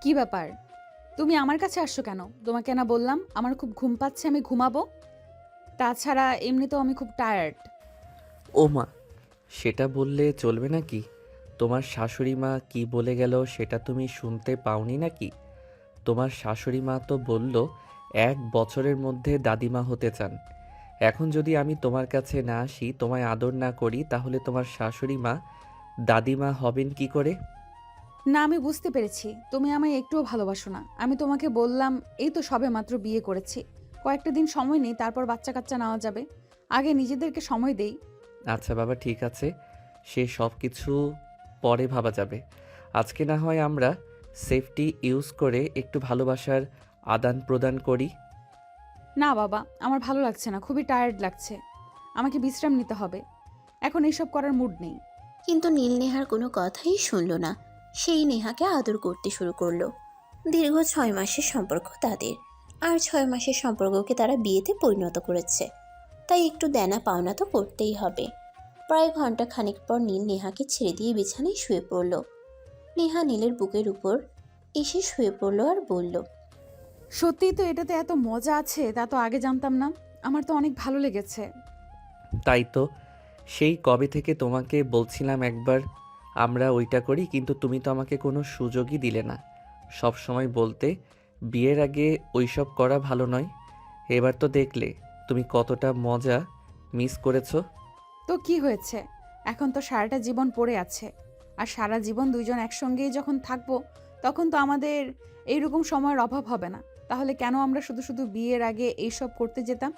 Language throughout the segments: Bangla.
কি ব্যাপার? তুমি আমার কাছে আসছো কেন? তোমাকে না বললাম আমার খুব ঘুম পাচ্ছে, আমি ঘুমাবো। তাছাড়া এমনিতেও আমি খুব টায়ার্ড। ও মা, সেটা বললে চলবে নাকি? তোমার শাশুড়ি মা কি বলে গেল সেটা তুমি শুনতে পাওনি নাকি? তোমার শাশুড়ি মা তো বলল 1 বছরের মধ্যে দাদিমা হতে চান। এখন যদি আমি তোমার কাছে না আসি, তোমায় আদর না করি, তাহলে তোমার শাশুড়ি মা দাদিমা হবেন কি করে? না, আমি বুঝতে পেরেছি তুমি আমায় একটুও ভালোবাসো না। আমি তোমাকে বললাম এই তো সবে মাত্র বিয়ে করেছি, কয়েকটা দিন সময় নেই, তারপর বাচ্চা কাচ্চা নেওয়া যাবে। আগে নিজেদেরকে সময় দেই। আচ্ছা বাবা, ঠিক আছে, সে সব কিছু পরে ভাবা যাবে। আজকে না হয় আমরা সেফটি ইউজ করে একটু ভালোবাসার আদান প্রদান করি। না বাবা, আমার ভালো লাগছে না, খুবই টায়ার্ড লাগছে। আমাকে বিশ্রাম নিতে হবে, এখন এইসব করার মুড নেই। কিন্তু নীল নেহার কোনো কথাই শুনল না। সেই নেহাকে আদর করতে শুরু করলো। দীর্ঘ 6 মাসের সম্পর্ক তাদের, আর 6 মাসের সম্পর্ককে তারা বিয়েতে পরিণত করেছে। তাই একটু দেনা পাওনা তো করতেই হবে। প্রায় ঘন্টা খানিক পর নীল নেহাকে ছেড়ে দিয়ে বিছানায় শুয়ে পড়ল। নেহা নীলের বুকের উপর এসে শুয়ে পড়ল আর বলল, সত্যিই তো এটাতে এত মজা আছে, তা তো আগে জানতাম না। আমার তো অনেক ভালো লেগেছে। তাই তো, সেই কবে থেকে তোমাকে বলছিলাম একবার আমরা ওইটা করি, কিন্তু তুমি তো আমাকে কোনো সুযোগই দিলে না। সব সময় বলতে বিয়ের আগে ওইসব করা ভালো নয়। এবার তো দেখলে তুমি কতটা মজা মিস করেছো। তো কি হয়েছে? এখন তো সারাটা জীবন পড়ে আছে। আর সারা জীবন দুইজন একসঙ্গেই যখন থাকবো, তখন তো আমাদের এইরকম সময়ের অভাব হবে না। তাহলে কেন আমরা শুধু শুধু বিয়ের আগে এইসব করতে যেতাম?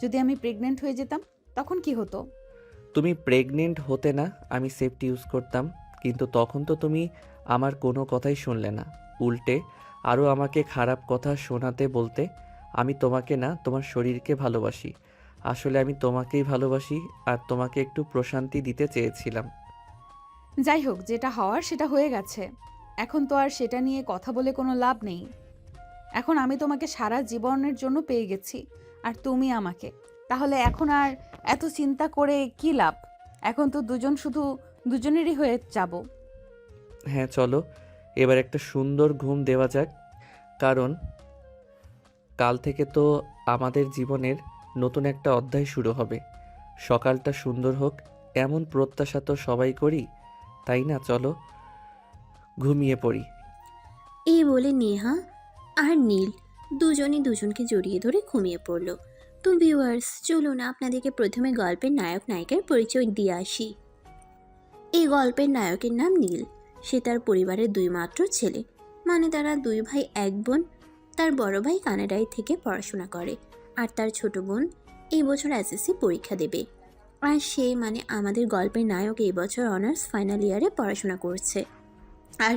যদি আমি প্রেগনেন্ট হয়ে যেতাম, তখন কি হতো? তুমি প্রেগনেন্ট হতে না, আমি সেফটি ইউজ করতাম। কিন্তু তখন তো তুমি আমার কোনো কথাই শুনলে না। উল্টে আরও আমাকে খারাপ কথা শোনাতে বলতে। আমি তোমাকে না, তোমার শরীরকে ভালোবাসি। আসলে আমি তোমাকেই ভালোবাসি, আর তোমাকে একটু প্রশান্তি দিতে চেয়েছিলাম। যাই হোক, যেটা হওয়ার সেটা হয়ে গেছে। এখন তো আর সেটা নিয়ে কথা বলে কোনো লাভ নেই। এখন আমি তোমাকে সারা জীবনের জন্য পেয়ে গেছি, আর তুমি আমাকে। তাহলে এখন আর এত চিন্তা করে কি লাভ? এখন তো দুজন শুধু দুজনেরই হয়ে যাব। হ্যাঁ চলো, এবার একটা সুন্দর ঘুম দেওয়া যাক। কারণ কাল থেকে তো আমাদের জীবনের নতুন একটা অধ্যায় শুরু হবে। সকালটা সুন্দর হোক, এমন প্রত্যাশা তো সবাই করি, তাই না? চলো ঘুমিয়ে পড়ি। এই বলে নেহা আর নীল দুজনই দুজনকে জড়িয়ে ধরে ঘুমিয়ে পড়ল। তো ভিউয়ার্স, চলুন আপনাদেরকে প্রথমে গল্পের নায়ক নায়িকার পরিচয় দিয়ে আসি। এই গল্পের নায়কের নাম নীল। সে তার পরিবারের দুই মাত্র ছেলে, মানে তারা দুই ভাই এক বোন। তার বড় ভাই কানাডায় থেকে পড়াশোনা করে, আর তার ছোট বোন এই বছর এসএসসি পরীক্ষা দেবে। আর সে মানে আমাদের গল্পের নায়ক এই বছর অনার্স ফাইনাল ইয়ারে পড়াশোনা করছে। আর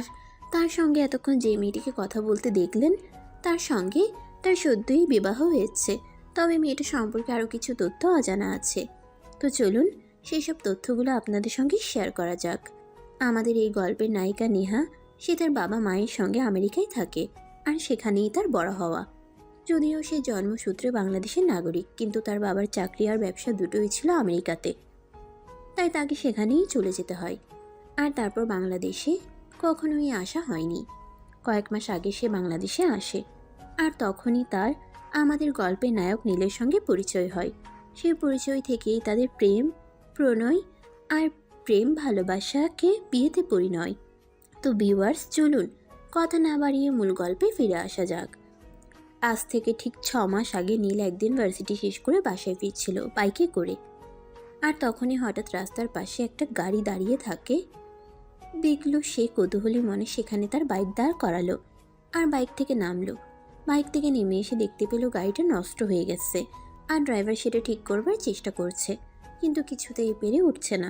তার সঙ্গে এতক্ষণ যে মেয়েটিকে কথা বলতে দেখলেন, তার সঙ্গে তার সদ্যই বিবাহ হয়েছে। তবে মেয়েটা সম্পর্কে আরও কিছু তথ্য অজানা আছে। তো চলুন সেই সব তথ্যগুলো আপনাদের সঙ্গে শেয়ার করা যাক। আমাদের এই গল্পের নায়িকা নেহা, সে তার বাবা মায়ের সঙ্গে আমেরিকায় থাকে, আর সেখানেই তার বড় হওয়া। যদিও সে জন্মসূত্রে বাংলাদেশের নাগরিক, কিন্তু তার বাবার চাকরি আর ব্যবসা দুটোই ছিল আমেরিকাতে, তাই তাকে সেখানেই চলে যেতে হয়। আর তারপর বাংলাদেশে কখনোই আসা হয়নি। কয়েক মাস আগে সে বাংলাদেশে আসে, আর তখনই তার আমাদের গল্পের নায়ক নীলের সঙ্গে পরিচয় হয়। সেই পরিচয় থেকেই তাদের প্রেম, প্রণয় আর প্রেম ভালোবাসাকে বিয়েতে পরিণয়। তো ভিউয়ার্স, চলুন কথা না বাড়িয়ে মূল গল্পে ফিরে আসা যাক। আজ থেকে ঠিক 6 মাস আগে নীল একদিন ভার্সিটি শেষ করে বাসায় ফিরছিল বাইকে করে। আর তখনই হঠাৎ রাস্তার পাশে একটা গাড়ি দাঁড়িয়ে থাকে। দেখল সে কৌতূহলী মনে সেখানে তার বাইক দাঁড় করালো, আর বাইক থেকে নামলো। বাইক থেকে নেমে এসে দেখতে পেল গাড়িটা নষ্ট হয়ে গেছে, আর ড্রাইভার সেটা ঠিক করবার চেষ্টা করছে, কিন্তু কিছুতেই পেরে উঠছে না।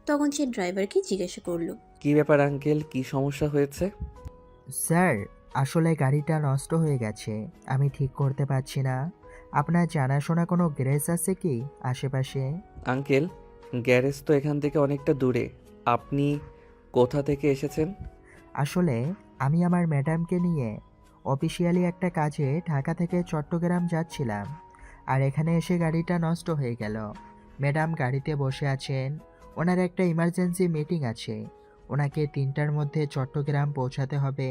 তখন সে ড্রাইভারকে জিজ্ঞাসা করলো, কি ব্যাপার আঙ্কেল, কি সমস্যা হয়েছে? স্যার, আসলে গাড়িটা নষ্ট হয়ে গেছে, আমি ঠিক করতে পারছি না। আপনার জানাশোনা কোনো গ্যারেজ আছে কি আশেপাশে? আঙ্কেল, গ্যারেজ তো এখান থেকে অনেকটা দূরে। আপনি কোথা থেকে এসেছেন? আসলে আমি আমার ম্যাডামকে নিয়ে অফিসিয়ালি একটা কাজে ঢাকা থেকে চট্টগ্রাম যাচ্ছিলাম, আর এখানে এসে গাড়িটা নষ্ট হয়ে গেল। ম্যাডাম গাড়িতে বসে আছেন, ওনার একটা ইমার্জেন্সি মিটিং আছে, ওনাকে 3টার মধ্যে চট্টগ্রাম পৌঁছাতে হবে,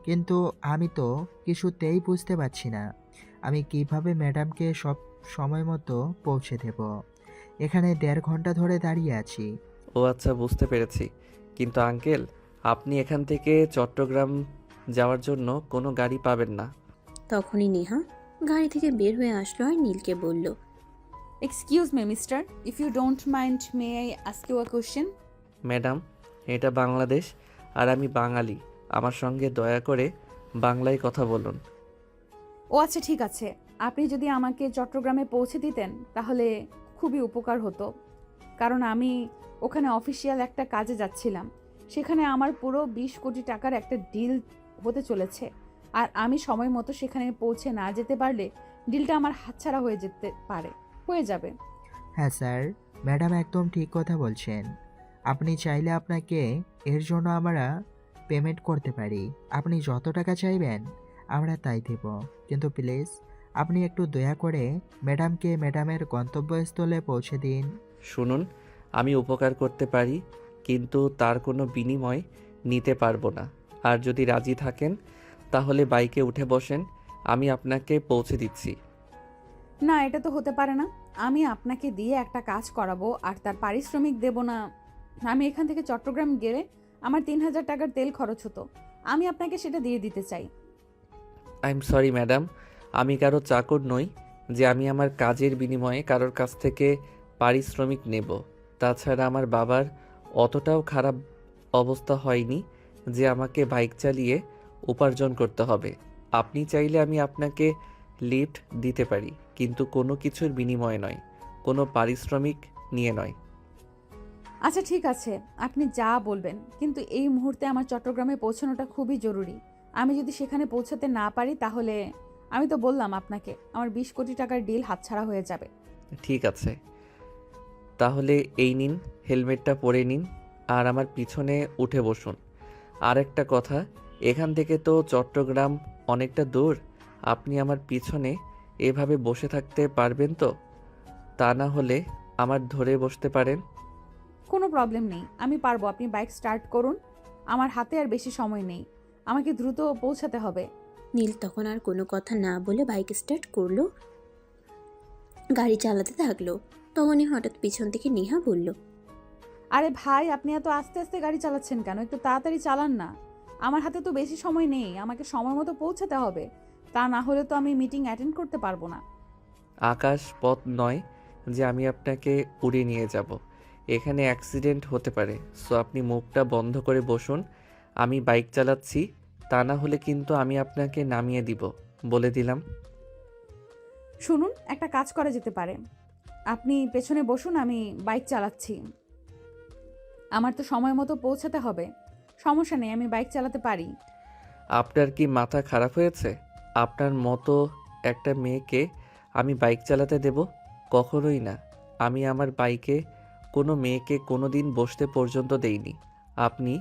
কিন্তু আমি তো কিছুতেই বুঝতে পারছি না আমি কিভাবে ম্যাডামকে সব সময় মতো পৌঁছে দেব। এখানে 1.5 ঘন্টা ধরে দাঁড়িয়ে আছি। ও আচ্ছা, বুঝতে পেরেছি। কিন্তু আঙ্কেল, আপনি এখান থেকে চট্টগ্রাম যাওয়ার জন্য কোনো গাড়ি পাবেন না। তখনই নেহা গাড়ি থেকে বের হয়ে আসলো আর নীলকে বলল, excuse me mister, if you don't mind may I ask you a question? Madam, এটা বাংলাদেশ আর আমি বাঙালি। আমার সঙ্গে দয়া করে বাংলায় কথা বলুন। ও আচ্ছা, ঠিক আছে। আপনি যদি আমাকে চট্টগ্রামে পৌঁছে দিতেন তাহলে খুবই উপকার হতো, কারণ আমি ওখানে অফিসিয়াল একটা কাজে যাচ্ছিলাম। সেখানে আমার পুরো 20 কোটি টাকার একটা ডিল হতে চলেছে, আর আমি সময় মতো সেখানে পৌঁছে না যেতে পারলে ডিলটা আমার হাতছাড়া হয়ে যাবে। হ্যাঁ স্যার, ম্যাডাম একদম ঠিক কথা বলছেন। আপনি চাইলে আপনাকে এর জন্য আমরা পেমেন্ট করতে পারি। আপনি যত টাকা চাইবেন আমরা তাই দেব, কিন্তু প্লিজ আপনি একটু দয়া করে ম্যাডামকে ম্যাডামের গন্তব্যস্থলে পৌঁছে দিন। শুনুন, আমি উপকার করতে পারি, কিন্তু তার কোনো বিনিময় নিতে পারবো না। আর যদি রাজি থাকেন তাহলে বাইকে উঠে বসেন, আমি আপনাকে পৌঁছে দিচ্ছি। না, এটা তো হতে পারে না। আমি আপনাকে দিয়ে একটা কাজ করাবো আর তার পারিশ্রমিক দেব না? আমি এখান থেকে চট্টগ্রাম গেলে আমার 3000 টাকার তেল খরচ হতো। আমি আপনাকে সেটা দিয়ে দিতে চাই। আই এম সরি ম্যাডাম, আমি কারো চাকর নই যে আমি আমার কাজের বিনিময়ে কারোর কাছ থেকে পারিশ্রমিক নেব। তাছাড়া আমার বাবার অতটাও খারাপ অবস্থা হয়নি যে আমাকে বাইক চালিয়ে উপার্জন করতে হবে। আপনি চাইলে আমি আপনাকে লিফট দিতে পারি, কিন্তু কোনো কিছুর বিনিময়ে নয়, কোনো পারিশ্রমিক নিয়ে নয়। আচ্ছা ঠিক আছে, আপনি যা বলবেন, কিন্তু এই মুহূর্তে আমার চট্টগ্রামে পৌঁছানোটা খুবই জরুরি। আমি যদি সেখানে পৌঁছাতে না পারি তাহলে, আমি তো বললাম আপনাকে, আমার 20 কোটি টাকার ডিল হাতছাড়া হয়ে যাবে। ঠিক আছে, তাহলে এই নিন, হেলমেটটা পরে নিন আর আমার পিছনে উঠে বসুন। আর একটা কথা, এখান থেকে তো চট্টগ্রাম অনেকটা দূর। আপনি আমার পিছনে এভাবে বসে থাকতে পারবেন তো? তা না হলে আমার ধরে বসতে পারেন। কোনো প্রবলেম নেই, আমি পারবো। আপনি বাইক স্টার্ট করুন, আমার হাতে আর বেশি সময় নেই, আমাকে দ্রুত পৌঁছাতে হবে। নীল তখন আর কোনো কথা না বলে বাইক স্টার্ট করলো, গাড়ি চালাতে থাকলো। তখনই হঠাৎ পিছন থেকে নেহা বলল, আরে ভাই, আপনি এত আস্তে আস্তে গাড়ি চালাচ্ছেন কেন? একটু তাড়াতাড়ি চালান না। আমার হাতে তো বেশি সময় নেই, আমাকে সময় মতো পৌঁছাতে হবে। তা না হলে তো আমি মিটিং অ্যাটেন্ড করতে পারবো না। আকাশ পথ নয় যে আমি আপনাকে উড়িয়ে নিয়ে যাব। এখানে অ্যাক্সিডেন্ট হতে পারে, সো আপনি মুখটা বন্ধ করে বসুন। আমি বাইক চালাচ্ছি, তা না হলে কিন্তু আমি আপনাকে নামিয়ে দিব, বলে দিলাম। শুনুন, একটা কাজ করা যেতে পারে। আপনি পেছনে বসুন, আমি বাইক চালাচ্ছি। আমার তো সময় মতো পৌঁছাতে হবে। সমস্যা নেই, আমি বাইক চালাতে পারি। আপনার কি মাথা খারাপ হয়েছে? আপনার মতো একটা মেয়েকে আমি বাইক চালাতে দেব? কখনোই না। আমি আমার বাইকে কোনো মেয়েকে কোনো দিন বসতে পর্যন্ত দেইনি। আপনি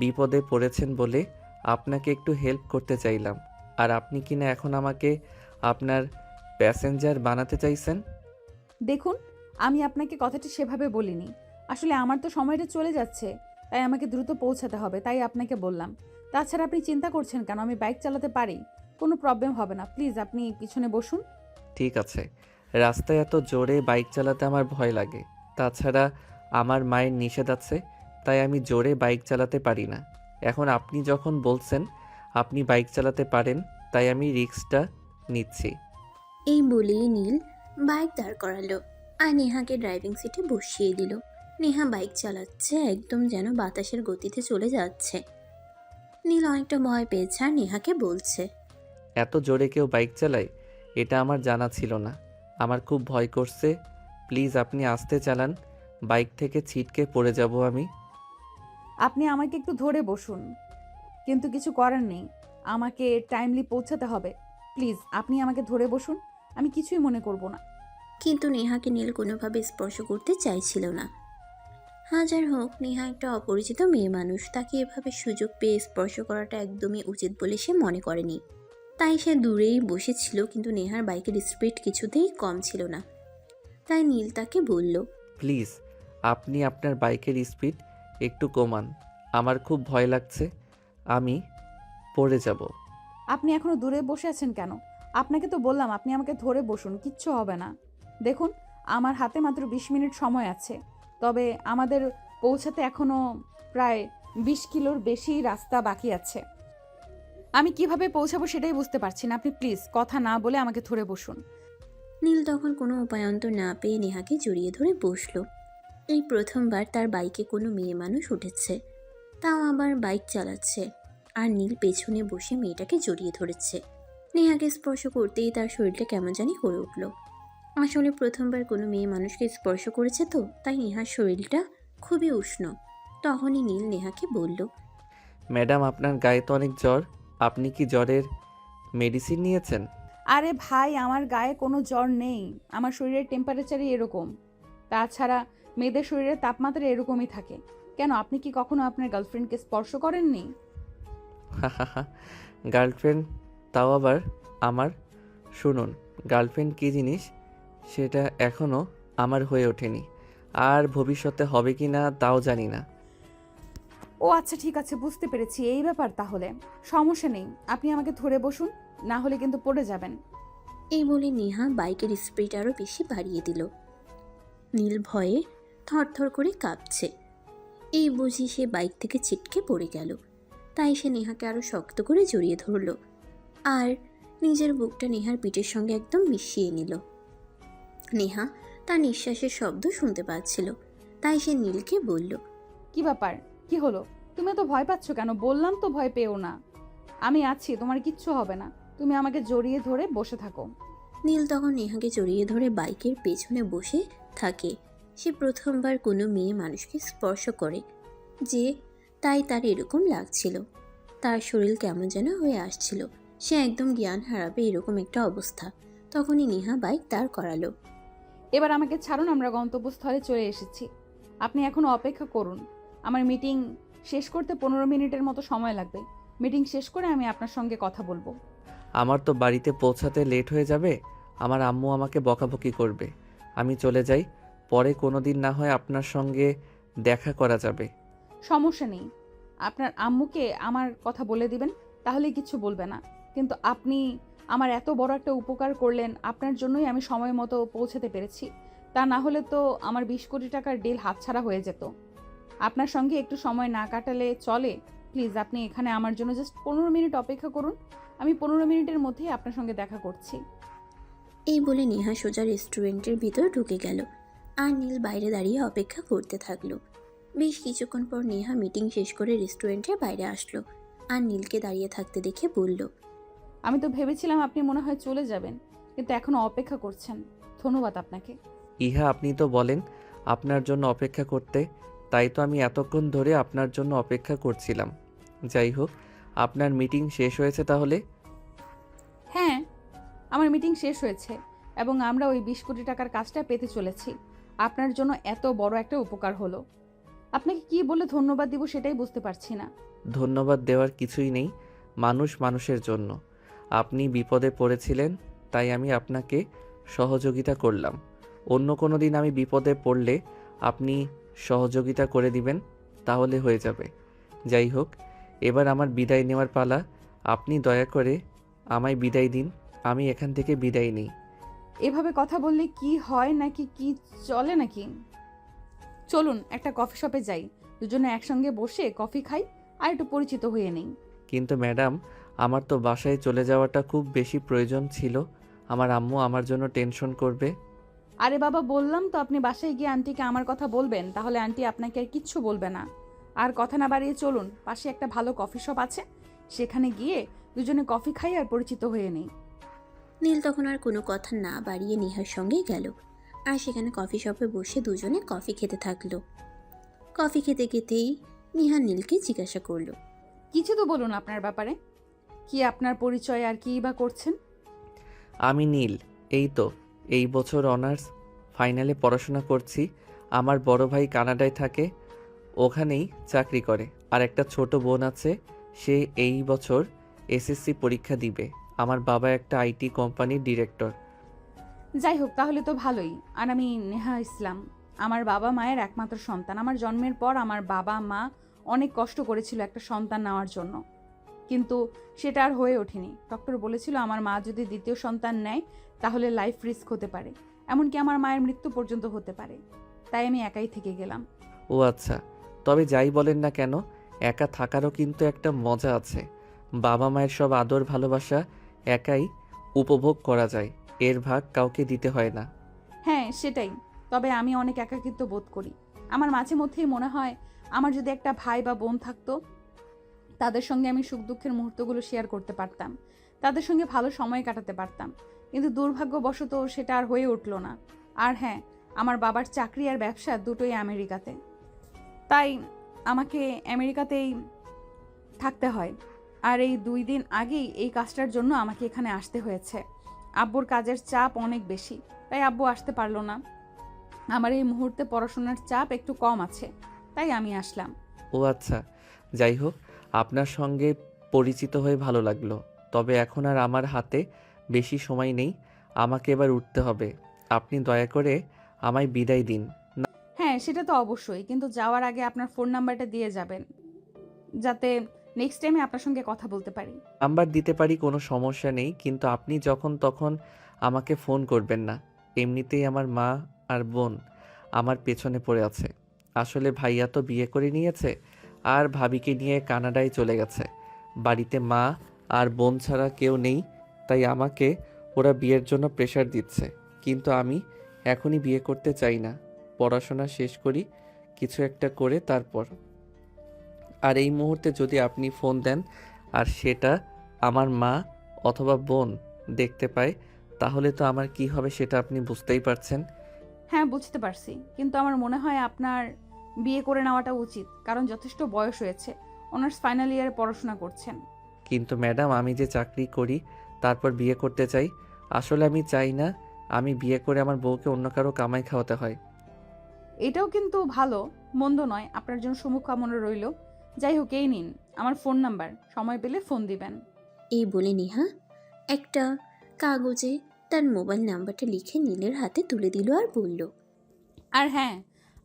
বিপদে পড়েছেন বলে আপনাকে একটু হেল্প করতে চাইলাম, আর আপনি কিনা এখন আমাকে আপনার প্যাসেঞ্জার বানাতে চাইছেন। দেখুন, আমি আপনাকে কথাটি সেভাবে বলিনি। আসলে আমার তো সময়টা চলে যাচ্ছে, তাই আমাকে দ্রুত পৌঁছাতে হবে, তাই আপনাকে বললাম। তাছাড়া আপনি চিন্তা করছেন কেন? আমি বাইক চালাতে পারি, কোনো প্রবলেম হবে না। প্লিজ আপনি পিছনে বসুন। ঠিক আছে, রাস্তায় এত জোরে বাইক চালাতে আমার ভয় লাগে। তাছাড়া আমার মায়ের নিষেধ আছে, তাই আমি জোরে বাইক চালাতে পারি না। এখন আপনি যখন বলছেন আপনি বাইক চালাতে পারেন, তাই আমি রিস্কটা নিচ্ছি। এই বলেই নীল বাইক দাঁড় করালো আর নেহাকে ড্রাইভিং সিটে বসিয়ে দিল। নেহা বাইক চালাচ্ছে, একদম যেন বাতাসের গতিতে চলে যাচ্ছে। নীল অনেকটা ভয় পেয়েছে আর নেহাকে বলছে, এত জোরে কেউ বাইক চালায় এটা আমার জানা ছিল না। আমার খুব ভয় করছে। প্লিজ আপনি আস্তে চালান, বাইক থেকে ছিটকে পড়ে যাব আমি। আপনি আমাকে একটু ধরে বসুন, কিন্তু কিছু করার নেই, আমাকে টাইমলি পৌঁছাতে হবে। প্লিজ আপনি আমাকে ধরে বসুন, আমি কিছুই মনে করব না। কিন্তু নেহাকে নীল কোনোভাবে স্পর্শ করতে চাইছিল না। হাজার হোক নেহা একটা অপরিচিত মেয়ে মানুষ, তাকে এভাবে সুযোগ পেয়ে স্পর্শ করাটা একদমই উচিত বলে সে মনে করেনি। তাই সে দূরেই বসেছিল, কিন্তু নেহার বাইকের স্পিড কিছুতেই কম ছিল না। তাই নীল তাকে বলল, প্লিজ আপনি আপনার বাইকের স্পিড একটু কমান। আমার খুব ভয় লাগছে, আমি পড়ে যাব। আপনি এখনো দূরে বসে আছেন কেন? আপনাকে তো বললাম আপনি আমাকে ধরে বসুন, কিচ্ছু হবে না। দেখুন, আমার হাতে মাত্র 20 মিনিট সময় আছে। তবে আমাদের পৌঁছাতে এখনো প্রায় 20 কিলোর বেশি রাস্তা বাকি আছে। আমি কিভাবে পৌঁছাবো সেটাই বুঝতে পারছি না। আপনি প্লিজ কথা না বলে আমাকে ধরে বসুন। নীল তখন কোনো উপায়ন্তর না পেয়ে নেহাকে জড়িয়ে ধরে বসলো। এই প্রথমবার তার বাইকে কোনো মেয়ে মানুষ উঠেছে, তাও আবার বাইক চালাচ্ছে। আর নীল পেছনে বসে মেয়েটাকে জড়িয়ে ধরেছে। নেহাকে স্পর্শ করতেই তার শরীরটা কেমন জানি করে উঠল। আসলে প্রথমবার কোনো মেয়ে মানুষকে স্পর্শ করেছে তো, তাই নেহার শরীরটা খুবই উষ্ণ। তখনই নীল নেহাকে বলল, ম্যাডাম, আপনার গায়ে তো অনেক জ্বর, আপনি কি জ্বরের মেডিসিন নিয়েছেন? আরে ভাই, আমার গায়ে কোনো জ্বর নেই। আমার শরীরের টেম্পারেচারই এরকম। তাছাড়া মেয়েদের শরীরের তাপমাত্রা এরকমই থাকে। কেন, আপনি কি কখনো আপনার গার্লফ্রেন্ডকে স্পর্শ করেননি? হাহাহা, গার্লফ্রেন্ড, তাও আবার আমার? শুনুন, গার্লফ্রেন্ড কী জিনিস সেটা এখনও আমার হয়ে ওঠেনি, আর ভবিষ্যতে হবে কি না তাও জানি না। ও আচ্ছা, ঠিক আছে, বুঝতে পেরেছি, এই ব্যাপার তাহলে। সমস্যা নেই, আপনি আমাকে ধরে বসুন, না হলে কিন্তু পড়ে যাবেন। এই বলে নেহা বাইকের স্পিড আরও বেশি বাড়িয়ে দিল। নীল ভয়ে থরথর করে কাঁপছে। এই বুঝি সে বাইক থেকে ছিটকে পড়ে গেল। তাই সে নেহাকে আরও শক্ত করে জড়িয়ে ধরল আর নিজের বুকটা নেহার পিঠের সঙ্গে একদম মিশিয়ে নিল। নেহা তার নিঃশ্বাসের শব্দ শুনতে পাচ্ছিল, তাই সে নীলকে বলল, কি ব্যাপার, কি হলো? তুমি তো ভয় পাচ্ছ কেন? বললাম তো ভয় পেও না, আমি আছি, তোমার কিচ্ছু হবে না। তুমি আমাকে জড়িয়ে ধরে বসে থাকো। নীল তখন নেহাকে জড়িয়ে ধরে বাইকের পেছনে বসে থাকে। সে প্রথমবার কোনো মেয়ে মানুষকে স্পর্শ করে, যে তাই তার এরকম লাগছিল। তার শরীর কেমন যেন হয়ে আসছিল, সে একদম জ্ঞান হারাবে এরকম একটা অবস্থা। তখনই নেহা বাইক দাঁড় করালো। এবার আমাকে ছাড়ুন, আমরা গন্তব্যস্থলে চলে এসেছি। আপনি এখনো অপেক্ষা করুন। আমার মিটিং শেষ করতে 15 মিনিটের মতো সময় লাগবে। মিটিং শেষ করে আমি আপনার সঙ্গে কথা বলবো। আমার তো বাড়িতে পৌঁছাতে লেট হয়ে যাবে, আমার আম্মু আমাকে বকাবকি করবে। আমি চলে যাই, পরে কোনো দিন না হয় আপনার সঙ্গে দেখা করা যাবে। সমস্যা নেই, আপনার আম্মুকে আমার কথা বলে দিবেন, তাহলে কিছু বলবে না। কিন্তু আপনি আমার এত বড় একটা উপকার করলেন, আপনার জন্যই আমি সময় মতো পৌঁছাতে পেরেছি। তা না হলে তো আমার 20 কোটি টাকার ডিল হাতছাড়া হয়ে যেত। আপনার সঙ্গে একটু সময় না কাটালে চলে? প্লিজ, আপনি এখানে আমার জন্য জাস্ট 15 মিনিট অপেক্ষা করুন। আমি 15 মিনিটের মধ্যেই আপনার সঙ্গে দেখা করছি। এই বলে নেহা সোজা রেস্টুরেন্টের ভিতর ঢুকে গেল আর নীল বাইরে দাঁড়িয়ে অপেক্ষা করতে থাকলো। বেশ কিছুক্ষণ পর নেহা মিটিং শেষ করে রেস্টুরেন্টের বাইরে আসলো আর নীলকে দাঁড়িয়ে থাকতে দেখে বলল, আমি তো ভেবেছিলাম আপনি মনে হয় চলে যাবেন, কিন্তু এখনো অপেক্ষা করছেন। ধন্যবাদ আপনাকে। ইহা, আপনি তো বলেন আপনার জন্য অপেক্ষা করতে, তাই তো আমি এতক্ষণ ধরে আপনার জন্য অপেক্ষা করছিলাম। যাই হোক, আপনার মিটিং শেষ হয়েছে তাহলে? হ্যাঁ, আমার মিটিং শেষ হয়েছে এবং আমরা ওই 20 কোটি টাকার কাজটা পেতে চলেছি। আপনার জন্য এত বড় একটা উপকার হলো। আপনাকে কি বলে ধন্যবাদ দিব সেটাই বুঝতে পারছি না। ধন্যবাদ দেওয়ার কিছুই নেই, মানুষ মানুষের জন্য। আপনি বিপদে পড়েছিলেন, তাই আমি আপনাকে সহযোগিতা করলাম। অন্য কোনো দিন আমি বিপদে পড়লে আপনি সহযোগিতা করে দিবেন, তাহলে হয়ে যাবে। যাই হোক, এবার আমার বিদায় নেওয়ার পালা। আপনি দয়া করে আমায় বিদায় দিন, আমি এখান থেকে বিদায় নিই। এভাবে কথা বললে কি হয় নাকি কি চলে নাকি? চলুন একটা কফি শপে যাই, দুজনে একসঙ্গে বসে কফি খাই আর একটু পরিচিত হয়ে নেই। কিন্তু ম্যাডাম, আমার তো বাসায় চলে যাওয়াটা খুব বেশি প্রয়োজন ছিল, আমার আম্মু আমার জন্য টেনশন করবে। আরে বাবা, বললাম তো আপনি বাসায় গিয়ে আন্টিকে আমার কথা বলবেন, তাহলে আন্টি আপনাকে আর কিচ্ছু বলবে না। আর কথা না বাড়িয়ে চলুন, পাশে একটা ভালো কফি শপ আছে, সেখানে গিয়ে দুজনে কফি খাই আর পরিচিত হয়ে নেই। নীল তখন আর কোনো কথা না বাড়িয়ে নেহার সঙ্গে গেল আর সেখানে কফি শপে বসে দুজনে কফি খেতে থাকলো। কফি খেতে খেতেই নেহা নীলকে জিজ্ঞাসা করলো, কিছু তো বলুন আপনার ব্যাপারে। কি আপনার পরিচয় আর কি বা করছেন? আমি নীল, এই তো এই বছর অনার্স ফাইনালে পড়াশোনা করছি। আমার বড় ভাই কানাডায় থাকে, ওখানেই চাকরি করে। আর একটা ছোট বোন আছে, সে এই বছর এসএসসি পরীক্ষা দিবে। আমার বাবা একটা আইটি কোম্পানির ডিরেক্টর। যাই হোক, তাহলে তো ভালোই। আর আমি নেহা ইসলাম, আমার বাবা মায়ের একমাত্র সন্তান। আমার জন্মের পর আমার বাবা মা অনেক কষ্ট করেছিল একটা সন্তান নেওয়ার জন্য, কিন্তু সেটা আর হয়ে ওঠেনি। ডক্টর বলেছিল আমার মা যদি দ্বিতীয় সন্তান নেয় তাহলে লাইফ রিস্ক হতে পারে, এমনকি আমার মায়ের মৃত্যু পর্যন্ত হতে পারে। তাই আমি একাই থেকে গেলাম। ও আচ্ছা, তবে যাই বলেন না কেন, একা থাকারও কিন্তু একটা মজা আছে। বাবা মায়ের সব আদর ভালোবাসা একাই উপভোগ করা যায়, এর ভাগ কাউকে দিতে হয় না। হ্যাঁ সেটাই, তবে আমি অনেক একাকিত্ব বোধ করি। আমার মাঝে মধ্যেই মনে হয় আমার যদি একটা ভাই বা বোন থাকতো, তাদের সঙ্গে আমি সুখ দুঃখের মুহূর্তগুলো শেয়ার করতে পারতাম, তাদের সঙ্গে ভালো সময় কাটাতে পারতাম, কিন্তু দুর্ভাগ্যবশত সেটা আর হয়ে উঠলো না। আর হ্যাঁ, আমার বাবার চাকরি আর ব্যবসা দুটোই আমেরিকাতে, তাই আমাকে আমেরিকাতেই থাকতে হয়। আর এই 2 দিন আগেই এই কাজটার জন্য আমাকে এখানে আসতে হয়েছে। আব্বুর কাজের চাপ অনেক বেশি, তাই আব্বু আসতে পারলো না। আমার এই মুহূর্তে পড়াশোনার চাপ একটু কম আছে, তাই আমি আসলাম। ও আচ্ছা, যাই হোক, আপনার সঙ্গে পরিচিত হয়ে ভালো লাগলো। তবে এখন আর আমার হাতে বেশি সময় নেই, আমাকে এবার উঠতে হবে। আপনি দয়া করে আমায় বিদায় দিন। হ্যাঁ সেটা তো অবশ্যই, কিন্তু যাওয়ার আগে আপনার ফোন নাম্বারটা দিয়ে যাবেন, যাতে নেক্সট টাইমে আপনার সঙ্গে কথা বলতে পারি। নাম্বার দিতে পারি, কোনো সমস্যা নেই, কিন্তু আপনি যখন তখন আমাকে ফোন করবেন না। এমনিতেই আমার মা আর বোন আমার পেছনে পড়ে আছে। আসলে ভাইয়া তো বিয়ে করে নিয়েছে আর ভাবিকে নিয়ে কানাডায় চলে গেছে। বাড়িতে মা আর বোন ছাড়া কেউ নেই, তাই আমাকে ওরা বিয়ের জন্য প্রেশার দিচ্ছে। কিন্তু আমি এখনই বিয়ে করতে চাই না, পড়াশোনা শেষ করি কিছু একটা করে তারপর। আর এই মুহূর্তে যদি আপনি ফোন দেন আর সেটা আমার মা অথবা বোন দেখতে পায়, তাহলে তো আমার কি হবে সেটা আপনি বুঝতেই পারছেন। হ্যাঁ বুঝতে পারছি, কিন্তু আমার মনে হয় আপনার বিয়ে করে নেওয়াটা উচিত, কারণ যথেষ্ট বয়স হয়েছে। অনার্স ফাইনাল ইয়ারে পড়াশোনা করছেন। কিন্তু ম্যাডাম, আমি যে চাকরি করি তারপর বিয়ে করতে চাই। আসলে আমি চাই না আমি বিয়ে করে আমার বউকে অন্য কারো কামাই খাওয়াতে হয়। এটাও কিন্তু ভালো, মন্দ নয়, আপনার জন্য শুভকামনা রইল। যাই হোক, এই নিন আমার ফোন নাম্বার, সময় পেলে ফোন দিবেন। এই বলে নেহা একটা কাগজে তার মোবাইল নাম্বারটা লিখে নীলের হাতে তুলে দিল আর বলল, আর হ্যাঁ,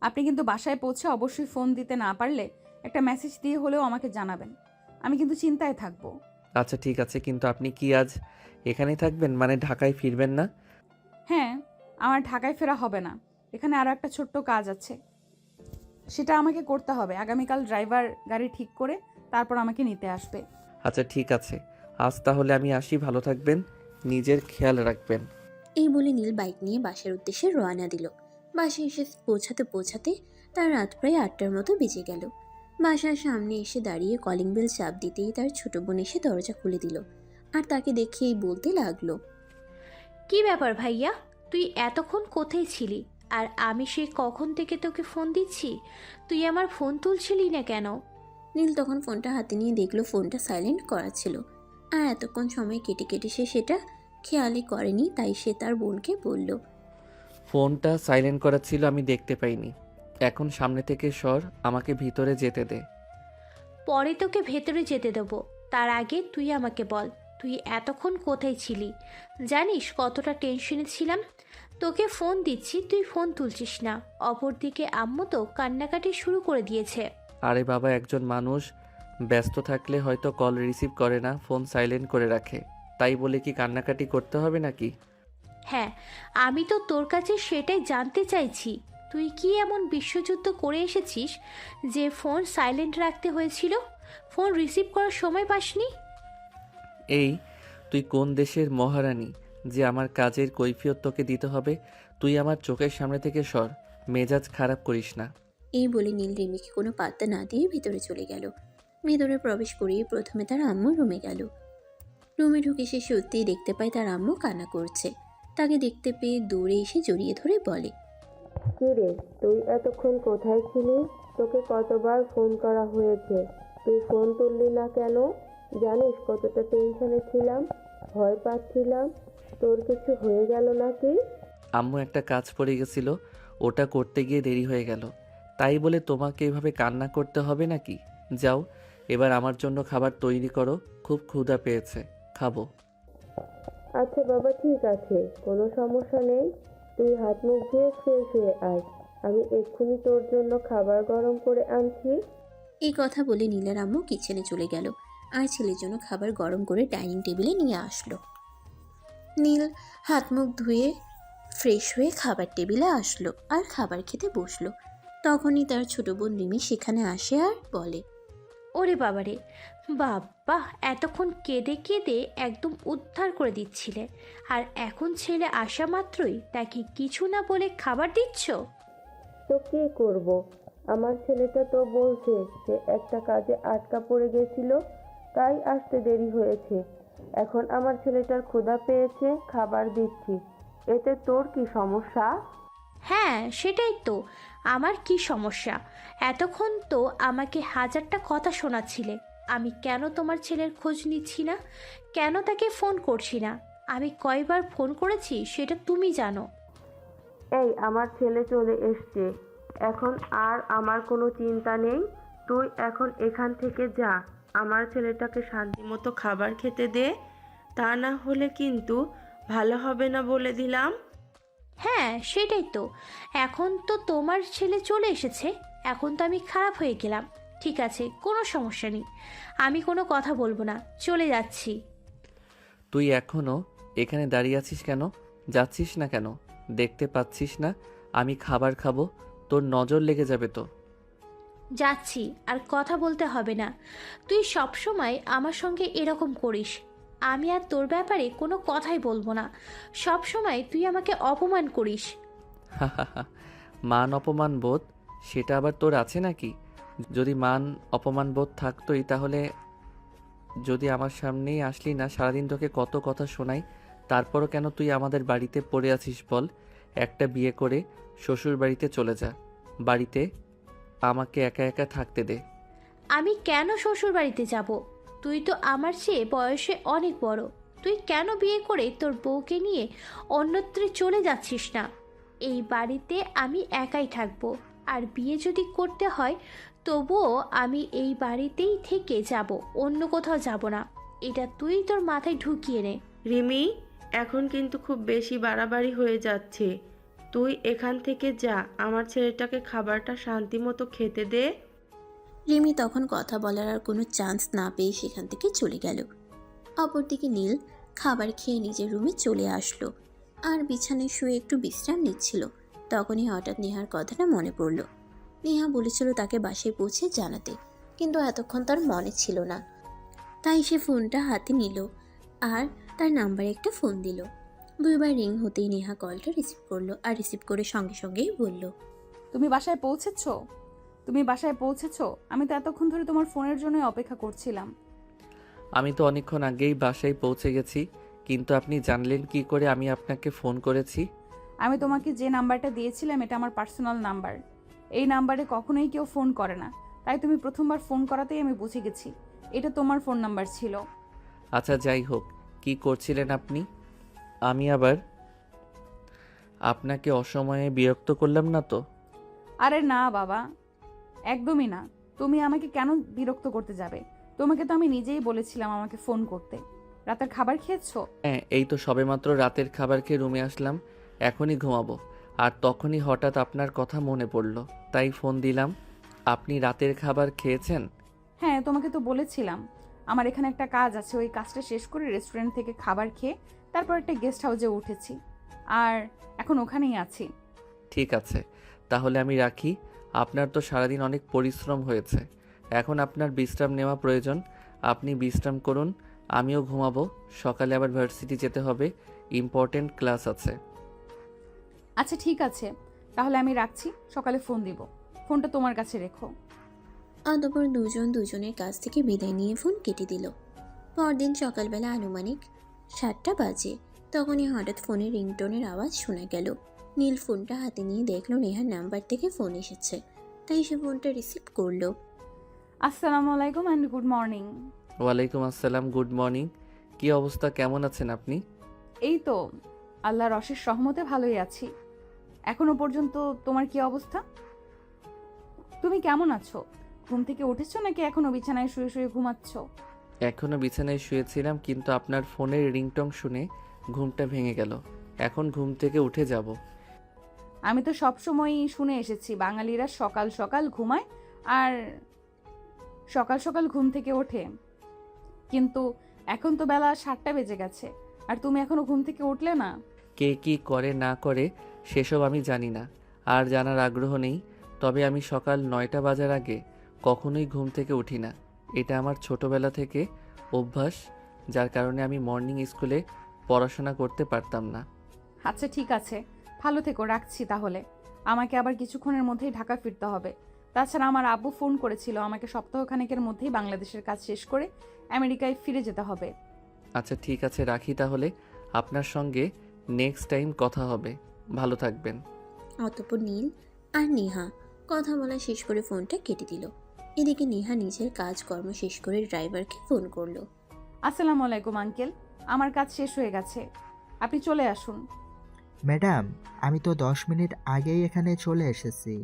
আপনি কিন্তু বাসায় পৌঁছে অবশ্যই ফোন দিতে না পারলে একটা মেসেজ দিয়ে হলেও আমাকে জানাবেন, আমি কিন্তু চিন্তায় থাকবো। আচ্ছা ঠিক আছে, কিন্তু আপনি কি আজ এখানেই থাকবেন, মানে ঢাকায় ফিরবেন না? হ্যাঁ, আমার ঢাকায় ফেরা হবে না, এখানে আরও একটা ছোট্ট কাজ আছে, সেটা আমাকে করতে হবে। আগামীকাল ড্রাইভার গাড়ি ঠিক করে তারপর আমাকে নিতে আসবে। আচ্ছা ঠিক আছে, আজ তাহলে আমি আসি। ভালো থাকবেন, নিজের খেয়াল রাখবেন। এই বলে নীল বাইক নিয়ে বাসার উদ্দেশ্যে রওনা দিল। বাসায় এসে পৌঁছাতে পৌঁছাতে তার রাত প্রায় 8টার মতো বেজে গেল। বাসার সামনে এসে দাঁড়িয়ে কলিং বেল চাপ দিতেই তার ছোট বোন এসে দরজা খুলে দিল আর তাকে দেখেই বলতে লাগলো, কি ব্যাপার ভাইয়া, তুই এতক্ষণ কোথায় ছিলি? আর আমি সে কখন থেকে তোকে ফোন দিচ্ছি, তুই আমার ফোন তুলছিলি না কেন? নীল তখন ফোনটা হাতে নিয়ে দেখলো ফোনটা সাইলেন্ট করা ছিল, আর এতক্ষণ সময় কেটে কেটে সে সেটা খেয়ালই করেনি। তাই সে তার বোনকে বলল, ফোনটা সাইলেন্ট করা ছিল, আমি দেখতে পাইনি। এখন সামনে থেকে সর, আমাকে ভিতরে যেতে দে। পরে তোকে ভেতরে যেতে দেবো, তার আগে তুই আমাকে বল, তুই এতক্ষণ কোথায় ছিলি? জানিস কতটা টেনশনে ছিলাম, তোকে ফোন দিচ্ছি তুই ফোন তুলছিস না, অপরদিকে আম্মু তো কান্নাকাটি শুরু করে দিয়েছে। আরে বাবা, একজন মানুষ ব্যস্ত থাকলে হয়তো কল রিসিভ করে না, ফোন সাইলেন্ট করে রাখে, তাই বলে কি কান্নাকাটি করতে হবে নাকি? হ্যাঁ, আমি তো তোর কাছে সেটাই জানতে চাইছি, তুই কি এমন বিশ্বযুদ্ধ করে এসেছিস যে ফোন সাইলেন্ট রাখতে হয়েছিল? ফোন রিসিভ করার সময় পাসনি? এই, তুই কোন দেশের মহারানী যে আমার কাজের কৈফিয়ত তোকে দিতে হবে? তুই আমার চোখের সামনে থেকে সর, মেজাজ খারাপ করিস না। এই বলে নীল রিমিকে কোনো পাত্তা না দিয়ে ভিতরে চলে গেল। ভিতরে প্রবেশ করিয়ে প্রথমে তার আম্মু রুমে গেল। রুমে ঢুকে সে সত্যিই দেখতে পায় তার আম্মু কান্না করছে। তাকে দেখতে পেয়ে দৌড়ে এসে জড়িয়ে ধরে বলে, কি রে, তুই এতক্ষণ কোথায় ছিলি? তোকে কতবার ফোন করা হয়েছে, তুই ফোন তুললি না কেন? জানিস কতটা টেনশনে ছিলাম, ভয় পাচ্ছিলাম তোর কিছু হয়ে গেল নাকি। আম্মু, একটা কাজ পড়ে গেছিল, ওটা করতে গিয়ে দেরি হয়ে গেল, তাই বলে তোমাকে এভাবে কান্না করতে হবে নাকি? যাও, এবার আমার জন্য খাবার তৈরি করো, খুব ক্ষুধা পেয়েছে, খাবো। আচ্ছা বাবা, ঠিক আছে, কোনো সমস্যা নেই, তুই হাত মুখ ধুয়ে ফ্রেশ হয়ে আয়, আমি এক্ষুনি তোর জন্য খাবার গরম করে আনছি। এই কথা বলে নীলের আম্মু কিচেনে চলে গেল আর ছেলের জন্য খাবার গরম করে ডাইনিং টেবিলে নিয়ে আসলো। নীল হাত মুখ ধুয়ে ফ্রেশ হয়ে খাবার টেবিলে আসলো আর খাবার খেতে বসলো। তখনই তার ছোট বোন রিমি সেখানে আসে আর বলে, ওরে বাবারে, বাবা এতক্ষণ কেঁদে কেঁদে একদম উদ্ধার করে দিচ্ছিলে, আর এখন ছেলে আসা মাত্রই তাকে কিছু না বলে খাবার দিচ্ছ? তো কী করব? আমার ছেলেটা তো বলছে সে একটা কাজে আটকা পড়ে গেছিল, তাই আসতে দেরি হয়েছে। এখন আমার ছেলেটার ক্ষুধা পেয়েছে, খাবার দিচ্ছি। এতে তোর কি সমস্যা? হ্যাঁ সেটাই তো, আমার কি সমস্যা? এতক্ষণ তো আমাকে হাজারটা কথা শোনাচ্ছিলে আমি কেন তোমার ছেলের খোঁজ নিচ্ছি না, কেন তাকে ফোন করছি না। আমি কয়বার ফোন করেছি সেটা তুমি জানো। এই আমার ছেলে চলে এসছে, এখন আর আমার কোনো চিন্তা নেই। তুই এখন এখান থেকে যা, আমার ছেলেটাকে শান্তিমতো খাবার খেতে দে, তা না হলে কিন্তু ভালো হবে না বলে দিলাম। হ্যাঁ সেটাই তো, এখন তো তোমার ছেলে চলে এসেছে, এখন তো আমি খারাপ হয়ে গেলাম। ঠিক আছে, কোনো সমস্যা নেই, আমি কোনো কথা বলবো না, চলে যাচ্ছি। তুই এখনো এখানে দাঁড়িয়ে আছিস কেন? যাচ্ছিস না কেন? দেখতে পাচ্ছিস না আমি খাবার খাবো? তোর নজর লেগে যাবে তো। যাচ্ছি, আর কথা বলতে হবে না। তুই সব সময় আমার সঙ্গে এরকম করিস, আমি আর তোর ব্যাপারে কোনো কথাই বলবো না। সব সময় তুই আমাকে অপমান করিস। মান অপমান বোধ সেটা আবার তোর আছে নাকি? যদি মান অপমান বোধ থাকতোই তাহলে যদি আমার সামনেই আসলি না, সারাদিন তোকে কত কথা শোনাই, তারপরও কেন তুই আমাদের বাড়িতে পড়ে আছিস বল? একটা বিয়ে করে শ্বশুর বাড়িতে চলে যা, বাড়িতে আমাকে একা একা থাকতে দে। আমি কেন শ্বশুর বাড়িতে যাব? তুই তো আমার চেয়ে বয়সে অনেক বড়, তুই কেন বিয়ে করে তোর বউকে নিয়ে অন্যত্রে চলে যাচ্ছিস না? এই বাড়িতে আমি একাই থাকবো, আর বিয়ে যদি করতে হয় তবুও আমি এই বাড়িতেই থেকে যাব, অন্য কোথাও যাব না। এটা তুই তোর মাথায় ঢুকিয়ে নে। রিমি, এখন কিন্তু খুব বেশি বাড়াবাড়ি হয়ে যাচ্ছে। তুই এখান থেকে যা, আমার ছেলেটাকে খাবারটা শান্তি মতো খেতে দে। রিমি তখন কথা বলার আর কোনো চান্স না পেয়ে সেখান থেকে চলে গেল। অপরদিকে নীল খাবার খেয়ে নিজের রুমে চলে আসলো আর বিছানায় শুয়ে একটু বিশ্রাম নিচ্ছিল। তখনই হঠাৎ নেহার কথাটা মনে পড়ল। নেহা বলেছিল তাকে বাসায় পৌঁছে জানাতে, কিন্তু এতক্ষণ তার মনে ছিল না। তাই সে ফোনটা হাতে নিল আর তার নাম্বারে একটা ফোন দিল। দুইবার রিং হতেই নেহা কলটা রিসিভ করলো আর রিসিভ করে সঙ্গে সঙ্গেই বলল, তুমি বাসায় পৌঁছেছো? তুমি বাসায় পৌঁছেছো? আমি তো এতক্ষণ ধরে তোমার ফোনের জন্যই অপেক্ষা করছিলাম। আমি তো অনেকক্ষণ আগেই বাসায় পৌঁছে গেছি, কিন্তু আপনি জানলেন কি করে আমি আপনাকে ফোন করেছি? আমি তোমাকে যে নাম্বারটা দিয়েছিলাম এটা আমার পার্সোনাল নাম্বার। এই নাম্বারে কখনোই কেউ ফোন করে না, তাই তুমি প্রথমবার ফোন করাতেই আমি বুঝে গেছি এটা তোমার ফোন নাম্বার ছিল। আচ্ছা যাই হোক, কি করছিলেন আপনি? আমি আবার আপনাকে অসময়ে বিরক্ত করলাম না তো? আরে না বাবা, একদমই না। তুমি আমাকে কেন বিরক্ত করতে যাবে? তোমাকে তো আমি নিজেই বলেছিলাম আমাকে ফোন করতে। রাতের খাবার খেয়েছো? হ্যাঁ, এই তো সবেমাত্র রাতের খাবার খেয়ে রুমে আসলাম, এখনই ঘুমাবো। আর তখনই হঠাৎ আপনার কথা মনে পড়লো, তাই ফোন দিলাম। আপনি রাতের খাবার খেয়েছেন? হ্যাঁ, তোমাকে তো বলেছিলাম আমার এখানে একটা কাজ আছে, ওই কাজটা শেষ করে রেস্টুরেন্ট থেকে খাবার খেয়ে তারপর একটা গেস্ট হাউসে উঠেছি, আর এখন ওখানেই আছি। ঠিক আছে, তাহলে আমি রাখি। আপনার তো সারাদিন অনেক পরিশ্রম হয়েছে, এখন আপনার বিশ্রাম নেওয়া প্রয়োজন। আপনি বিশ্রাম করুন, আমিও ঘুমাবো। সকালে আবার ভার্সিটি যেতে হবে, ইম্পর্টেন্ট ক্লাস আছে। আচ্ছা ঠিক আছে, তাহলে আমি রাখছি, সকালে ফোন দিব। ফোনটা তোমার কাছে রেখো। অতঃপর দুজন দুজনের কাছ থেকে বিদায় নিয়ে ফোন কেটে দিল। পরদিন সকালবেলা আনুমানিক 7টা বাজে। তখনই হঠাৎ ফোনের রিংটোনের আওয়াজ শোনা গেল। নীল ফোনটা হাতে নিয়ে দেখলো নেহার নাম্বার থেকে ফোন এসেছে, তাই সে ফোনটা রিসিভ করলো। আসসালামু আলাইকুম অ্যান্ড গুড মর্নিং। ওয়ালাইকুম আসসালাম, গুড মর্নিং। কি অবস্থা, কেমন আছেন আপনি? এই তো আল্লাহর অশেষ রহমতে ভালোই আছি। এখনো পর্যন্ত তোমার কি অবস্থা? তুমি কেমন আছো? ঘুম থেকে উঠেছো নাকি এখনো বিছানায় শুয়ে শুয়ে ঘুমাচ্ছ? এখনও বিছানায় শুয়েছিলাম, কিন্তু আপনার ফোনের রিংটং শুনে ঘুমটা ভেঙে গেল। এখন ঘুম থেকে উঠে যাব। আমি তো সবসময়ই শুনে এসেছি বাঙালিরা সকাল সকাল ঘুমায়, আর সকাল সকাল ঘুম থেকে ওঠে, কিন্তু এখন তো বেলা 7টা বেজে গেছে আর তুমি এখনো ঘুম থেকে উঠলে না। কে কি করে না করে সেসব আমি জানি না, আর জানার আগ্রহ নেই। তবে আমি সকাল 9টা বাজার আগে কখনোই ঘুম থেকে উঠি না। এটা আমার ছোটবেলা থেকে অভ্যাস, যার কারণে আমি মর্নিং স্কুলে পড়াশোনা করতে পারতাম না। আচ্ছা ঠিক আছে, ভালো থেকো, রাখছি তাহলে। আমাকে আবার কিছুক্ষণের মধ্যেই ঢাকা ফিরতে হবে। তাছাড়া আমার আব্বু ফোন করেছিল, আমাকে সপ্তাহখানেকের মধ্যেই বাংলাদেশের কাজ শেষ করে আমেরিকায় ফিরে যেতে হবে। আচ্ছা ঠিক আছে, রাখি তাহলে। আপনার সঙ্গে নেক্সট টাইম কথা হবে। ভালো থাকবেন। অতঃপর নীল আর নেহা কথা বলা শেষ করে ফোনটা কেটে দিল। এদিকে নেহা নিজের কাজকর্ম শেষ করে ড্রাইভারকে ফোন করলো। আসসালামু আলাইকুম আঙ্কেল, আমার কাজ শেষ হয়ে গেছে, আপনি চলে আসুন। ম্যাডাম, আমি তো 10 মিনিট আগেই এখানে চলে এসেছি।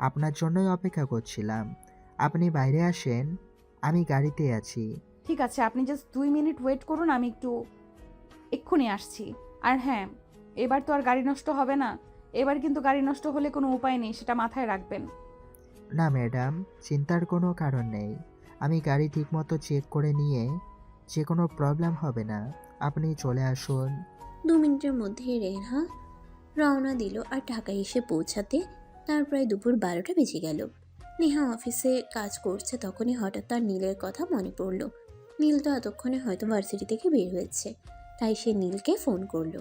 আপনার জন্যই অপেক্ষা করছিলাম। আপনি বাইরে আসেন, আমি গাড়িতে আছি। ঠিক আছে, আপনি জাস্ট 2 মিনিট ওয়েট করুন, আমি এক্ষুনি আসছি। আর হ্যাঁ, এবার তো আর গাড়ি নষ্ট হবে না। এবার কিন্তু গাড়ি নষ্ট হলে কোনো উপায় নেই, সেটা মাথায় রাখবেন। না ম্যাডাম, চিন্তার কোনো কারণ নেই। আমি গাড়ি ঠিকমতো চেক করে নিয়ে যে কোনো প্রবলেম হবে না। আপনি চলে আসুন। 2 মিনিটের মধ্যেই নেহা রওনা দিল আর ঢাকায় এসে পৌঁছাতে তার প্রায় দুপুর 12টা বেজে গেল। নেহা অফিসে কাজ করছে, তখনই হঠাৎ তার নীলের কথা মনে পড়ল। নীল তো এতক্ষণে হয়তো ভার্সিটি থেকে বের হয়েছে, তাই সে নীলকে ফোন করলো।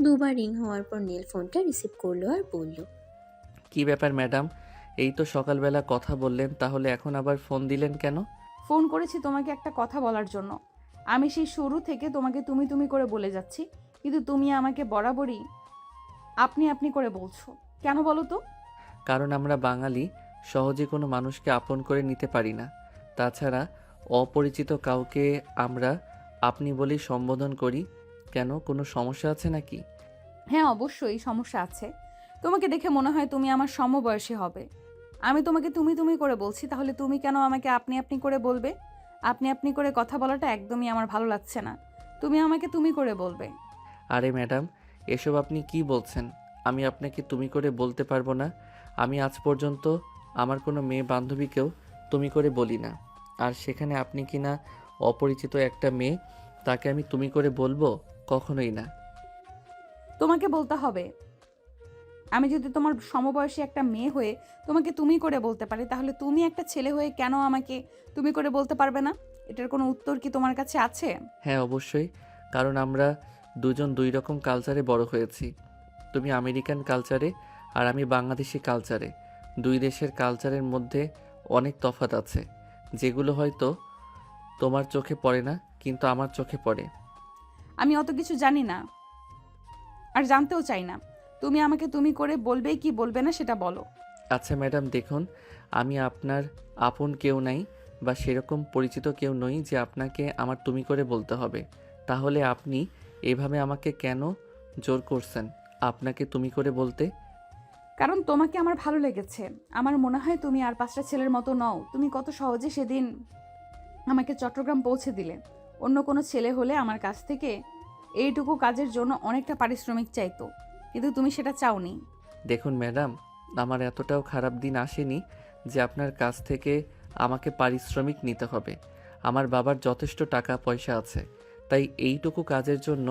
দুবার রিং হওয়ার পর নীল ফোনটা রিসিভ করলো আর বলল, কি ব্যাপার ম্যাডাম? এই তো সকালবেলা কথা বললেন, তাহলে এখন আবার ফোন দিলেন কেন? ফোন করেছি তোমাকে একটা কথা বলার জন্য। আমি সেই শুরু থেকে তোমাকে তুমি তুমি করে বলে যাচ্ছি, কিন্তু তুমি আমাকে বরাবরই আপনি আপনি করে বলছো কেন বলো তো? কারণ আমরা বাঙালি সহজে কোনো মানুষকে আপন করে নিতে পারি না। তাছাড়া অপরিচিত কাউকে আমরা আপনি বলেই সম্বোধন করি। কেন, কোনো সমস্যা আছে নাকি? হ্যাঁ অবশ্যই সমস্যা আছে। তোমাকে দেখে মনে হয় তুমি আমার সমবয়সী হবে। আমি তোমাকে তুমি তুমি করে বলছি, তাহলে তুমি কেন আমাকে আপনি আপনি করে বলবে? আপনি আপনি করে কথা বলাটা একদমই আমার ভালো লাগছে না। তুমি আমাকে তুমি করে বলবে। আরে ম্যাডাম, এসব আপনি কি বলছেন? আমি আপনাকে তুমি করে বলতে পারবো না। আমি আজ পর্যন্ত আমার কোনো মেয়ে বান্ধবীকেও তুমি করে বলি না। আর সেখানে আপনি কি না অপরিচিত একটা মেয়ে, তাকে আমি তুমি করে বলবো? কখনোই না। তোমাকে বলতে হবে। আমি যদি তোমার সমবয়সী একটা মেয়ে হয়ে তোমাকে তুমি করে বলতে পারি, তাহলে তুমি একটা ছেলে হয়ে কেন আমাকে তুমি করে বলতে পারবে না? এটার কোনো উত্তর কি তোমার কাছে আছে? হ্যাঁ অবশ্যই, কারণ আমরা দুজন দুই রকম কালচারে বড় হয়েছি। তুমি আমেরিকান কালচারে আর আমি বাংলাদেশি কালচারে। দুই দেশের কালচারের মধ্যে অনেক তফাৎ আছে, যেগুলো হয়তো তোমার চোখে পড়ে না, কিন্তু আমার চোখে পড়ে। আমি অত কিছু জানি না আর জানতেও চাই না। তুমি আমাকে তুমি করে বলবেই কি বলবে না সেটা বলো। আচ্ছা ম্যাডাম দেখুন, আমি আপনার আপন কেউ নাই বা সেরকম পরিচিত কেউ নই যে আপনাকে আমার তুমি করে বলতে হবে। তাহলে আপনি এভাবে আমাকে কেন জোর করছেন আপনাকে তুমি করে বলতে? কারণ তোমাকে আমার ভালো লেগেছে। আমার মনে হয় তুমি আর 5টা ছেলের মতো নও। তুমি কত সহজে সেদিন আমাকে চট্টগ্রাম পৌঁছে দিলে। অন্য কোনো ছেলে হলে আমার কাছ থেকে এইটুকু কাজের জন্য অনেকটা পারিশ্রমিক চাইতো, কিন্তু তুমি সেটা চাওনি। দেখুন ম্যাডাম, আমার এতটাও খারাপ দিন আসেনি যে আপনার কাছ থেকে আমাকে পারিশ্রমিক নিতে হবে। আমার বাবার যথেষ্ট টাকা পয়সা আছে, তাই এইটুকু কাজের জন্য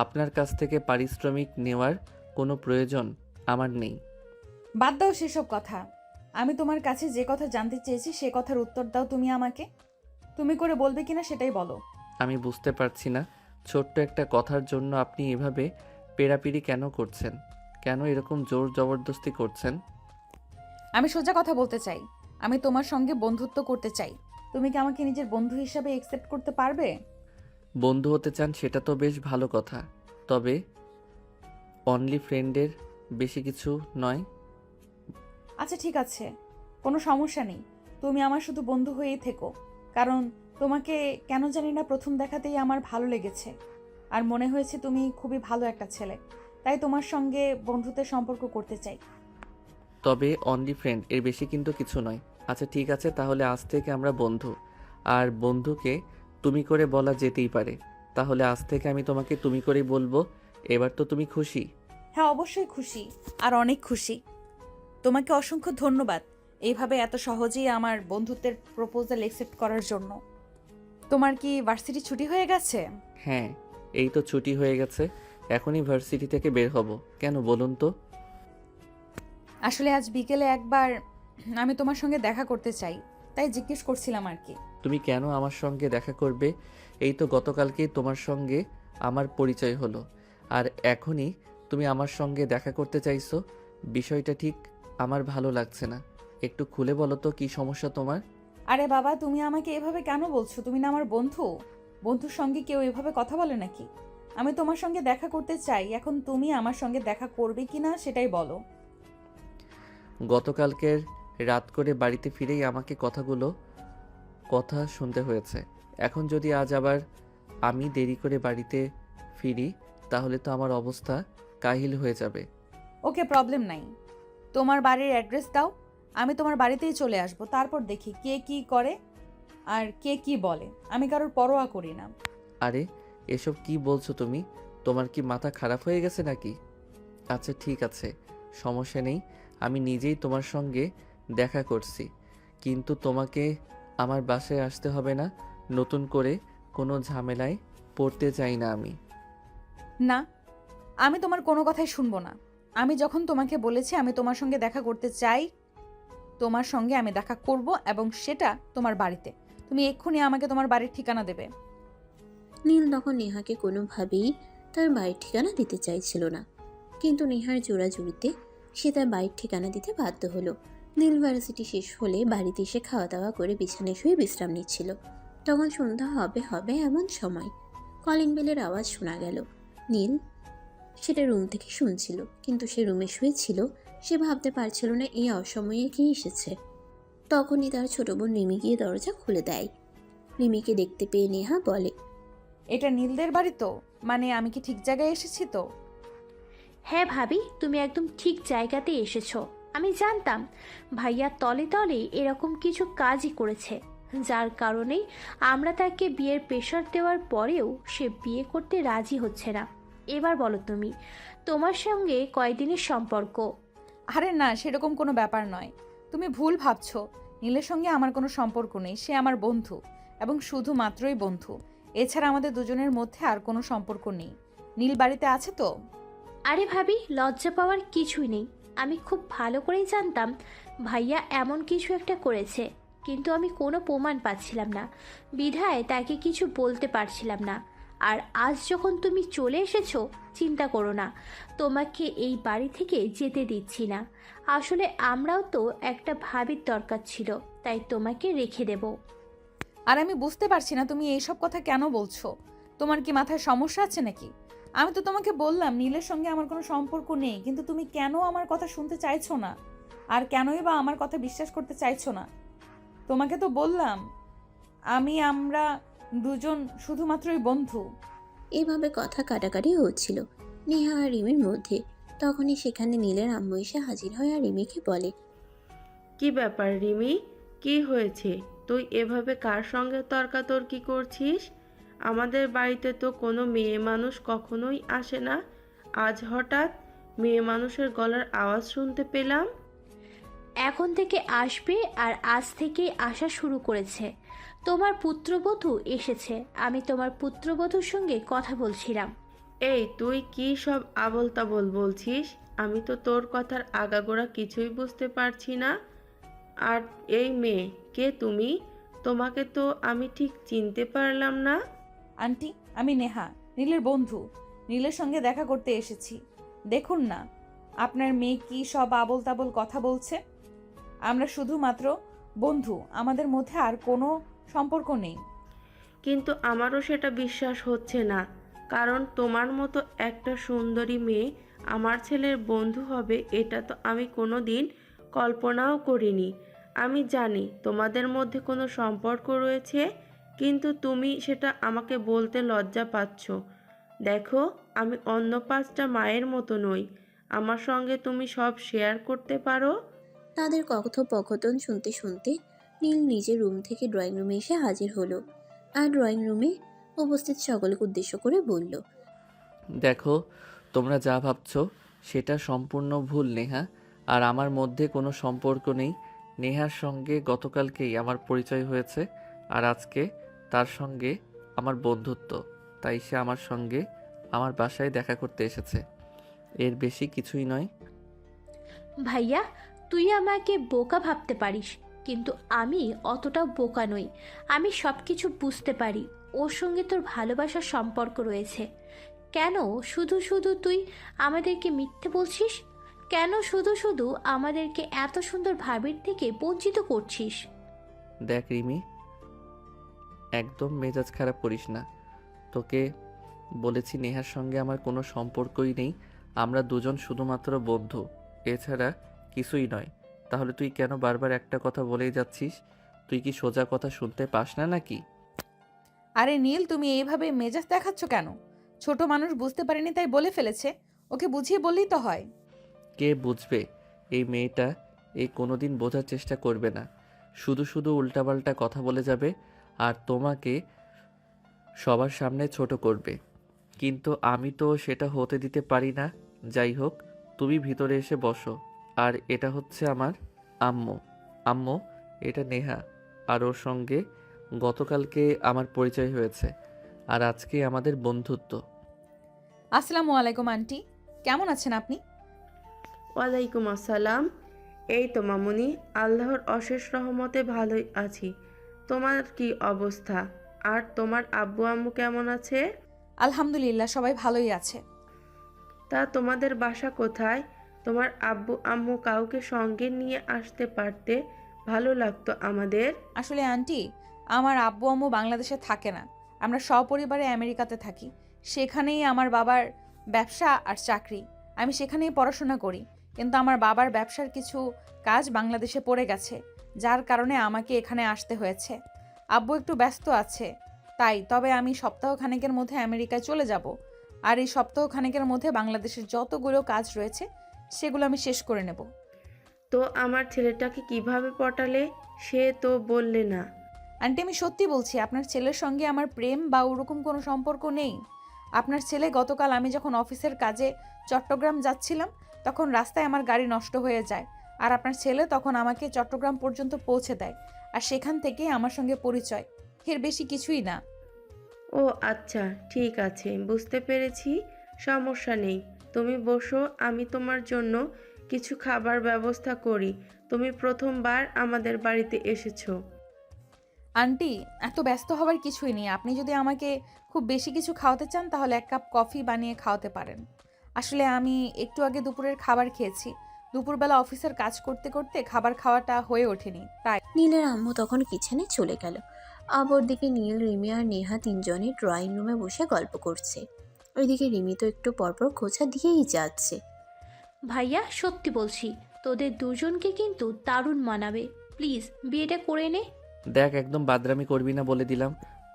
আপনার কাছ থেকে পারিশ্রমিক নেওয়ার কোনো প্রয়োজন আমার নেই। বাদ দাও সেসব কথা। আমি তোমার কাছে যে কথা জানতে চেয়েছি সে কথার উত্তর দাও। তুমি আমাকে তুমি করে বলবে কিনা সেটাই বলো। আমি বুঝতে পারছি না, ছোট্ট একটা কথার জন্য আপনি এভাবে পেরাপিরি কেন করছেন? কেন এরকম জোর জবরদস্তি করছেন? আমি সোজা কথা বলতে চাই। আমি তোমার সঙ্গে বন্ধুত্ব করতে চাই। তুমি কি আমাকে নিজের বন্ধু হিসাবে একসেপ্ট করতে পারবে? বন্ধু হতে চান সেটা তো বেশ ভালো কথা, তবে অনলি ফ্রেন্ডের বেশি কিছু নয়। আচ্ছা ঠিক আছে, কোনো সমস্যা নেই। তুমি আমার শুধু বন্ধু হয়েই থেকো। কারণ তোমাকে কেন জানি না প্রথম দেখাতেই আমার ভালো লেগেছে আর মনে হয়েছে তুমি খুবই ভালো একটা ছেলে। তাই তোমার সঙ্গে বন্ধুত্বের সম্পর্ক করতে চাই। তবে অনলি ফ্রেন্ড এর বেশি কিন্তু কিছু নয়। আচ্ছা ঠিক আছে, তাহলে আজ থেকে আমরা বন্ধু। আর বন্ধুকে তুমি করে বলা যেতেই পারে। তাহলে আজ থেকে আমি তোমাকে তুমি করেই বলবো। এবার তো তুমি খুশি? হ্যাঁ অবশ্যই খুশি, আর অনেক খুশি। তোমাকে অসংখ্য ধন্যবাদ এইভাবে এত সহজেই আমার বন্ধুত্বের প্রপোজাল অ্যাকসেপ্ট করার জন্য। তোমার কি ভার্সিটি ছুটি হয়ে গেছে? হ্যাঁ, এই তো ছুটি হয়ে গেছে, এখনই ভার্সিটি থেকে বের হব। কেন বলুন তো? আসলে আজ বিকেলে একবার আমি তোমার সঙ্গে দেখা করতে চাই, তাই জিজ্ঞেস করছিলাম আর কি। তুমি কেন আমার সঙ্গে দেখা করবে? এই তো গতকালকেই তোমার সঙ্গে আমার পরিচয় হলো, আর এখনই তুমি আমার সঙ্গে দেখা করতে চাইছো। বিষয়টা ঠিক আমার ভালো লাগছে না। একটু খুলে বলো তো কী সমস্যা তোমার? আরে বাবা, তুমি আমাকে এভাবে কেন বলছো? তুমি না আমার বন্ধু। বন্ধুর সঙ্গে কেউ এভাবে কথা বলে নাকি? আমি তোমার সঙ্গে দেখা করতে চাই, এখন তুমি আমার সঙ্গে দেখা করবে কিনা সেটাই বলো। গতকালকের রাত করে বাড়িতে ফিরেই আমাকে কথা শুনতে হয়েছে। এখন যদি আজ আবার আমি দেরি করে বাড়িতে ফিরি, তাহলে তো আমার অবস্থা কাহিল হয়ে যাবে। ওকে, প্রবলেম নাই। তোমার বাড়ির অ্যাড্রেস দাও, আমি তোমার বাড়িতেই চলে আসব। তারপর দেখি কে কি করে আর কে কি বলে। আমি কারোর পরোয়া করি না। আরে এসব কি বলছো তুমি? তোমার কি মাথা খারাপ হয়ে গেছে নাকি? আচ্ছা ঠিক আছে, সমস্যা নেই, আমি নিজেই তোমার সঙ্গে দেখা করছি। কিন্তু তোমাকে আমার বাসায় আসতে হবে না। নতুন করে কোনো ঝামেলায় পড়তে চাই না আমি। না, আমি তোমার কোনো কথাই শুনবো না। আমি যখন তোমাকে বলেছি আমি তোমার সঙ্গে দেখা করতে চাই, তোমার সঙ্গে আমি দেখা করব, এবং সেটা তোমার বাড়িতে। তুমি এক্ষুনি আমাকে তোমার বাড়ির ঠিকানা দেবে। নীল তখন নেহাকে কোনোভাবেই তার বাড়ির ঠিকানা দিতে চাইছিল না, কিন্তু নেহার জোড়াজুড়িতে সে তার বাড়ির ঠিকানা দিতে বাধ্য হলো। নীল ভার্সিটি শেষ হলে বাড়িতে এসে খাওয়া দাওয়া করে বিছানায় শুয়ে বিশ্রাম নিচ্ছিল। তখন সন্ধ্যা হবে হবে এমন সময় কলিং বেলের আওয়াজ শোনা গেল। নীল সেটা রুম থেকে শুনছিল, কিন্তু সে রুমে শুয়েছিল। সে ভাবতে পারছিল না এই অসময়ে কে এসেছে। তখনই তার ছোট বোন রিমি গিয়ে দরজা খুলে দেয়। রিমিকে দেখতে পেয়ে নেহা বলে, এটা নীলদের বাড়ি তো? মানে আমি কি ঠিক জায়গায় এসেছি তো? হ্যাঁ ভাবি, তুমি একদম ঠিক জায়গাতে এসেছো। আমি জানতাম ভাইয়া তলে তলে এরকম কিছু কাজই করেছে, যার কারণেই আমরা তাকে বিয়ের প্রেশার দেওয়ার পরেও সে বিয়ে করতে রাজি হচ্ছে না। এবার বলো তুমি, তোমার সঙ্গে কয়দিনের সম্পর্ক? আরে না, সেরকম কোনো ব্যাপার নয়। তুমি ভুল ভাবছো। নীলের সঙ্গে আমার কোনো সম্পর্ক নেই। সে আমার বন্ধু, এবং শুধুমাত্রই বন্ধু। এছাড়া আমাদের দুজনের মধ্যে আর কোনো সম্পর্ক নেই। নীল বাড়িতে আছে তো? আরে ভাবি, লজ্জা পাওয়ার কিছুই নেই। আমি খুব ভালো করেই জানতাম ভাইয়া এমন কিছু একটা করেছে, কিন্তু আমি কোনো প্রমাণ পাচ্ছিলাম না, বিধায় তাকে কিছু বলতে পারছিলাম না। আর আজ যখন তুমি চলে এসেছো, চিন্তা করো না, তোমাকে এই বাড়ি থেকে যেতে দিচ্ছি না। আসলে আমরাও তো একটা ভাবির দরকার ছিল, তাই তোমাকে রেখে দেব। আর আমি বুঝতে পারছি না তুমি এইসব কথা কেন বলছো। তোমার কি মাথায় সমস্যা আছে নাকি? আমি তো তোমাকে বললাম নীলের সঙ্গে আমার কোনো সম্পর্ক নেই, কিন্তু তুমি কেন আমার কথা শুনতে চাইছো না? আর কেনই বা আমার কথা বিশ্বাস করতে চাইছো না? তোমাকে তো বললাম আমরা দুজন শুধুমাত্রই বন্ধু। এভাবে কথা কাটাকাটি হচ্ছিল নেহা আর রিমির মধ্যে। তখনই সেখানে নীলের আম্মু এসে হাজির হয় আর রিমিকে বলে, কি ব্যাপার রিমি, কি হয়েছে? তুই এভাবে কার সঙ্গে তর্কাতর্কি করছিস? আমাদের বাড়িতে তো কোনো মেয়ে মানুষ কখনোই আসে না, আজ হঠাৎ মেয়ে মানুষের গলার আওয়াজ শুনতে পেলাম। এখন থেকে আসবে, আর আজ থেকেই আসা শুরু করেছে। তোমার পুত্রবধূ এসেছে। আমি তোমার পুত্রবধূর সঙ্গে কথা বলছিলাম। এই তুই কি সব আবল তাবল বলছিস? আমি তো তোর কথার আগাগোড়া কিছুই বুঝতে পারছি না। আর এই মেয়ে কে তুমি? তোমাকে তো আমি ঠিক চিনতে পারলাম না। আন্টি, আমি নেহা, নীলের বন্ধু। নীলের সঙ্গে দেখা করতে এসেছি। দেখুন না, আপনার মেয়ে কি সব আবোল তাবোল কথা বলছে। আমরা শুধুমাত্র বন্ধু, আমাদের মধ্যে আর কোনো সম্পর্ক নেই। কিন্তু আমারও সেটা বিশ্বাস হচ্ছে না, কারণ তোমার মতো একটা সুন্দরী মেয়ে আমার ছেলের বন্ধু হবে এটা তো আমি কোনো দিন কল্পনাও করিনি। আমি জানি তোমাদের মধ্যে কোনো সম্পর্ক রয়েছে, কিন্তু তুমি সেটা আমাকে বলতে লজ্জা পাচ্ছ। দেখো, আমি অন্য 5টা মায়ের মতো নই। আমার সঙ্গে তুমি সব শেয়ার করতে পারো। তাদের কথোপকথন শুনতে শুনতে নীল নিজের রুম থেকে ড্রয়িং রুমে এসে হাজির হলো আর ড্রয়িং রুমে উপস্থিত সকলকে উদ্দেশ্য করে বলল, দেখো, তোমরা যা ভাবছো সেটা সম্পূর্ণ ভুল নেহা। আর আমার মধ্যে কোনো সম্পর্ক নেই। নেহার সঙ্গে গতকালকেই আমার পরিচয় হয়েছে, আর আজকে তার সঙ্গে আমার বন্ধুত্ব, তাই সে আমার সঙ্গে আমার বাসায় দেখা করতে এসেছে। এর বেশি কিছুই নয়। ভাইয়া, তুই আমাকে বোকা ভাবতে পারিস, কিন্তু আমি অতটাও বোকা নই। আমি সব কিছু বুঝতে পারি। ওর সঙ্গে তোর ভালোবাসার সম্পর্ক রয়েছে। কেন শুধু শুধু তুই আমাদেরকে মিথ্যে বলছিস? কেন শুধু শুধু আমাদেরকে এত সুন্দর ভাবির থেকে বঞ্চিত করছিস? দেখ রিমি, একদম মেজাজ খারাপ করিস না। তোকে বলেছি নেহার সঙ্গে আমার কোনো সম্পর্কই নেই, আমরা দুজন শুধুমাত্র বন্ধু, এছাড়া কিছুই নয়। তাহলে তুই কেন বারবার একটা কথা বলেই যাচ্ছিস? তুই কি সোজা কথা শুনতে পাস না নাকি? আরে নীল, তুমি এইভাবে মেজাজ দেখাচ্ছ কেন? ছোট মানুষ বুঝতে পারেনি তাই বলে ফেলেছে, ওকে বুঝিয়ে বললেই তো হয়। কে বুঝবে? এই মেয়েটা কোনোদিন বোঝার চেষ্টা করবে না, শুধু শুধু উল্টাপাল্টা কথা বলে যাবে আর তোমাকে সবার সামনে ছোট করবে। কিন্তু আমি তো সেটা হতে দিতে পারি না। যাই হোক, তুমি ভিতরে এসে বসো। আর এটা হচ্ছে আমার আম্মু। আম্মু, এটা নেহা, আর ওর সঙ্গে গতকালকে আমার পরিচয় হয়েছে, আর আজকে আমাদের বন্ধুত্ব। আসসালামু আলাইকুম আন্টি, কেমন আছেন আপনি? ওয়ালাইকুম আসসালাম। এই তো মামুনি, আল্লাহর অশেষ রহমতে ভালোই আছি। তোমার কি অবস্থা? আর তোমার আব্বু আম্মু কেমন আছে? আলহামদুলিল্লাহ, সবাই ভালোই আছে। তা তোমাদের বাসা কোথায়? তোমার আব্বু আম্মু কাউকে সঙ্গে নিয়ে আসতে পারতে, ভালো লাগতো আমাদের। আসলে আন্টি, আমার আব্বু আম্মু বাংলাদেশে থাকে না, আমরা সপরিবারে আমেরিকাতে থাকি। সেখানেই আমার বাবার ব্যবসা আর চাকরি, আমি সেখানেই পড়াশোনা করি। কিন্তু আমার বাবার ব্যবসার কিছু কাজ বাংলাদেশে পড়ে গেছে, যার কারণে আমাকে এখানে আসতে হয়েছে। আব্বু একটু ব্যস্ত আছে তাই, তবে আমি সপ্তাহখানেকের মধ্যে আমেরিকায় চলে যাব। আর এই সপ্তাহখানেকের মধ্যে বাংলাদেশের যতগুলো কাজ রয়েছে সেগুলো আমি শেষ করে নেব। তো আমার ছেলেটাকে কিভাবে পটালে? সে তো বললে না। আন্টি, আমি সত্যি বলছি, আপনার ছেলের সঙ্গে আমার প্রেম বা ওরকম কোনো সম্পর্ক নেই। আপনার ছেলে গতকাল আমি যখন অফিসের কাজে চট্টগ্রাম যাচ্ছিলাম, তখন রাস্তায় আমার গাড়ি নষ্ট হয়ে যায়। আর আপনার ছেলে তখন আমাকে চট্টগ্রাম পর্যন্ত পৌঁছে দেয়, আর সেখান থেকেই আমার সঙ্গে পরিচয়। এর বেশি কিছুই না। ও আচ্ছা, ঠিক আছে, বুঝতে পেরেছি। সমস্যা নেই, তুমি বসো, আমি তোমার জন্য কিছু খাবার ব্যবস্থা করি। তুমি প্রথমবার আমাদের বাড়িতে এসেছো। আন্টি, এত ব্যস্ত হবার কিছুই নেই। আপনি যদি আমাকে খুব বেশি কিছু খাওয়াতে চান তাহলে 1 কাপ কফি বানিয়ে খাওয়াতে পারেন। আসলে আমি একটু আগে দুপুরের খাবার খেয়েছি। দুপুরবেলা অফিসের কাজ করতে করতে খাবার খাওয়াটা হয়ে ওঠেনি, তাই। নীলের আম্মু তখন কিচেনে চলে গেল। অপর দিকে নীল, রিমি আর নেহা তিনজনই ড্রয়িং রুমে বসে গল্প করছে। ওইদিকে রিমি তো একটু পরপর খোঁচা দিয়েই যাচ্ছে। ভাইয়া, সত্যি বলছি, তোদের দুজনকে কিন্তু দারুণ মানাবে। প্লিজ বিয়েটা করে নে। দেখ, একদম বাদরামি করবি না বলে দিলাম।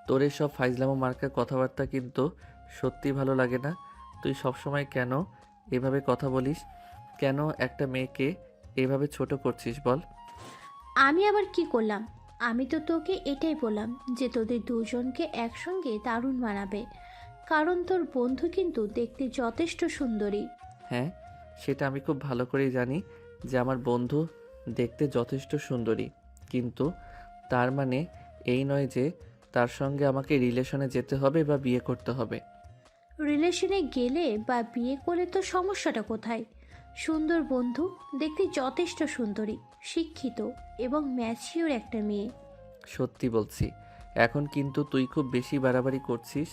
তোর সব ফাইজলামো মার্কার কথাবার্তা কিন্তু সত্যি ভালো লাগে না। তুই সবসময় কেন এভাবে কথা বলিস? কেন একটা মেয়েকে এভাবে ছোট করছিস বল? আমি আবার কি করলাম? আমি তো তোকে এটাই বললাম যে তোদের দুজনকে একসঙ্গে দারুণ মানাবে, কারণ তোর বন্ধু কিন্তু দেখতে যথেষ্ট সুন্দরী। হ্যাঁ, সেটা আমি খুব ভালো করেই জানি যে আমার বন্ধু দেখতে যথেষ্ট সুন্দরী, কিন্তু তার মানে এই নয় যে তার সঙ্গে আমাকে রিলেশনে যেতে হবে বা বিয়ে করতে হবে। রিলেশনে গেলে বা বিয়ে করলে তো সমস্যাটা কোথায়? সুন্দর বন্ধু, দেখতে যথেষ্ট সুন্দরী, শিক্ষিত এবং ম্যাচিওর একটা মেয়ে। সত্যি বলছি, এখন কিন্তু তুই খুব বেশি বাড়াবাড়ি করছিস।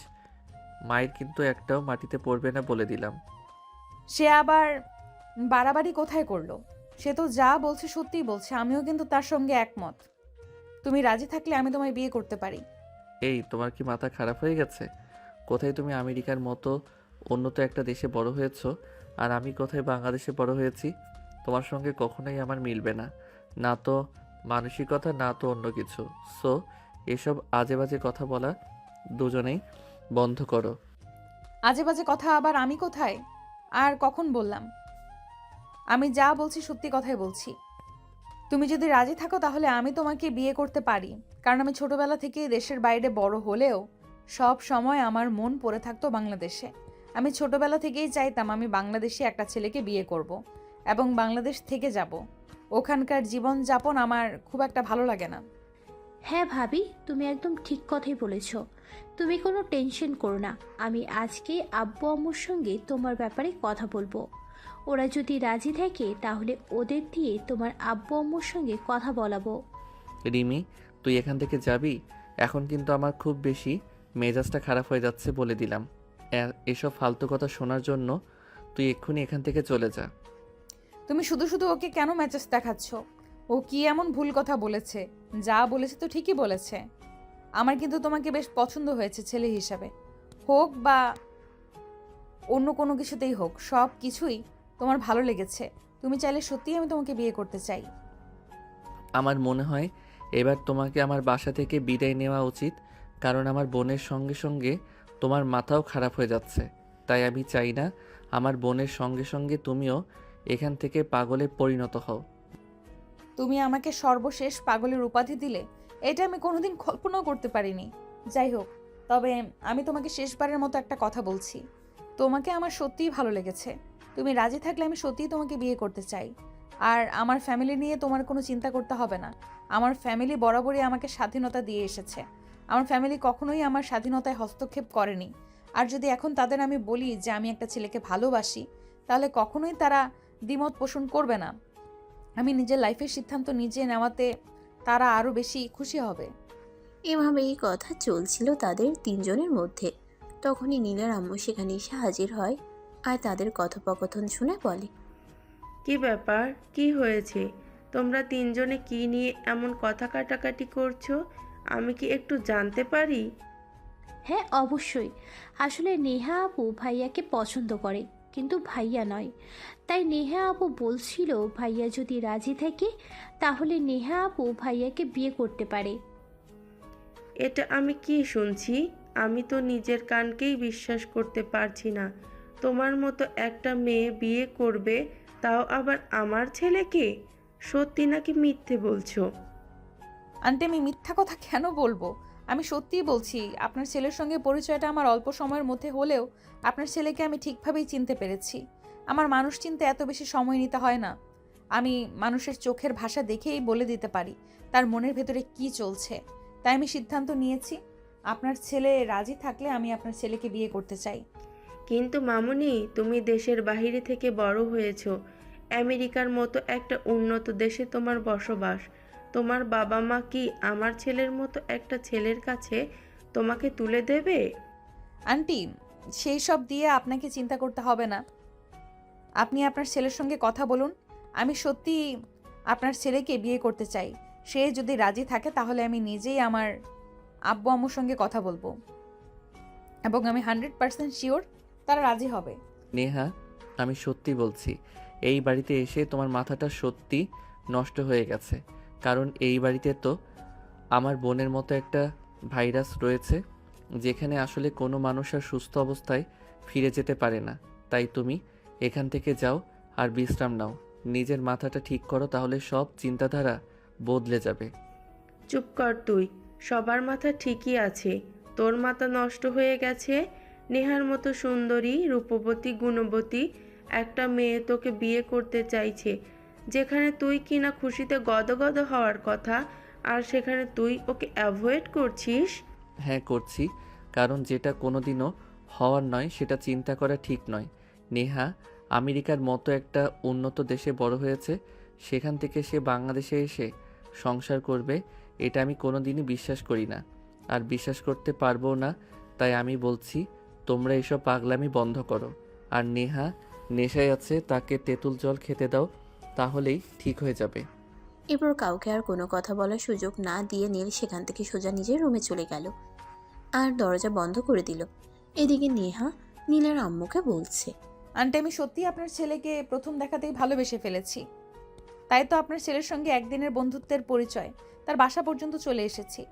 মায়ের কিন্তু একটাও মাটিতে পড়বে না বলে দিলাম। সে আবার বাড়াবাড়ি কোথায় করলো? সে তো যা বলছে সত্যিই বলছে, আমিও কিন্তু তার সঙ্গে একমত। তুমি রাজি থাকলে আমি তোমায় বিয়ে করতে পারি। এই, তোমার কি মাথা খারাপ হয়ে গেছে? কোথায় তুমি আমেরিকার মতো উন্নত একটা দেশে বড় হয়েছো, আর আমি কোথায় বাংলাদেশে বড় হয়েছি? তোমার সঙ্গে কখনোই আমার মিলবে না, না তো মানসিকতা, না তো অন্য কিছু। সো এসব আজে বাজে কথা বলা দুজনেই বন্ধ করো। আজে বাজে কথা আবার আমি কোথায় আর কখন বললাম? আমি যা বলছি সত্যি কথাই বলছি। তুমি যদি রাজি থাকো তাহলে আমি তোমাকে বিয়ে করতে পারি, কারণ আমি ছোটবেলা থেকেই দেশের বাইরে বড় হলেও সব সময় আমার মন পড়ে থাকতো বাংলাদেশে। আমি ছোটবেলা থেকেই চাইতাম আমি বাংলাদেশে একটা ছেলেকে বিয়ে করব এবং বাংলাদেশ থেকে যাব। ওখানকার জীবনযাপন আমার খুব একটা ভালো লাগে না। হ্যাঁ ভাবি, তুমি একদম ঠিক কথাই বলেছ। তুমি কোনো টেনশন করো না, আমি আজকে আব্বু আম্মুর সঙ্গে তোমার ব্যাপারে কথা বলবো। ওরা যদি রাজি থাকে তাহলে ওদের দিয়ে তোমার আব্বু আম্মুর সঙ্গে কথা বলাবো। রিমি, তুই এখান থেকে যাবি? এখন কিন্তু আমার খুব বেশি মেজাজটা খারাপ হয়ে যাচ্ছে বলে দিলাম। এসব ফালতু কথা শোনার জন্য তুই এক্ষুনি এখান থেকে চলে যা। তুমি শুধু শুধু ওকে কেন মেজাজ দেখাচ্ছ? ও কি এমন ভুল কথা বলেছে? যা বলেছে তো ঠিকই বলেছে। আমার কিন্তু তোমাকে বেশ পছন্দ হয়েছে ছেলে হিসাবে, হোক বা অন্য কোনো কিছুতেই হোক, সব কিছুই তোমার ভালো লেগেছে। তুমি চাইলে সত্যিই আমি তোমাকে বিয়ে করতে চাই। আমার মনে হয় এবার তোমাকে আমার বাসা থেকে বিদায় নেওয়া উচিত, কারণ আমার বোনের সঙ্গে সঙ্গে তোমার মাথাও খারাপ হয়ে যাচ্ছে। তাই আমি চাই না আমার বোনের সঙ্গে সঙ্গে তুমিও এখান থেকে পাগলে পরিণত হও। তুমি আমাকে সর্বশেষ পাগলের উপাধি দিলে, এটা আমি কোনোদিন কল্পনাও করতে পারিনি। যাই হোক, তবে আমি তোমাকে শেষবারের মতো একটা কথা বলছি। তোমাকে আমার সত্যিই ভালো লেগেছে। তুমি রাজি থাকলে আমি সত্যিই তোমাকে বিয়ে করতে চাই। আর আমার ফ্যামিলি নিয়ে তোমার কোনো চিন্তা করতে হবে না। আমার ফ্যামিলি বরাবরই আমাকে স্বাধীনতা দিয়ে এসেছে। আমার ফ্যামিলি কখনোই আমার স্বাধীনতায় হস্তক্ষেপ করেনি। আর যদি এখন তাদের আমি বলি যে আমি একটা ছেলেকে ভালোবাসি, তাহলে কখনোই তারা দ্বিমত পোষণ করবে না। আমি নিজের লাইফের সিদ্ধান্ত নিজে নেওয়াতে তারা আরও বেশি খুশি হবে। এভাবেই কথা চলছিল তাদের তিনজনের মধ্যে। তখনই নীলের আম্মু সেখানে এসে হাজির হয় আর তাদের কথোপকথন শুনে বলে, কি ব্যাপার, কি হয়েছে? তোমরা তিনজনে কি নিয়ে এমন কথা কাটাকাটি করছো? আমি কি একটু জানতে পারি? হ্যাঁ অবশ্যই, আসলে নেহা আপু ভাইয়াকে পছন্দ করে, কিন্তু ভাইয়া নয়। তাই নেহা আপু বলছিল ভাইয়া যদি রাজি থাকে তাহলে নেহা আপু ভাইয়াকে বিয়ে করতে পারে। এটা আমি কি শুনছি? আমি তো নিজের কানকেই বিশ্বাস করতে পারছি না। তোমার মতো একটা মেয়ে বিয়ে করবে, তাও আবার আমার ছেলেকে? সত্যি নাকি মিথ্যে বলছো? আন্টি, আমি মিথ্যা কথা কেন বলবো? আমি সত্যিই বলছি। আপনার ছেলের সঙ্গে পরিচয়টা আমার অল্প সময়ের মধ্যে হলেও আপনার ছেলেকে আমি ঠিকভাবেই চিনতে পেরেছি। আমার মানুষ চিনতে এত বেশি সময় নিতে হয় না। আমি মানুষের চোখের ভাষা দেখেই বলে দিতে পারি তার মনের ভেতরে কি চলছে। তাই আমি সিদ্ধান্ত নিয়েছি, আপনার ছেলে রাজি থাকলে আমি আপনার ছেলেকে বিয়ে করতে চাই। কিন্তু মামুনি, তুমি দেশের বাইরে থেকে বড় হয়েছো। আমেরিকার মতো একটা উন্নত দেশে তোমার বসবাস। তোমার বাবা মা কি আমার ছেলের মতো একটা ছেলের কাছে তোমাকে তুলে দেবে? আন্টি, সেই সব দিয়ে আপনাকে চিন্তা করতে হবে না। আপনি আপনার ছেলের সঙ্গে কথা বলুন। আমি সত্যি আপনার ছেলেকে বিয়ে করতে চাই। সে যদি রাজি থাকে তাহলে আমি নিজেই আমার আব্বু আম্মুর সঙ্গে কথা বলবো, এবং আমি 100% শিওর তারা রাজি হবে। নেহা, আমি সত্যি বলছি, এই বাড়িতে এসে তোমার মাথাটা সত্যি নষ্ট হয়ে গেছে। কারণ এই বাড়িতে তো আমার বোনের মতো একটা ভাইরাস রয়েছে, যেখানে আসলে কোনো মানুষ আর সুস্থ অবস্থায় ফিরে যেতে পারে না। তাই তুমি এখান থেকে যাও আর বিশ্রাম নাও, নিজের মাথাটা ঠিক করো, তাহলে সব চিন্তাধারা বদলে যাবে। চুপ কর তুই। সবার মাথা ঠিকই আছে, তোর মাথা নষ্ট হয়ে গেছে। নেহার মতো সুন্দরী, রূপবতী, গুণবতী একটা মেয়ে তোকে বিয়ে করতে চাইছে, যেখানে তুই কিনা খুশিতে গদগদ হওয়ার কথা, আর সেখানে তুই ওকে অ্যাভয়েড করছিস। হ্যাঁ করছি, কারণ যেটা কোনোদিনও হওয়ার নয় সেটা চিন্তা করা ঠিক নয়। নেহা আমেরিকার মতো একটা উন্নত দেশে বড় হয়েছে, সেখান থেকে সে বাংলাদেশে এসে সংসার করবে, এটা আমি কোনোদিনই বিশ্বাস করি না, আর বিশ্বাস করতে পারবো না। তাই আমি বলছি তোমরা এসব পাগলামি বন্ধ করো। আর নেহা নেশায় আছে, তাকে তেঁতুল জল খেতে দাও, তাহলেই ঠিক হয়ে যাবে। এরপর কাউকে আর কোনো কথা বলার সুযোগ না দিয়ে নীল সেখান থেকে সোজা নিজের রুমে চলে গেল আর দরজা বন্ধ করে দিল। এদিকে নেহা নীলের আম্মুকে বলছে, আন্টি, আমি সত্যিই আপনার ছেলেকে প্রথম দেখাতেই ভালোবেসে ফেলেছি। তাই তো আপনার ছেলের সঙ্গে একদিনের বন্ধুত্বের পরিচয়, তার বাসা পর্যন্ত চলে এসেছি।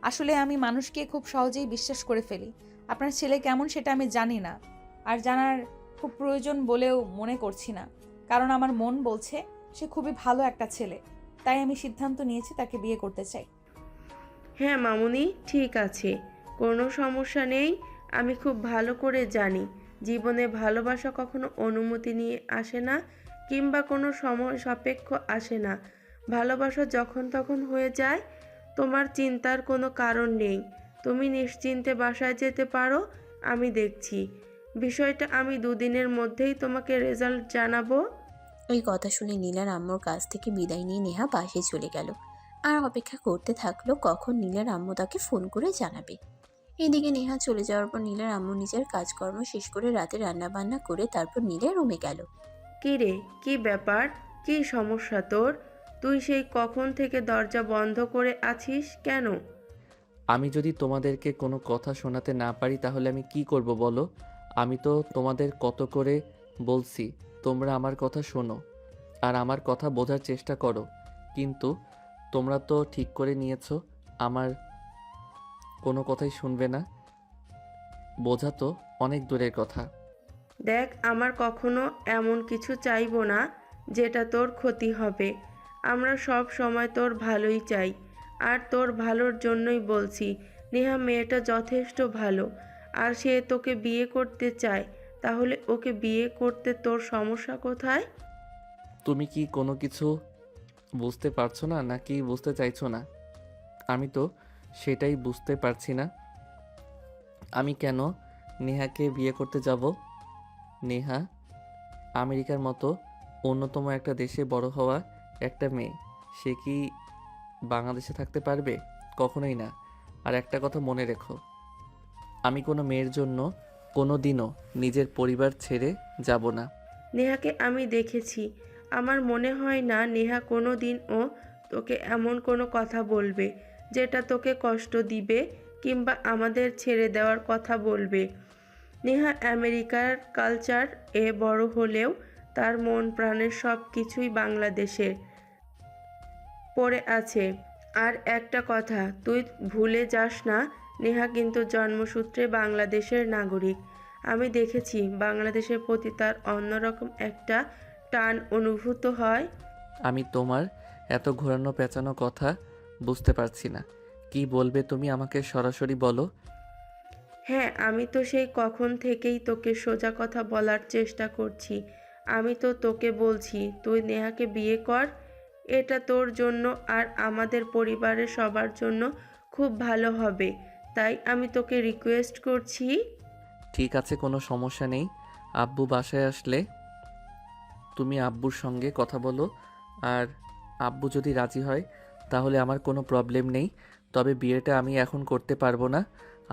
আসলে আমি মানুষকে খুব সহজেই বিশ্বাস করে ফেলি। আপনার ছেলে কেমন সেটা আমি জানি না, আর জানার খুব প্রয়োজন বলেও মনে করছি না। কারণ আমার মন বলছে সে খুবই ভালো একটা ছেলে। তাই আমি সিদ্ধান্ত নিয়েছি তাকে বিয়ে করতে চাই। হ্যাঁ মামুনি, ঠিক আছে, কোনো সমস্যা নেই। আমি খুব ভালো করে জানি জীবনে ভালোবাসা কখনো অনুমতি নিয়ে আসে না, কিংবা কোনো সময় সাপেক্ষ আসে না। ভালোবাসা যখন তখন হয়ে যায়। তোমার চিন্তার কোনো কারণ নেই। তুমি নিশ্চিন্তে বাসায় যেতে পারো, আমি দেখছি বিষয়টা। আমি 2 দিনের মধ্যেই তোমাকে রেজাল্ট জানাবো। ওই কথা শুনে নীলার আম্মুর কাছ থেকে বিদায় নিয়ে নেহা বাসে চলে গেল আর অপেক্ষা করতে থাকলো কখন নীলার আম্মু তাকে ফোন করে জানাবে। এদিকে নেহা চলে যাওয়ার পর নীলার আম্মু নিজের কাজকর্ম শেষ করে রাতে রান্না বান্না করে তারপর নীলের রুমে গেল। কী রে, কী ব্যাপার? কী সমস্যা তোর? তুই সেই কখন থেকে দরজা বন্ধ করে আছিস কেন? আমি যদি তোমাদেরকে কোনো কথা শোনাতে না পারি তাহলে আমি কি করব বলো? আমি তো তোমাদের কত করে বলছি তোমরা আমার কথা শোনো আর আমার কথা বোঝার চেষ্টা করো, কিন্তু তোমরা তো ঠিক করে নিয়েছো আমার কোনো কথাই শুনবে না। বোঝা তো অনেক দূরের কথা। দেখ, আমার কখনো এমন কিছু চাইবো না যেটা তোর ক্ষতি হবে। আমরা সব সময় তোর ভালোই চাই, আর তোর ভালোর জন্যই বলছি। নেহা মেয়েটা যথেষ্ট ভালো, আর সে তোকে বিয়ে করতে চায়। তাহলে ওকে বিয়ে করতে তোর সমস্যা কোথায়? তুমি কি কোনো কিছু বুঝতে পারছো না নাকি বুঝতে চাইছো না? আমি তো সেটাই বুঝতে পারছি না। আমি কেন নেহাকে বিয়ে করতে যাব? নেহা আমেরিকার মতো অন্যতম একটা দেশে বড় হওয়া একটা মেয়ে, সে কি বাংলাদেশে থাকতে পারবে? কখনোই না। আর একটা কথা মনে রেখো, আমি কোনো মেয়ের জন্য কোনো দিনও নিজের পরিবার ছেড়ে যাব না। নেহাকে আমি দেখেছি। আমার মনে হয় না নেহা কোনো দিনও তোকে এমন কোনো কথা বলবে যেটা তোকে কষ্ট দিবে কিংবা আমাদের ছেড়ে দেওয়ার কথা বলবে। নেহা আমেরিকার কালচার এ বড় হলেও তার মন প্রাণের সব কিছুই বাংলাদেশে পড়ে আছে। আর একটা কথা তুই ভুলে যাস না, নেহা কিন্তু জন্মসূত্রে বাংলাদেশের নাগরিক। আমি দেখেছি বাংলাদেশের প্রতি তার অন্যরকম একটা টান অনুভূত হয়। আমি তোমার এত ঘোরানো পেঁচানো কথা বুঝতে পারছি না। কি বলবে তুমি আমাকে সরাসরি বলো। হ্যাঁ, আমি তো সেই কখন থেকেই তোকে সোজা কথা বলার চেষ্টা করছি। আমি তো তোকে বলছি তুই নেহাকে বিয়ে কর। এটা তোর জন্য আর আমাদের পরিবারের সবার জন্য খুব ভালো হবে। তাই আমি তোকে রিকোয়েস্ট করছি। ঠিক আছে, কোনো সমস্যা নেই। আব্বু বাসায় আসলে তুমি আব্বুর সঙ্গে কথা বলো, আর আব্বু যদি রাজি হয় তাহলে আমার কোনো প্রবলেম নেই। তবে বিয়েটা আমি এখন করতে পারবো না।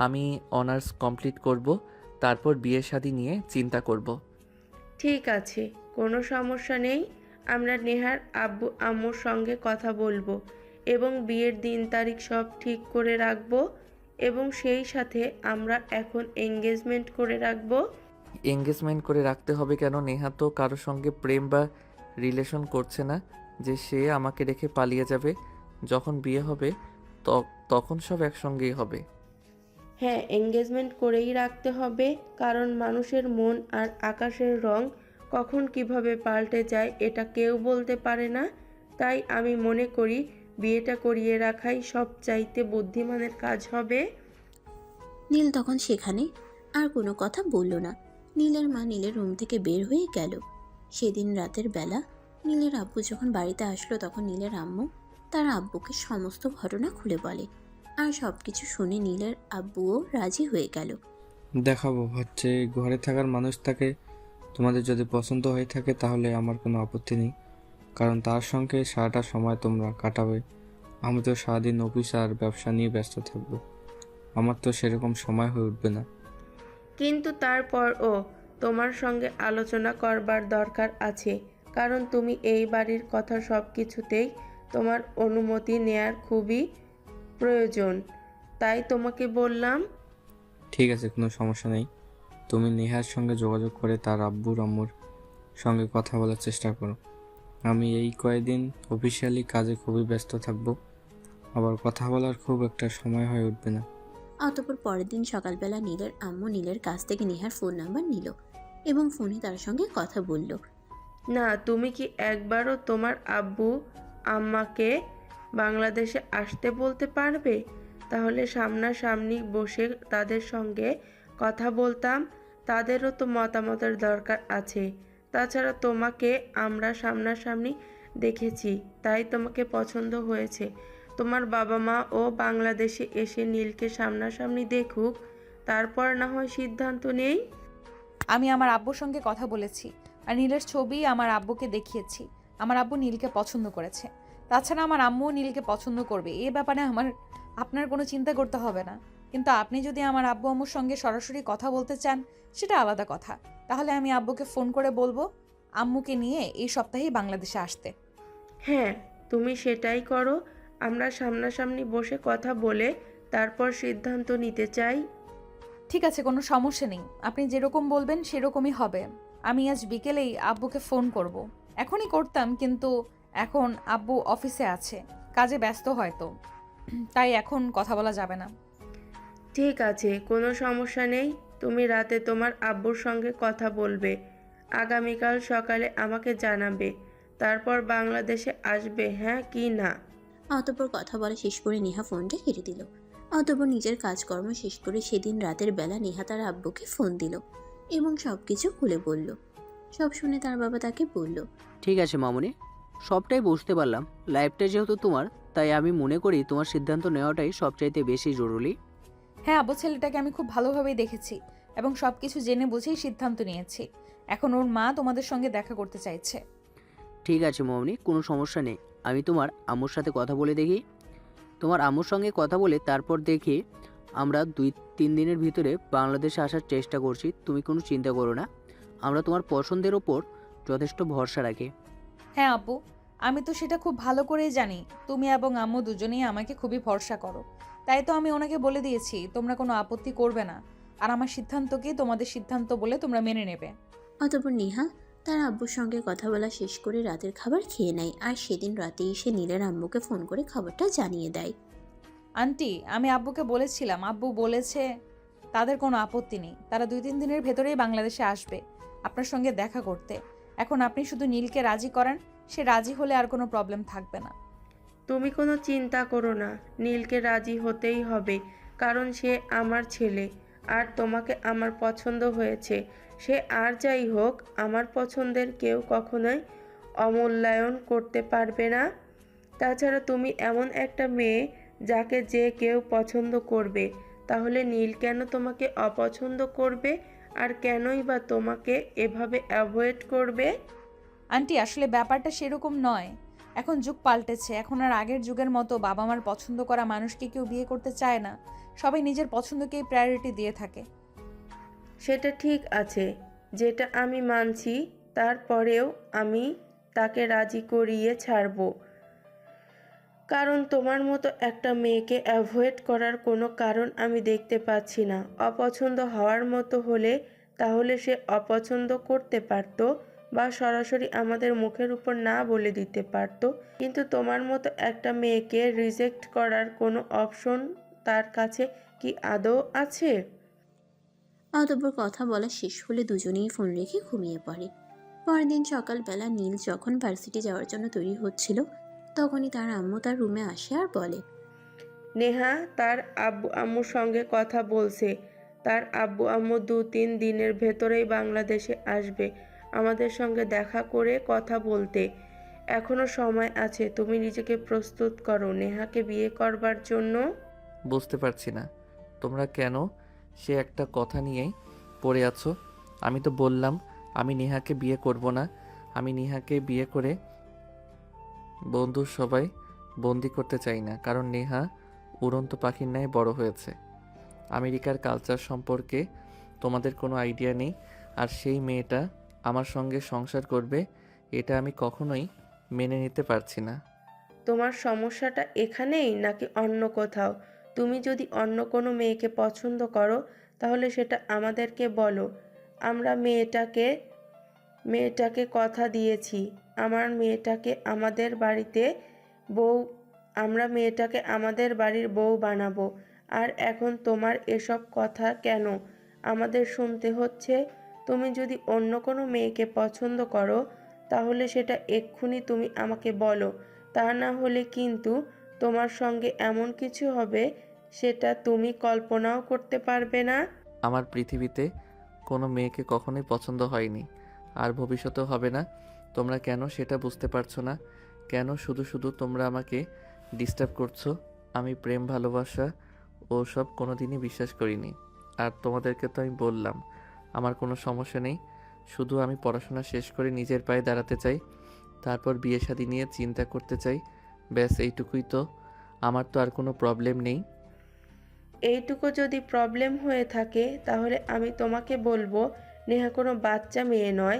আমি অনার্স কমপ্লিট করব, তারপর বিয়ে শাদী নিয়ে চিন্তা করব। ঠিক আছে, কোনো সমস্যা নেই। আমরা নেহার আব্বু আম্মুর সঙ্গে কথা বলবো এবং বিয়ের দিন তারিখ সব ঠিক করে রাখবো, এবং সেই সাথে আমরা এখন এঙ্গেজমেন্ট করে রাখবো। এঙ্গেজমেন্ট করে রাখতে হবে কেন? নেহা তো কারোর সঙ্গে প্রেম বা রিলেশন করছে না যে সে আমাকে রেখে পালিয়ে যাবে। যখন বিয়ে হবে তখন সব একসঙ্গেই হবে। হ্যাঁ, এঙ্গেজমেন্ট করেই রাখতে হবে, কারণ মানুষের মন আর আকাশের রং কখন কিভাবে পাল্টে যায় এটা কেউ বলতে পারে না। তাই আমি মনে করি বিয়েটা করিয়ে রাখাই সবচাইতে বুদ্ধিমানের কাজ হবে। নীল তখন সেখানে আর কোনো কথা বলল না। নীলের মা নীলের রুম থেকে বের হয়ে গেল। সেদিন রাতের বেলা নীলের আব্বু যখন বাড়িতে আসলো তখন নীলের আম্মু তার আব্বুকে সমস্ত ঘটনা খুলে বলে, আর সব কিছু শুনে নীলের আব্বুও রাজি হয়ে গেল। দেখাবো হচ্ছে ঘরে থাকার মানুষটাকে তোমাদের যদি পছন্দ হয়ে থাকে তাহলে আমার কোনো আপত্তি নেই, কারণ তার সঙ্গে সারাটা সময় তোমরা কাটাবে। আমি তো সারাদিন অফিস আর ব্যবসা নিয়ে ব্যস্ত থাকবো, আমার তো সেরকম সময় হয়ে উঠবে না। কিন্তু তারপরও তোমার সঙ্গে আলোচনা করবার দরকার আছে, কারণ তুমি এই বাড়ির কথা সব কিছুতেই তোমার অনুমতি নেয়ার খুবই প্রয়োজন। তাই তোমাকে বললাম। ঠিক আছে, কোনো সমস্যা নেই। তুমি নেহার সঙ্গে যোগাযোগ করে তার আব্বুর আম্মুর সঙ্গে কথা বলার চেষ্টা করো। আমি এই কয়েকদিন অফিসিয়ালি কাজে খুবই ব্যস্ত থাকবো, আবার কথা বলার খুব একটা সময় হয়ে উঠবে না। অতঃপর পরের দিন সকালবেলা নীলের আম্মু নীলের কাছ থেকে নেহার ফোন নাম্বার নিল এবং ফোনে তার সঙ্গে কথা বলল। না, তুমি কি একবারও তোমার আব্বু আম্মাকে বাংলাদেশে আসতে বলতে পারবে? তাহলে সামনাসামনি বসে তাদের সঙ্গে কথা বলতাম। তাদেরও তো মতামতের দরকার আছে। তাছাড়া তোমাকে আমরা সামনাসামনি দেখেছি, তাই তোমাকে পছন্দ হয়েছে। তোমার বাবা মা ও বাংলাদেশে এসে নীলকে সামনাসামনি দেখুক, তারপর না হয় সিদ্ধান্ত নেই। আমি আমার আব্বুর সঙ্গে কথা বলেছি আর নীলের ছবি আমার আব্বুকে দেখিয়েছি। আমার আব্বু নীলকে পছন্দ করেছে। তাছাড়া আমার আম্মুও নীলকে পছন্দ করবে, এ ব্যাপারে আপনার কোনো চিন্তা করতে হবে না। কিন্তু আপনি যদি আমার আব্বু আম্মুর সঙ্গে সরাসরি কথা বলতে চান সেটা আলাদা কথা। তাহলে আমি আব্বুকে ফোন করে বলবো আম্মুকে নিয়ে এই সপ্তাহেই বাংলাদেশে আসতে। হ্যাঁ, তুমি সেটাই করো। আমরা সামনাসামনি বসে কথা বলে তারপর সিদ্ধান্ত নিতে চাই। ঠিক আছে, কোনো সমস্যা নেই। আপনি যেরকম বলবেন সেরকমই হবে। আমি আজ বিকেলেই আব্বুকে ফোন করব। এখনই করতাম, কিন্তু এখন আব্বু অফিসে আছে, কাজে ব্যস্ত হয়তো, তাই এখন কথা বলা যাবে না। ঠিক আছে, কোনো সমস্যা নেই। তুমি রাতে তোমার আব্বুর সঙ্গে কথা বলবে, আগামীকাল সকালে আমাকে জানাবে, তারপর বাংলাদেশে আসবে, হ্যাঁ কি না? অতঃপর কথা বলা শেষ করে নেহা ফোনটা কেটে দিল। অতঃপর নিজের কাজকর্ম শেষ করে সেদিন রাতের বেলা নেহা তার আব্বুকে ফোন দিল এবং সব কিছু খুলে বলল। সব শুনে তার বাবা তাকে বলল, ঠিক আছে মামুনি, সবটাই বুঝতে পারলাম। লাইফটা যেহেতু তোমার, তাই আমি মনে করি তোমার সিদ্ধান্ত নেওয়াটাই সবচাইতে বেশি জরুরি। হ্যাঁ আব্বু, ছেলেটাকে আমি খুব ভালোভাবেই দেখেছি এবং সব কিছু জেনে বুঝেই সিদ্ধান্ত নিয়েছি। এখন ওর মা তোমাদের সঙ্গে দেখা করতে চাইছে। ঠিক আছে মামুনি, কোনো সমস্যা নেই। আমি তোমার আম্মুর সাথে কথা বলে দেখি। তোমার আম্মুর সঙ্গে কথা বলে তারপর দেখি আমরা 2-3 দিনের ভিতরে বাংলাদেশে আসার চেষ্টা করছি। তুমি কোনো চিন্তা করো না, আমরা তোমার পছন্দের ওপর যথেষ্ট ভরসা রাখি। হ্যাঁ আব্বু, আমি তো সেটা খুব ভালো করেই জানি। তুমি এবং আম্মু দুজনেই আমাকে খুবই ভরসা করো, তাই তো আমি ওনাকে বলে দিয়েছি তোমরা কোনো আপত্তি করবে না, আর আমার সিদ্ধান্তকে তোমাদের সিদ্ধান্ত বলে তোমরা মেনে নেবে। অতঃপর নেহা তার আব্বুর সঙ্গে কথা বলা শেষ করে রাতের খাবার খেয়ে নেয় আর সেদিন রাতে এসে নীলের আম্মুকে ফোন করে খবরটা জানিয়ে দেয়। আন্টি, আমি আব্বুকে বলেছিলাম, আব্বু বলেছে তাদের কোনো আপত্তি নেই, তারা 2-3 দিনের ভেতরেই বাংলাদেশে আসবে আপনার সঙ্গে দেখা করতে। এখন আপনি শুধু নীলকে রাজি করান, সে রাজি হলে আর কোনো প্রবলেম থাকবে না। তুমি কোনো চিন্তা করো না, নীলকে রাজি হতেই হবে, কারণ সে আমার ছেলে আর তোমাকে আমার পছন্দ হয়েছে। সে আর যাই হোক, আমার পছন্দের কেউ কখনোই অমূল্যায়ন করতে পারবে না। তাছাড়া তুমি এমন একটা মেয়ে যাকে যে কেউ পছন্দ করবে, তাহলে নীল কেন তোমাকে অপছন্দ করবে আর কেনই বা তোমাকে এভাবে অ্যাভয়েড করবে? আন্টি, আসলে ব্যাপারটা সেরকম নয়। এখন যুগ পাল্টেছে, এখন আর আগের যুগের মতো বাবা মার পছন্দ করা মানুষকে কেউ বিয়ে করতে চায় না। সবাই নিজের পছন্দকেই প্রায়োরিটি দিয়ে থাকে। সেটা ঠিক আছে, যেটা আমি মানছি, তারপরেও আমি তাকে রাজি করিয়ে ছাড়ব, কারণ তোমার মতো একটা মেয়েকে অ্যাভয়েড করার কোনো কারণ আমি দেখতে পাচ্ছি না। অপছন্দ হওয়ার মতো হলে তাহলে সে অপছন্দ করতে পারতো বা সরাসরি আমাদের মুখের উপর না বলে দিতে পারতো, কিন্তু তোমার মতো একটা মেয়েকে রিজেক্ট করার কোনো অপশন তার কাছে কি আদৌ আছে? অতঃপর কথা বলা শেষ হলে দুজনেই ফোন রেখে ঘুমিয়ে পড়ে। পরের দিন সকালবেলা নীল যখন ভার্সিটি যাওয়ার জন্য তৈরি হচ্ছিল, তখনই তার আম্মু তার রুমে আসে আর বলে, নেহা তার আব্বু আম্মুর সঙ্গে কথা বলছে। তার আব্বু আম্মু 2-3 দিনের ভেতরেই বাংলাদেশে আসবে আমাদের সঙ্গে দেখা করে কথা বলতে। এখনো সময় আছে, তুমি নিজেকে প্রস্তুত করো নেহাকে বিয়ে করবার জন্য। বুঝতে পারছি না তোমরা কেন সে একটা কথা নিয়েই পড়ে আছো। আমি তো বললাম আমি নেহাকে বিয়ে করব না। আমি নেহাকে বিয়ে করে বন্ধুর সবাই বন্দি করতে চাই না, কারণ নেহা উড়ন্ত পাখির ন্যায় বড় হয়েছে। আমেরিকার কালচার সম্পর্কে তোমাদের কোনো আইডিয়া নেই, আর সেই মেয়েটা আমার সঙ্গে সংসার করবে, এটা আমি কখনোই মেনে নিতে পারছি না। তোমার সমস্যাটা এখানেই নাকি অন্য কোথাও? তুমি যদি অন্য কোনো মেয়েকে পছন্দ করো তাহলে সেটা আমাদেরকে বলো। আমরা মেয়েটাকে কথা দিয়েছি, আমরা মেয়েটাকে আমাদের বাড়ির বউ বানাবো। আর এখন তোমার এসব কথা কেন আমাদের শুনতে হচ্ছে? তুমি যদি অন্য কোনো মেয়েকে পছন্দ করো তাহলে সেটা এক্ষুনি তুমি আমাকে বলো, তা না হলে কিন্তু তোমার সঙ্গে এমন কিছু হবে সেটা তুমি কল্পনাও করতে পারবে না। আমার পৃথিবীতে কোনো মেয়েকে কখনোই পছন্দ হয়নি, আর ভবিষ্যতেও হবে না। তোমরা কেন সেটা বুঝতে পারছো না? কেন শুধু শুধু তোমরা আমাকে ডিস্টার্ব করছো? আমি প্রেম ভালোবাসা ও সব কোনোদিনই বিশ্বাস করিনি। আর তোমাদেরকে তো আমি বললাম আমার কোনো সমস্যা নেই, শুধু আমি পড়াশোনা শেষ করে নিজের পায়ে দাঁড়াতে চাই, তারপর বিয়ে শাদী নিয়ে চিন্তা করতে চাই। ব্যাস এইটুকুই তো, আমার তো আর কোনো প্রবলেম নেই। এইটুকু যদি প্রবলেম হয়ে থাকে তাহলে আমি তোমাকে বলবো, নেহা কোনো বাচ্চা মেয়ে নয়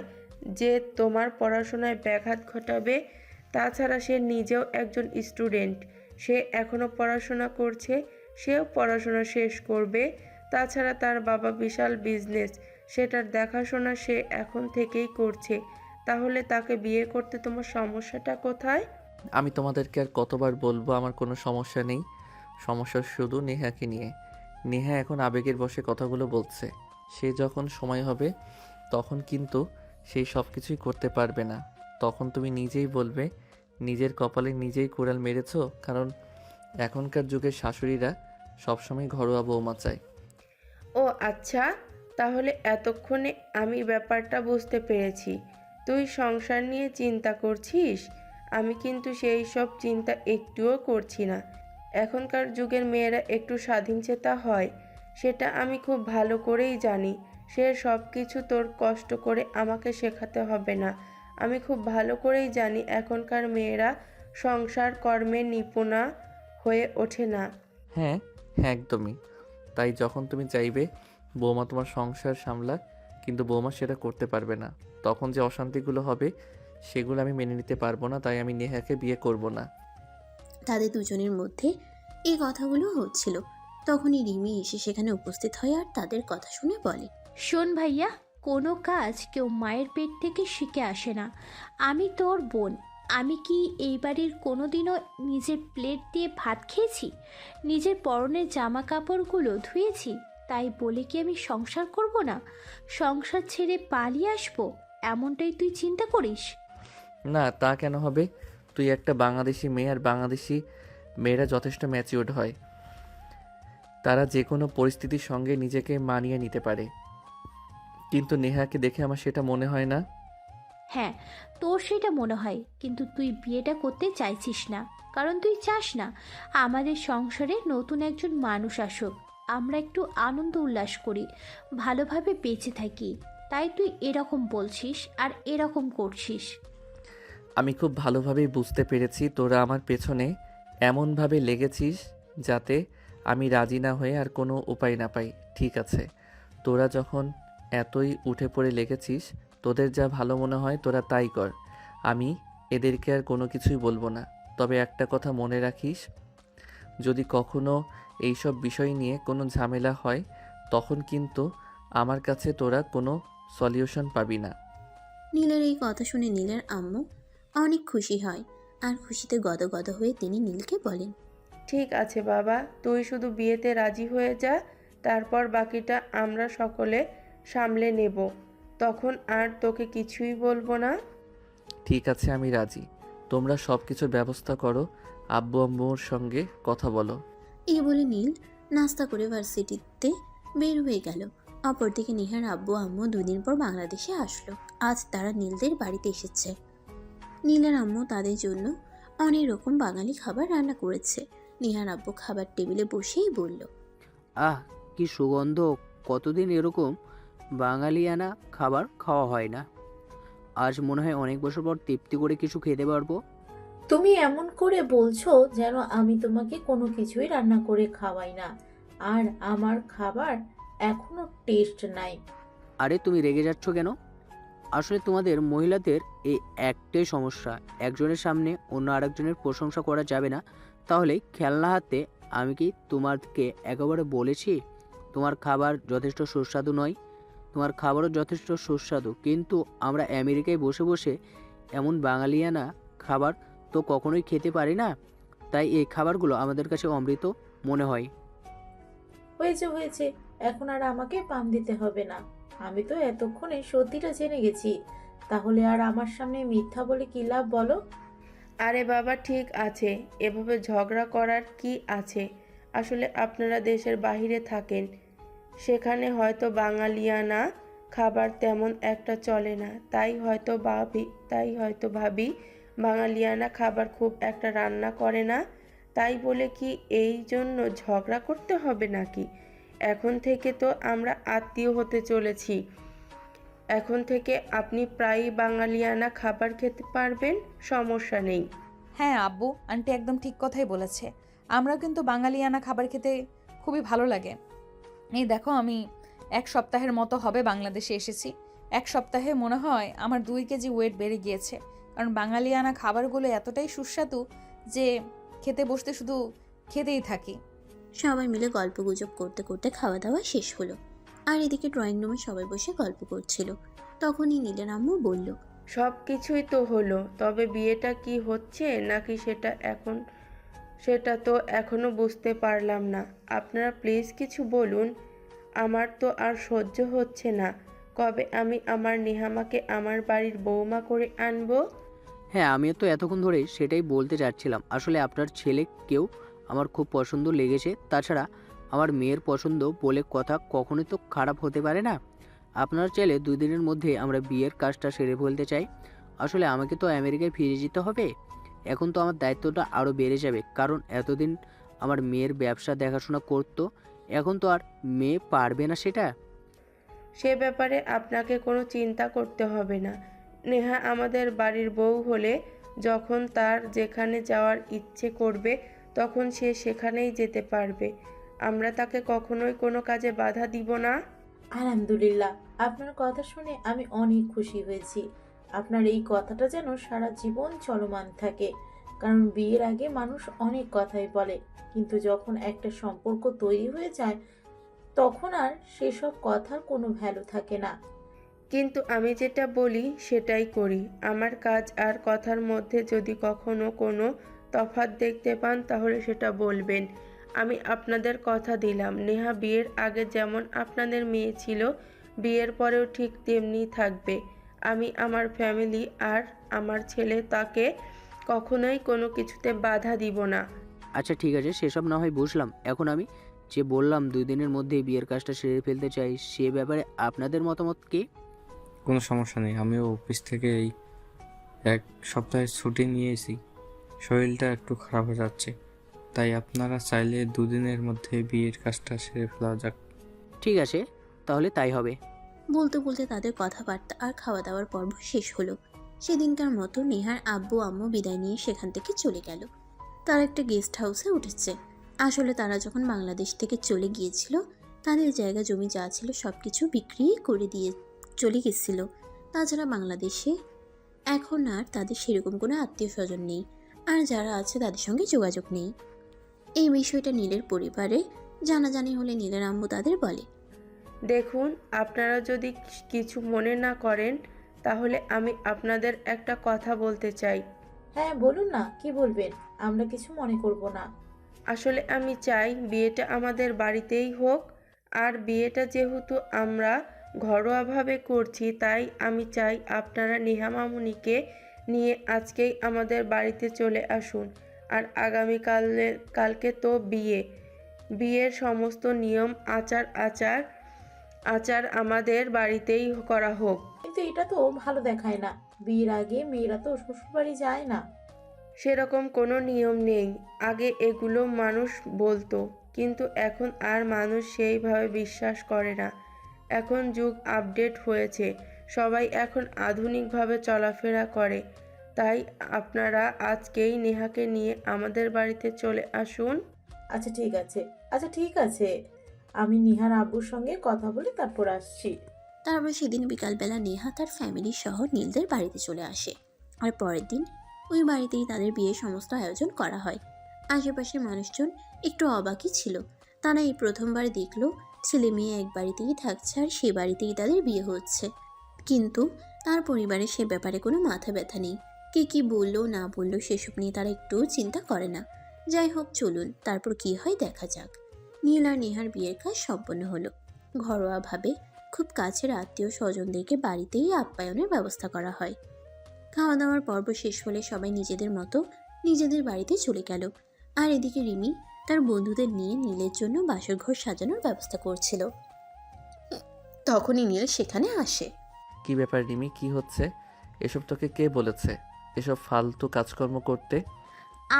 যে তোমার পড়াশোনায় ব্যাঘাত ঘটাবে। তাছাড়া সে নিজেও একজন স্টুডেন্ট, সে এখনও পড়াশোনা করছে, সেও পড়াশোনা শেষ করবে। তাছাড়া তার বাবা বিশাল বিজনেস, সেটার দেখাশোনা সে এখন থেকেই করছে। তাহলে তাকে বিয়ে করতে তোমার সমস্যাটা কোথায়? আমি তোমাদেরকে আর কতবার বলবো আমার কোনো সমস্যা নেই। সমস্যা শুধু নেহাকে নিয়ে। নেহা এখন আবেগের বশে কথাগুলো বলছে। সে যখন সময় হবে তখন কিন্তু সেই সব কিছুই করতে পারবে না। তখন তুমি নিজেই বলবে নিজের কপালে নিজেই কুড়াল মেরেছো। কারণ এখনকার যুগের শাশুড়িরা সবসময় ঘরোয়া বৌমা চায়। ও আচ্ছা, তাহলে এতক্ষণে আমি ব্যাপারটা বুঝতে পেরেছি। তুই সংসার নিয়ে চিন্তা করছিস। আমি কিন্তু সেই সব চিন্তা একটুও করছি না। এখনকার যুগের মেয়েরা একটু স্বাধীনচেতা হয়, সেটা আমি খুব ভালো করেই জানি। সে সব কিছু তোর কষ্ট করে আমাকে শেখাতে হবে না। আমি খুব ভালো করেই জানি এখনকার মেয়েরা সংসার কর্মে নিপুণা হয়ে ওঠে না। হ্যাঁ হ্যাঁ, একদমই তাই। যখন তুমি চাইবে বৌমা তোমার সংসার সামলাক, কিন্তু বৌমা সেটা করতে পারবে না, তখন যে অশান্তিগুলো হবে সেগুলো আমি মেনে নিতে পারবো না। তাই আমি নেহাকে বিয়ে করব না। তাদের দুজনের মধ্যে এই কথাগুলো হচ্ছিল। তখনই রিমি এসে সেখানে উপস্থিত হয় আর তাদের কথা শুনে বলে, শোন ভাইয়া, কোনো কাজ কেউ মায়ের পেট থেকে শিখে আসে না। আমি তোর বোন। আমি কি এই বাড়ির কোনোদিনও নিজের প্লেট দিয়ে ভাত খেয়েছি? নিজের পরনের জামা কাপড়গুলো ধুয়েছি? তাই বলে কি আমি সংসার করব না? সংসার ছেড়ে পালিয়ে আসবো এমনটাই তুই চিন্তা করিস? না, তা কেন হবে? তুই একটা বাংলাদেশি মেয়ে, আর বাংলাদেশি মেয়েরা যথেষ্ট ম্যাচিউরড হয়। তারা যে কোনো পরিস্থিতির সঙ্গে নিজেকে মানিয়ে নিতে পারে। কিন্তু নেহাকে দেখে আমার সেটা মনে হয় না। হ্যাঁ, তোর সেটা মনে হয়, কিন্তু তুই বিয়েটা করতে চাইছিস না, কারণ তুই চাস না আমাদের সংসারে নতুন একজন মানুষ আসুক, আমরা একটু আনন্দ উল্লাস করি, ভালোভাবে বেঁচে থাকি। তাই তুই এরকম বলছিস আর এরকম করছিস। আমি খুব ভালোভাবেই বুঝতে পেরেছি তোরা আমার পেছনে এমনভাবে লেগেছিস যাতে আমি রাজি না হয়ে আর কোনো উপায় না পাই। ঠিক আছে, তোরা যখন এতই উঠে পড়ে লেগেছিস, তোদের যা ভালো মনে হয় তোরা তাই কর। আমি এদেরকে আর কোনো কিছুই বলবো না। তবে একটা কথা মনে রাখিস, যদি কখনো এইসব বিষয় নিয়ে কোনো ঝামেলা হয় তখন কিন্তু আমার কাছে তোরা কোনো সলিউশন পাবি না। নীলের এই কথা শুনে নীলের আম্মু অনেক খুশি হয় আর খুশিতে গদগদ হয়ে তিনি নীলকে বলেন, ঠিক আছে বাবা, তুই শুধু বিয়েতে রাজি হয়ে যা, তারপর বাকিটা আমরা সকলে সামলে নেব। তখন আর তোকে কিছুই বলবো না। ঠিক আছে, আমি রাজি। তোমরা সব কিছুর ব্যবস্থা করো, আব্বু আম্মুর সঙ্গে কথা বলো। এই বলে নীল নাস্তা করে ভার্সিটিতে বের হয়ে গেল। অপরদিকে নিহার আব্বু আম্মু দুদিন পর বাংলাদেশে আসলো। আজ তারা নীলদের বাড়িতে এসেছে। নীলের আম্মু তাদের জন্য অনেক রকম বাঙালি খাবার রান্না করেছে। নিহার আব্বু খাবার টেবিলে বসেই বলল, আহ, কি সুগন্ধ! কতদিন এরকম বাঙালিয়ানা খাবার খাওয়া হয় না। আজ মনে হয় অনেক বছর পর তৃপ্তি করে কিছু খেতে পারবো। তুমি এমন করে বলছো যেন আমি তোমাকে কোনো কিছুই রান্না করে খাওয়াই না, আর আমার খাবার এখনো টেস্ট নাই। আরে তুমি রেগে যাচ্ছ কেন? আসলে তোমাদের মহিলাদের এই একটাই সমস্যা, একজনের সামনে অন্য আরেকজনের প্রশংসা করা যাবে না। তাহলে খেলনা হাতে আমি কি তোমাকে একেবারে বলেছি তোমার খাবার যথেষ্ট সুস্বাদু নয়? তোমার খাবারও যথেষ্ট সুস্বাদু, কিন্তু আমরা আমেরিকায় বসে বসে এমন বাঙালিয়ানা খাবার তো কখনোই খেতে পারি না। তাই এই খাবারগুলো আমাদের কাছে অমৃত মনে হয়। হয়েছে হয়েছে, এখন আর আমাকে পাম দিতে হবে না। আমি তো এতক্ষণে সত্যিটা জেনে গেছি, তাহলে আর আমার সামনে মিথ্যা বলে কি লাভ বলো? আরে বাবা, ঠিক আছে, এভাবে ঝগড়া করার কি আছে? আসলে আপনারা দেশের বাইরে থাকেন, সেখানে হয়তো বাঙালিয়ানা খাবার তেমন একটা চলে না, তাই হয়তো ভাবি বাঙালিয়ানা খাবার খুব একটা রান্না করে না। তাই বলে কি এই জন্য ঝগড়া করতে হবে নাকি? এখন থেকে তো আমরা আত্মীয় হতে চলেছি। এখন থেকে আপনি প্রায়ই বাঙালিয়ানা খাবার খেতে পারবেন, সমস্যা নেই। হ্যাঁ আব্বু, আন্টি একদম ঠিক কথাই বলেছে। আমরাও কিন্তু বাঙালিয়ানা খাবার খেতে খুবই ভালো লাগে। এই দেখো, আমি 1 সপ্তাহের মতো হবে বাংলাদেশে এসেছি। 1 সপ্তাহে মনে হয় আমার 2 কেজি ওয়েট বেড়ে গিয়েছে। কারণ বাঙালিয়ানা খাবারগুলো এতটাই সুস্বাদু যে খেতে বসতে শুধু খেতেই থাকি। সবাই মিলে গল্প গুজব করতে করতে খাওয়া দাওয়া শেষ হলো। আর এদিকে ড্রয়িং রুমে সবাই বসে গল্প করছিল। তখনই নীলের আম্মু বলল, সব কিছুই তো হলো, তবে বিয়েটা কি হচ্ছে নাকি সেটা তো এখনো বুঝতে পারলাম না। আপনারা প্লিজ কিছু বলুন, আমার তো আর সহ্য হচ্ছে না। কবে আমি আমার নেহামাকে আমার বাড়ির বৌমা করে আনবো? হ্যাঁ, আমিও তো এতক্ষণ ধরে সেটাই বলতে চাচ্ছিলাম। আসলে আপনার ছেলেকেও আমার খুব পছন্দ লেগেছে। তাছাড়া আমার মেয়ের পছন্দ বলে কথা কখনোই তো খারাপ হতে পারে না। আপনার চাইলে 2 দিনের মধ্যে আমরা বিয়ের কাজটা সেরে ফেলতে চাই। আসলে আমাকে তো আমেরিকায় ফিরে যেতে হবে। এখন তো আমার দায়িত্বটা আরও বেড়ে যাবে, কারণ এতদিন আমার মেয়ের ব্যবসা দেখাশোনা করতো, এখন তো আর মেয়ে পারবে না সেটা। সে ব্যাপারে আপনাকে কোনো চিন্তা করতে হবে না। নেহা আমাদের বাড়ির বউ হলে যখন তার যেখানে যাওয়ার ইচ্ছে করবে তখন সে সেখানেই যেতে পারবে। আমরা তাকে কখনোই কোনো কাজে বাধা দিব না। আলহামদুলিল্লাহ, আপনার কথা শুনে আমি অনেক খুশি হয়েছি। আপনার এই কথাটা যেন সারা জীবন চলমান থাকে। কারণ বিয়ের আগে মানুষ অনেক কথাই বলে, কিন্তু যখন একটা সম্পর্ক তৈরি হয়ে যায় তখন আর সেসব কথার কোনো ভ্যালু থাকে না। কিন্তু আমি যেটা বলি সেটাই করি। আমার কাজ আর কথার মধ্যে যদি কখনো কোনো তফাৎ দেখতে পান তাহলে সেটা বলবেন। আমি আপনাদের কথা দিলাম, নেহা বিয়ের আগে যেমন আপনাদের মেয়ে ছিল, বিয়ের পরেও ঠিক তেমনিই থাকবে। আমি আমার ফ্যামিলি আর আমার ছেলে তাকে কখনোই কোনো কিছুতে বাধা দিব না। আচ্ছা ঠিক আছে, সেসব না হয় বুঝলাম। এখন আমি যে বললাম 2 দিনের মধ্যেই বিয়ের কাজটা সেরে ফেলতে চাই, সে ব্যাপারে আপনাদের মতামত কি? কোনো সমস্যা নেই, আমিও অফিস থেকে এই 1 সপ্তাহের ছুটি নিয়েছি। শরীরটা একটু খারাপ হয়ে যাচ্ছে, তাই আপনারা চাইলে 2 দিনের মধ্যে বিয়ের কাজটা সেরে ফেলা যাক। ঠিক আছে, তাহলে তাই হবে। বলতে বলতে তাদের কথাবার্তা আর খাওয়া দাওয়ার পর্ব শেষ হলো। সেদিনকার মতো নেহার আব্বু আম্মু বিদায় নিয়ে সেখান থেকে চলে গেল। তারা একটা গেস্ট হাউসে উঠেছে। আসলে তারা যখন বাংলাদেশ থেকে চলে গিয়েছিল, তাদের জায়গা জমি যা ছিল সব কিছু বিক্রি করে দিয়ে চলে গেছিল। তাছাড়া বাংলাদেশে এখন আর তাদের সেরকম কোনো আত্মীয় স্বজন নেই, আর যারা আছে তাদের সঙ্গে যোগাযোগ নেই। এই বিষয়টা নীলের পরিবারে জানাজানি হলে নীলের আম্মু তাদের বলে, দেখুন, আপনারা যদি কিছু মনে না করেন তাহলে আমি আপনাদের একটা কথা বলতে চাই। হ্যাঁ বলুন না, কি বলবেন? আমরা কিছু মনে করব না। আসলে আমি চাই বিয়েটা আমাদের বাড়িতেই হোক। আর বিয়েটা যেহেতু আমরা ঘরোয়াভাবে করছি, তাই আমি চাই আপনারা নেহা মামুনিকে নিয়ে আজকেই আমাদের বাড়িতে চলে আসুন। আর কালকে তো বিয়ের সমস্ত নিয়ম আচার আমাদের বাড়িতেই করা হোক। কিন্তু এটা তো ভালো দেখায় না। বিয়ের আগে মেয়েরা তো শ্বশুরবাড়ি যায় না। সেরকম কোনো নিয়ম নেই। আগে এগুলো মানুষ বলতো, কিন্তু এখন আর মানুষ সেইভাবে বিশ্বাস করে না। এখন যুগ আপডেট হয়েছে, সবাই এখন আধুনিকভাবে চলাফেরা করে। তাই আপনারা আজকেই নেহাকে নিয়ে আমাদের বাড়িতে চলে আসুন। আচ্ছা ঠিক আছে, আমি নিহার আব্বুর সঙ্গে কথা বলে তারপর আসছি। তারপর সেদিন বিকালবেলা নেহা তার ফ্যামিলি সহ নীলদের বাড়িতে চলে আসে। আর পরের দিন ওই বাড়িতেই তাদের বিয়ের সমস্ত আয়োজন করা হয়। আশেপাশের মানুষজন একটু অবাকই ছিল। তারা এই প্রথমবার দেখলো ছেলে মেয়ে এক বাড়িতেই থাকছে আর সে বাড়িতেই তাদের বিয়ে হচ্ছে। কিন্তু তার পরিবারে সে ব্যাপারে কোনো মাথা ব্যথা নেই। কে কি বললো না বললো সেসব নিয়ে তারা একটু চিন্তা করে না। যাই হোক, চলুন তারপর কি হয় দেখা যাক। নীল আর নেহার বিয়ের কাজ সম্পন্ন হলো। ঘরোয়াভাবে খুব কাছের আত্মীয় স্বজনদেরকে বাড়িতেই আপ্যায়নের ব্যবস্থা করা হয়। খাওয়া দাওয়ার পর্ব শেষ হলে সবাই নিজেদের মতো নিজেদের বাড়িতে চলে গেল। আর এদিকে রিমি তার বন্ধুদের নিয়ে নীলের জন্য বাসর ঘর সাজানোর ব্যবস্থা করছিল। তখনই নীল সেখানে আসে। কি ব্যাপার রিমি, কি হচ্ছে? এসব তোকে কে বলেছে এসব ফালতু কাজকর্ম করতে?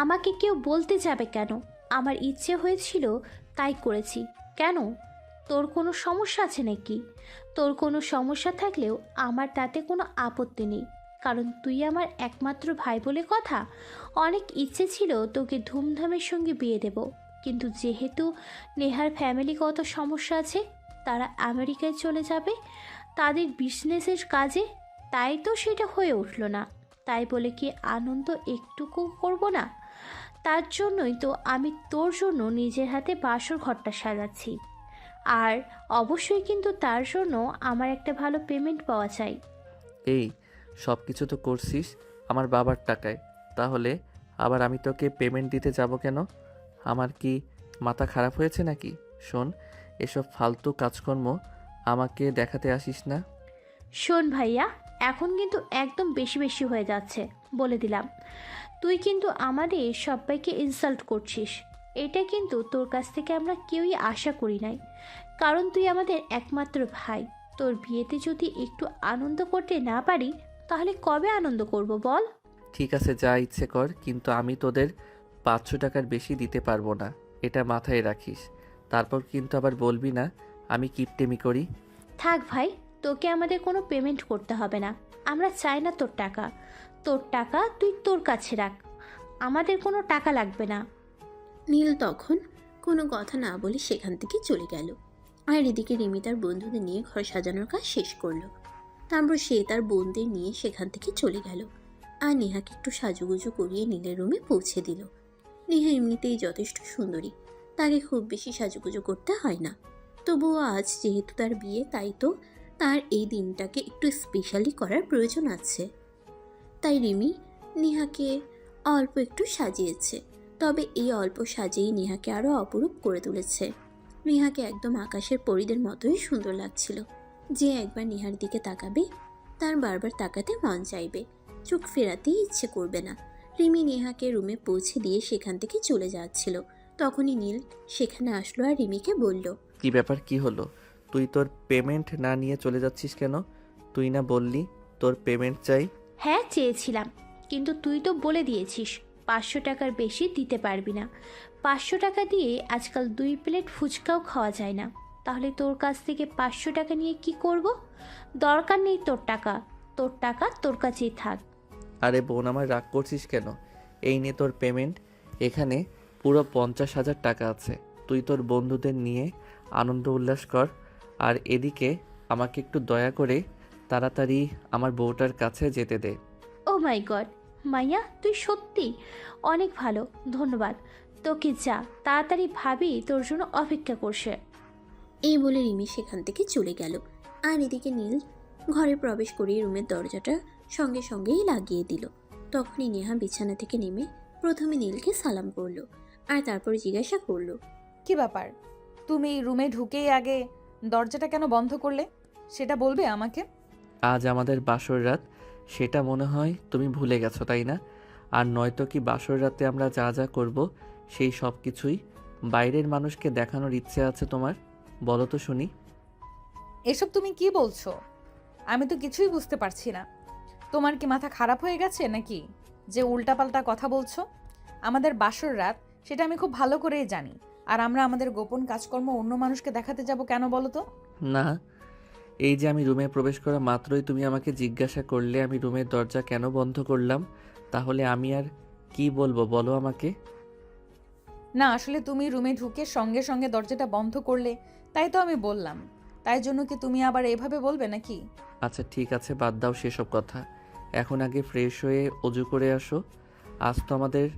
আমাকে কেউ বলতে যাবে কেন? আমার ইচ্ছে হয়েছিল তাই করেছি। কেন? তোর কোনো সমস্যা আছে নাকি? তোর কোনো সমস্যা থাকলেও আমার তাতে কোনো আপত্তি নেই, কারণ তুই আমার একমাত্র ভাই বলে কথা। অনেক ইচ্ছে ছিল তোকে ধুমধামের সঙ্গে বিয়ে দেব, কিন্তু যেহেতু নেহার ফ্যামিলিগত সমস্যা আছে, তারা আমেরিকায় চলে যাবে তাদের বিজনেসের কাজে, তাই তো সেটা হয়ে উঠল না। তাই বলে কি আনন্দ একটুকু করব না? তার জন্যই তো আমি তোর জন্য নিজের হাতে বাসর ঘরটা সাজাচ্ছি। আর অবশ্যই কিন্তু তার জন্য আমার একটা ভালো পেমেন্ট পাওয়া চাই। এই সব কিছু তো করছিস আমার বাবার টাকায়, তাহলে আবার আমি তোকে পেমেন্ট দিতে যাব কেন? আমার কি মাথা খারাপ হয়েছে নাকি? শোন, এসব ফালতু কাজকর্ম আমাকে দেখাতে আসিস না। শোন ভাইয়া, এখন কিন্তু একদম বেশি বেশি হয়ে যাচ্ছে, বলে দিলাম। তুই কিন্তু আমাদের সবাইকে ইনসাল্ট করছিস। এটা কিন্তু তোর কাছ থেকে আমরা কেউই আশা করি নাই, কারণ তুই আমাদের একমাত্র ভাই। তোর বিয়েতে যদি একটু আনন্দ করতে না পারি, তাহলে কবে আনন্দ করব বল? ঠিক আছে, যা ইচ্ছে কর, কিন্তু আমি তোদের 500 টাকার বেশি দিতে পারবো না, এটা মাথায় রাখিস। তারপর কিন্তু আবার বলবি না আমি কিপটেমি করি। থাক ভাই, তোকে আমাদের কোনো পেমেন্ট করতে হবে না। আমরা চাই না তোর টাকা। তোর টাকা তুই তোর কাছে রাখ, আমাদের কোনো টাকা লাগবে না। নীল তখন কোনো কথা না বলে সেখান থেকে চলে গেল। আর এদিকে রিমি তার বন্ধুদের নিয়ে ঘর সাজানোর কাজ শেষ করলো। তারপর সে তার বোনদের নিয়ে সেখান থেকে চলে গেল। আর নেহাকে একটু সাজুগুজু করিয়ে নীলের রুমে পৌঁছে দিল। নেহা এমনিতেই যথেষ্ট সুন্দরী, তাকে খুব বেশি সাজুগুজু করতে হয় না। তবুও আজ যেহেতু তার বিয়ে, তাই তো তার এই দিনটাকে একটু স্পেশালি করার প্রয়োজন আছে। তাই রিমি নেহাকে অল্প একটু সাজিয়েছে, তবে এই অল্প সাজেই নেহাকে আরও অপরূপ করে তুলেছে। নেহাকে একদম আকাশের পরীদের মতোই সুন্দর লাগছিল। যে একবার নেহার দিকে তাকাবে, তার বারবার তাকাতে মন চাইবে, চোখ ফেরাতেই ইচ্ছে করবে না। রিমি নেহাকে রুমে পৌঁছে দিয়ে সেখান থেকে চলে যাচ্ছিল। তখনই নীল সেখানে আসলো আর রিমিকে বলল, কি ব্যাপার, কি হলো? তুই তোর পেমেন্ট না নিয়ে চলে যাচ্ছিস কেন? তুই না বললি তোর পেমেন্ট চাই? হ্যাঁ চেয়েছিলাম, কিন্তু তুই তো বলে দিয়েছিস 500 টাকার বেশি দিতে পারবি না। 500 টাকা দিয়ে আজকাল 2 প্লেট ফুচকাও খাওয়া যায় না। তাহলে তোর কাছ থেকে 500 টাকা নিয়ে কি করব? দরকার নেই তোর টাকা, তোর টাকা তোর কাছেই থাক। আরে বোন, আমার রাগ করছিস কেন? এই নে তোর পেমেন্ট, এখানে পুরো 50,000 টাকা আছে। তুই তোর বন্ধুদের নিয়ে আনন্দ উল্লাস কর, আর এদিকে আমাকে একটু দয়া করে তাড়াতাড়ি আমার বউটার কাছে যেতে দে। ও মাই গড, মাইয়া তুই সত্যি অনেক ভালো, ধন্যবাদ তোকে। যা তাড়াতাড়ি, ভাবি তোর জন্য অপেক্ষা করছে। এই বলে রিমি সেখান থেকে চলে গেল। আর এদিকে নীল ঘরে প্রবেশ করিয়ে রুমের দরজাটা সঙ্গে সঙ্গেই লাগিয়ে দিল। তখনই নেহা বিছানা থেকে নেমে প্রথমে নীলকে সালাম করলো, আর তারপর জিজ্ঞাসা করলো, কি ব্যাপার, তুমি রুমে ঢুকেই আগে দরজাটা কেন বন্ধ করলে? সেটা বলবে আমাকে? আজ আমাদের বাসর রাত, সেটা মনে হয় তুমি ভুলে গেছো, তাই না? আর নয়তো কি বাসর রাতে আমরা যা যা করব সেই সব কিছুই বাইরের মানুষকে দেখানোর ইচ্ছে আছে তোমার? বলো তো শুনি। এসব তুমি কি বলছো? আমি তো কিছুই বুঝতে পারছি না। তোমার কি মাথা খারাপ হয়ে গেছে নাকি যে উল্টাপাল্টা কথা বলছো? আমাদের বাসর রাত, সেটা আমি খুব ভালো করেই জানি। আর আমরা আমাদের গোপন কাজকর্ম অন্য মানুষকে দেখাতে যাব কেন বলো তো? না, এই যে আমি রুমে প্রবেশ করা মাত্রই তুমি আমাকে জিজ্ঞাসা করলে আমি রুমের দরজা কেন বন্ধ করলাম, তাহলে আমি আর কি বলবো বলো আমাকে? না, আসলে তুমি রুমে ঢুকে সঙ্গে সঙ্গে দরজাটা বন্ধ করলে, তাই তো আমি বললাম। তাই জন্য কি তুমি আবার এভাবে বলবে নাকি? আচ্ছা ঠিক আছে, বাদ দাও সেসব কথা। এখন আগে ফ্রেশ হয়ে অজু করে আসো। আজ তো আমাদের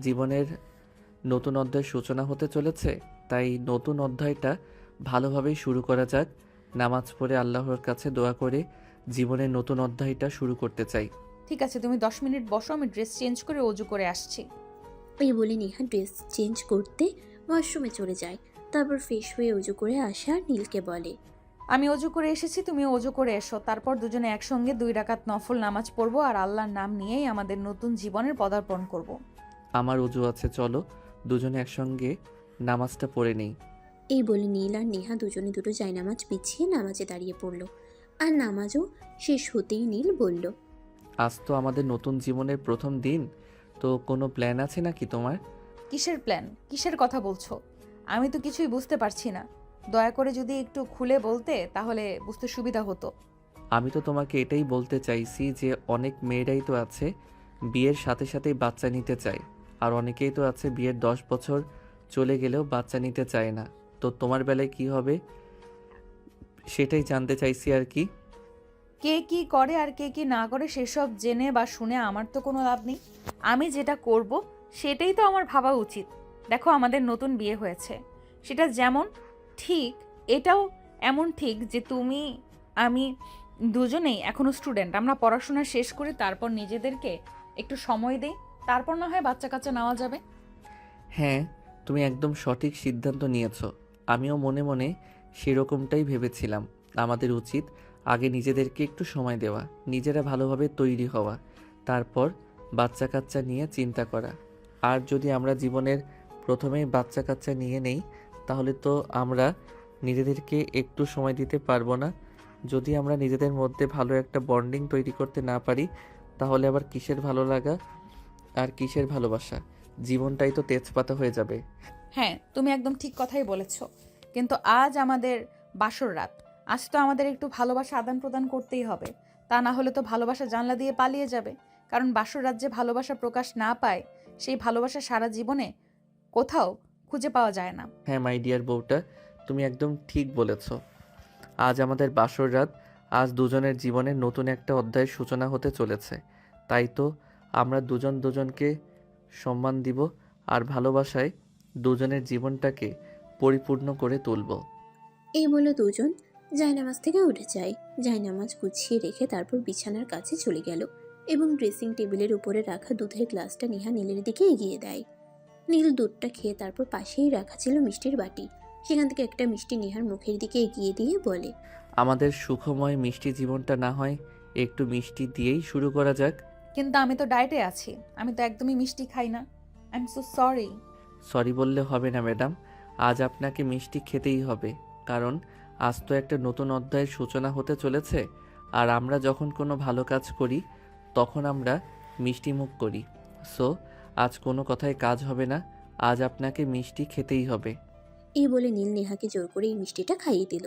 জীবনের নতুন অধ্যায়ের সূচনা হতে চলেছে, তাই নতুন অধ্যায়টা ভালোভাবেই শুরু করা যাক। নামাজ পড়ে আল্লাহর কাছে দোয়া করে জীবনের নতুন অধ্যায়টা শুরু করতে চাই। ঠিক আছে, তুমি 10 মিনিট বসো, আমি ড্রেস চেঞ্জ করে অজু করে আসছি। এই বলে নেহা ড্রেস চেঞ্জ করতে ওয়াশরুমে চলে যায়। তারপর ফ্রেশ হয়ে অজু করে আসে আর নীলকে বলে, আমি অজু করে এসেছি, তুমি অজু করে এসো। তারপর দুজনে একসঙ্গে 2 রাকাত নফল নামাজ পড়বো আর আল্লাহর নাম নিয়েই আমাদের নতুন জীবনের পদার্পণ করব। আমার অজু আছে, চলো দুজনে একসঙ্গে নামাজটা পড়ে নেই। এই বলে নীল আর নেহা দুজনে দুটো জায়নামাজ বিছিয়ে নামাজে দাঁড়িয়ে পড়ল। আর নামাজও শেষ হতেই নীল বলল, আজ তো আমাদের নতুন জীবনের প্রথম দিন, তো কোনো প্ল্যান আছে নাকি তোমার? কিসের প্ল্যান? কিসের কথা বলছো? আমি তো কিছুই বুঝতে পারছি না। দয়া করে যদি একটু খুলে বলতে তাহলে বুঝতে সুবিধা হতো। আমি তো তোমাকে এটাই বলতে চাইছি যে অনেক মেয়েরাই তো আছে বিয়ের সাথে সাথেই বাচ্চা নিতে চায়, আর অনেকেই তো আছে বিয়ের 10 বছর চলে গেলেও বাচ্চা নিতে চায় না। তো তোমার বেলায় কি হবে সেটাই জানতে চাইছি আর কি। কে কি করে আর কে কি না করে সেসব জেনে বা শুনে আমার তো কোনো লাভ নেই। আমি যেটা করব সেটাই তো আমার ভাবা উচিত। দেখো, আমাদের নতুন বিয়ে হয়েছে, সেটা যেমন ঠিক এটাও এমন ঠিক যে তুমি আমি দুজনেই এখনো স্টুডেন্ট। আমরা পড়াশোনা শেষ করে তারপর নিজেদেরকে একটু সময় দেই, তারপর না হয় বাচ্চা কাচ্চা নেওয়া যাবে। হ্যাঁ, তুমি একদম সঠিক সিদ্ধান্ত নিয়েছো। আমিও মনে মনে সেরকমটাই ভেবেছিলাম। আমাদের উচিত আগে নিজেদেরকে একটু সময় দেওয়া, নিজেরা ভালোভাবে তৈরি হওয়া, তারপর বাচ্চা কাচ্চা নিয়ে চিন্তা করা। আর যদি আমরা জীবনের প্রথমেই বাচ্চা কাচ্চা নিয়ে নেই তাহলে তো আমরা নিজেদেরকে একটু সময় দিতে পারবো না। যদি আমরা নিজেদের মধ্যে ভালো একটা বন্ডিং তৈরি করতে না পারি তাহলে আবার কিসের ভালো লাগা আর কিসের ভালোবাসা? জীবনটাই তো তেজপাতা হয়ে যাবে। হ্যাঁ, তুমি একদম ঠিক কথাই বলেছ। কিন্তু আজ আমাদের বাসর রাত। আজ তো আমাদের একটু ভালোবাসা আদান প্রদান করতেই হবে। তা না হলে তো ভালোবাসা জানলা দিয়ে পালিয়ে যাবে। কারণ বাসর রাত যে ভালোবাসা প্রকাশ না পায়, সেই ভালোবাসা সারা জীবনে কোথাও খুঁজে পাওয়া যায় না। হ্যাঁ মাই ডিয়ার বউটা, তুমি একদম ঠিক বলেছ। আজ আমাদের বাসর রাত। আজ দুজনের জীবনের নতুন একটা অধ্যায়ের সূচনা হতে চলেছে। তাই তো আমরা দুজন দুজনকে সম্মান দিব আর ভালোবাসায় দুজনের জীবনটাকে পরিপূর্ণ করে তুলব। এই বলে দুজন জায়নামাজ থেকে উঠে যায়। জায়নামাজ গুছিয়ে রেখে তারপর বিছানার কাছে চলে গেল এবং ড্রেসিং টেবিলের উপরে রাখা দুধের গ্লাসটা নেহা নীলের দিকে এগিয়ে দেয়। নীল দুধটা খেয়ে তারপর পাশেই রাখা ছিল মিষ্টির বাটি, সেখান থেকে একটা মিষ্টি নেহার মুখের দিকে এগিয়ে দিয়ে বলে, আমাদের সুখময় মিষ্টি জীবনটা না হয় একটু মিষ্টি দিয়েই শুরু করা যাক। কিন্তু আমি তো ডায়েটে আছি, আমি তো একদমই মিষ্টি খাই না। I am so sorry. Sorry বললে হবে না ম্যাডাম, আজ আপনাকে মিষ্টি খেতেই হবে। কারণ আজ তো একটা নতুন অধ্যায়ের সূচনা হতে চলেছে। আর আমরা যখন কোনো ভালো কাজ করি তখন আমরা মিষ্টি মুখ করি। সো আজ কোনো কথায় কাজ হবে না, আজ আপনাকে মিষ্টি খেতেই হবে। এই বলে নীল নেহাকে জোর করে এই মিষ্টিটা খাইয়ে দিল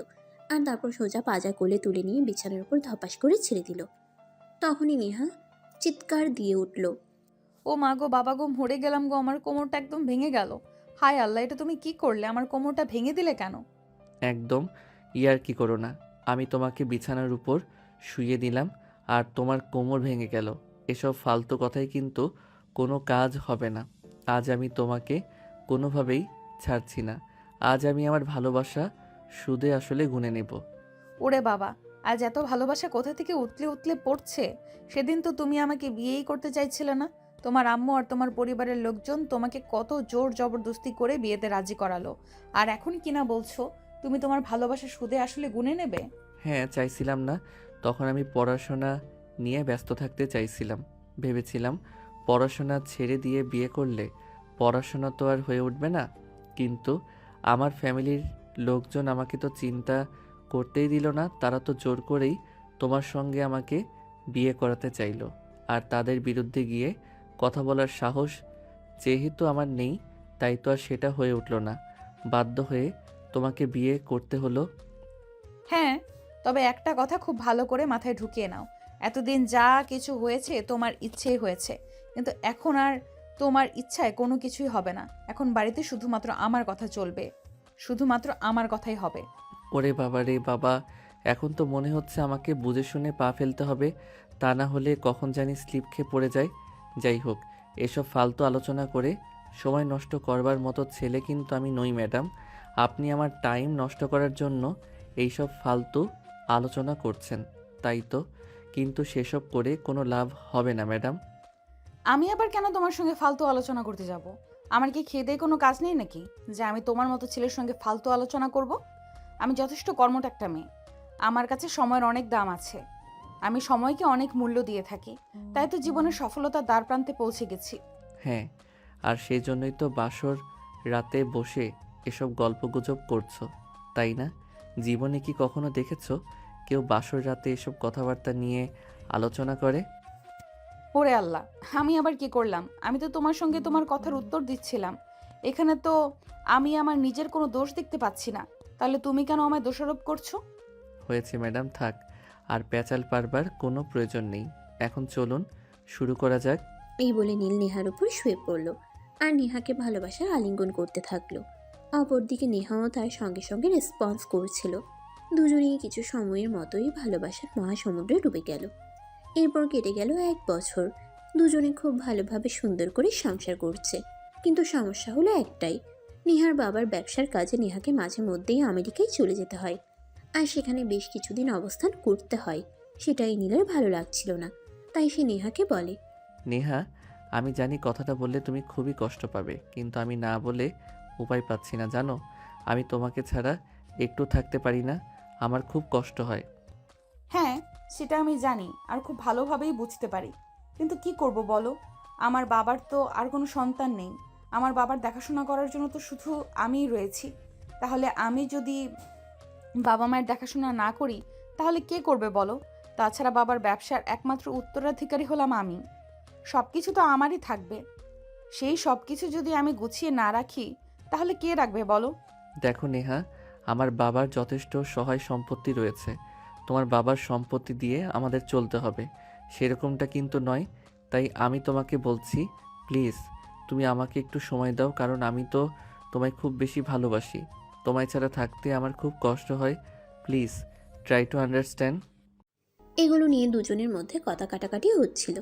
আর তারপর সোজা পাজা কোলে তুলে নিয়ে বিছানার উপর ধপাস করে ছেড়ে দিল। তখনই নেহা চিৎকার দিয়ে উঠল, ও মা গো, বাবা গো, মরে গেলাম গো, আমার কোমরটা একদম ভেঙে গেল। হায় আল্লাহ, এটা তুমি কি করলে? আমার কোমরটা ভেঙে দিলে কেন? একদম ইয়ার কি করো না, আমি তোমাকে বিছানার উপর শুইয়ে দিলাম আর তোমার কোমর ভেঙে গেল। এসব ফালতু কথাই কিন্তু কোনো কাজ হবে না। আজ আমি তোমাকে কোনোভাবেই ছাড়ছি না। আজ আমি আমার ভালোবাসা সুদে আসলে গুনে নেব। ওরে বাবা, আজ এত ভালোবাসা কোথা থেকে উতলে উতলে পড়ছে। সেদিন তো তুমি আমাকে বিয়েই করতে চাইছিলে না। তোমার আম্মু আর তোমার পরিবারের লোকজন তোমাকে কত জোর জবরদস্তি করে বিয়েতে রাজি করালো, আর এখন কিনা বলছো তুমি তোমার ভালোবাসা সুদে আসলে গুনে নেবে? হ্যাঁ, চাইছিলাম না। তখন আমি পড়াশোনা নিয়ে ব্যস্ত থাকতে চাইছিলাম। ভেবেছিলাম পড়াশোনা ছেড়ে দিয়ে বিয়ে করলে পড়াশোনা তো আর হয়ে উঠবে না। কিন্তু আমার ফ্যামিলির লোকজন আমাকে তো চিন্তা করতেই দিল না। তারা তো জোর করেই তোমার সঙ্গে আমাকে বিয়ে করাতে চাইলো। আর তাদের বিরুদ্ধে গিয়ে কথা বলার সাহস যেহেতু আমার নেই, তাই তো আর সেটা হয়ে উঠল না। বাধ্য হয়ে তোমাকে বিয়ে করতে হলো। হ্যাঁ, তবে একটা কথা খুব ভালো করে মাথায় ঢুকিয়ে নাও। এতদিন যা কিছু হয়েছে তোমার ইচ্ছেই হয়েছে, কিন্তু এখন আর তোমার ইচ্ছায় কোনো কিছুই হবে না। এখন বাড়িতে শুধুমাত্র আমার কথা চলবে, শুধুমাত্র আমার কথাই হবে। ওরে বাবা রে বাবা, এখন তো মনে হচ্ছে আমাকে বুঝে শুনে পা ফেলতে হবে, তা না হলে কখন জানি স্লিপ খেয়ে পড়ে যায়। যাই হোক, এসব ফালতু আলোচনা করে সময় নষ্ট করবার মতো ছেলে কিন্তু আমি নই ম্যাডাম। আপনি আমার টাইম নষ্ট করার জন্য এইসব ফালতু আলোচনা করছেন, তাই তো। কিন্তু সেসব করে কোনো লাভ হবে না ম্যাডাম। আমি আবার কেন তোমার সঙ্গে ফালতু আলোচনা করতে যাব? আমার কি খেয়ে দেয়ে কোনো কাজ নেই নাকি যে আমি তোমার মতো ছেলের সঙ্গে ফালতু আলোচনা করব? আমি যথেষ্ট কর্মঠ একটা মেয়ে। আমার কাছে সময়ের অনেক দাম আছে। আমি সময়কে অনেক মূল্য দিয়ে থাকি, তাই তো জীবনের সফলতার দ্বারপ্রান্তে পৌঁছে গেছি। হ্যাঁ, আর সেই জন্যই তো বাসর রাতে বসে এসব গল্পগুজব করছো, তাই না? জীবনে কি কখনো দেখেছো কেউ বাসর রাতে এসব কথাবার্তা নিয়ে আলোচনা করে? ওরে আল্লাহ, আমি আবার কি করলাম? আমি তো তোমার সঙ্গে তোমার কথার উত্তর দিচ্ছিলাম। এখানে তো আমি আমার নিজের কোনো দোষ দেখতে পাচ্ছি না। তাহলে তুমি কেন আমায় দোষারোপ করছো? হয়েছে ম্যাডাম, থাক। আর প্যাচাল পারবার কোনো প্রয়োজন নেই। এখন চলুন শুরু করা যাক। এই বলে নীল নেহার উপর শুয়ে পড়ল আর নেহাকে ভালোবাসার আলিঙ্গন করতে থাকলো। অপরদিকে নেহাও তার সঙ্গে সঙ্গে রেসপন্স করছিল। দুজনেই কিছু সময়ের মতোই ভালোবাসার মহাসমুদ্রে ডুবে গেল। এরপর কেটে গেল 1 বছর। দুজনে খুব ভালোভাবে সুন্দর করে সংসার করছে। কিন্তু সমস্যা হলো একটাই, নেহার বাবার ব্যবসার কাজে নেহাকে মাঝে মধ্যেই আমেরিকায় চলে যেতে হয় আর সেখানে বেশ কিছুদিন অবস্থান করতে হয়। সেটাই নীলের ভালো লাগছিল না, তাই সে নেহাকে বলে, নেহা, আমি জানি কথাটা বললে তুমি খুবই কষ্ট পাবে, কিন্তু আমি না বলে উপায় পাচ্ছি না, জানো? আমি তোমাকে ছাড়া একটু থাকতে পারি না। আমার খুব কষ্ট হয়। হ্যাঁ, সেটা আমি জানি আর খুব ভালোভাবেই বুঝতে পারি। কিন্তু কি করব বলো? আমার বাবার তো আর কোনো সন্তান নেই। আমার বাবার দেখাশোনা করার জন্য তো শুধু আমিই রয়েছি। তাহলে আমি যদি বাবা মায়ের দেখাশোনা না করি তাহলে কে করবে বলো? তাছাড়া বাবার ব্যবসার একমাত্র উত্তরাধিকারী হলাম আমি। সব কিছু তো আমারই থাকবে। সেই সব কিছু যদি আমি গুছিয়ে না রাখি তাহলে কে রাখবে বলো? দেখো নেহা, আমার বাবার যথেষ্ট সহায় সম্পত্তি রয়েছে। তোমার বাবার সম্পত্তি দিয়ে আমাদের চলতে হবে, সেরকমটা কিন্তু নয়। তাই আমি তোমাকে বলছি, প্লিজ তুমি আমাকে একটু সময় দাও, কারণ আমি তো তোমায় খুব বেশি ভালোবাসি। তোমায় ছাড়া থাকতে আমার খুব কষ্ট হয়। Please try to understand. এগুলো নিয়ে দুজনের মধ্যে কথা কাটাকাটি হচ্ছিল।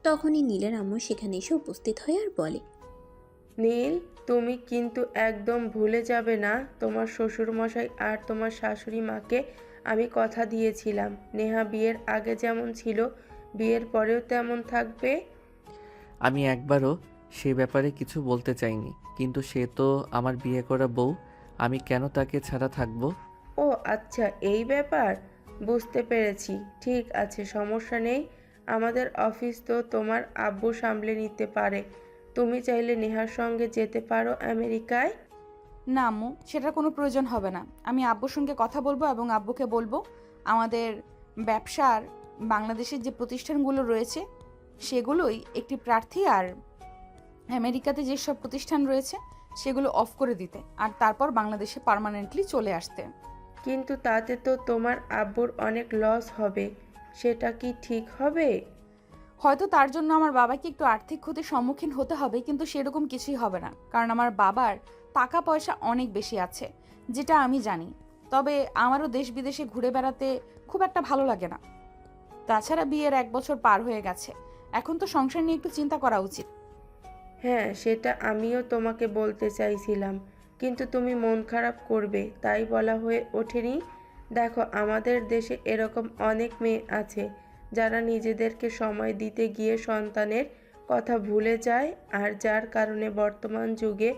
তখনই নীলের আম্মু সেখানে এসে উপস্থিত হয় আর বলে, নীল, তুমি কিন্তু একদম ভুলে যাবে না তোমার শ্বশুরমশাই আর তোমার শাশুড়ি মাকে আমি কথা দিয়েছিলাম নেহা বিয়ের আগে যেমন ছিল বিয়ের পরেও তেমন থাকবে। আমি একবারও সে ব্যাপারে কিছু বলতে চাইনি, কিন্তু সে তো আমার বিয়ে করা বউ। আমি কেন তাকে ছাড়া থাকবো? ও আচ্ছা, এই ব্যাপার, বুঝতে পেরেছি। ঠিক আছে, সমস্যা নেই। আমাদের অফিস তো তোমার আব্বু সামলে নিতে পারে। তুমি চাইলে নেহার সঙ্গে যেতে পারো আমেরিকায়। না আম্মু, সেটার কোনো প্রয়োজন হবে না। আমি আব্বুর সঙ্গে কথা বলবো এবং আব্বুকে বলবো আমাদের ব্যবসার বাংলাদেশের যে প্রতিষ্ঠানগুলো রয়েছে সেগুলোই একটি প্রার্থী, আর আমেরিকাতে যেসব প্রতিষ্ঠান রয়েছে সেগুলো অফ করে দিতে, আর তারপর বাংলাদেশে পার্মানেন্টলি চলে আসতে। কিন্তু তাতে তো তোমার আব্বুর অনেক লস হবে, সেটা কি ঠিক হবে? হয়তো তার জন্য আমার বাবাকে একটু আর্থিক ক্ষতির সম্মুখীন হতে হবে, কিন্তু সেরকম কিছুই হবে না, কারণ আমার বাবার টাকা পয়সা অনেক বেশি আছে, যেটা আমি জানি। তবে আমারও দেশ বিদেশে ঘুরে বেড়াতে খুব একটা ভালো লাগে না। তাছাড়া বিয়ের 1 বছর পার হয়ে গেছে, এখন তো সংসার নিয়ে একটু চিন্তা করা উচিত। হ্যাঁ, সেটা আমিও তোমাকে বলতে চাইছিলাম, কিন্তু তুমি মন খারাপ করবে তাই বলা হয়ে ওঠেনি। দেখো, আমাদের দেশে এরকম অনেক মেয়ে আছে যারা নিজেদেরকে সময় দিতে গিয়ে সন্তানের কথা ভুলে যায়, আর যার কারণে বর্তমান যুগে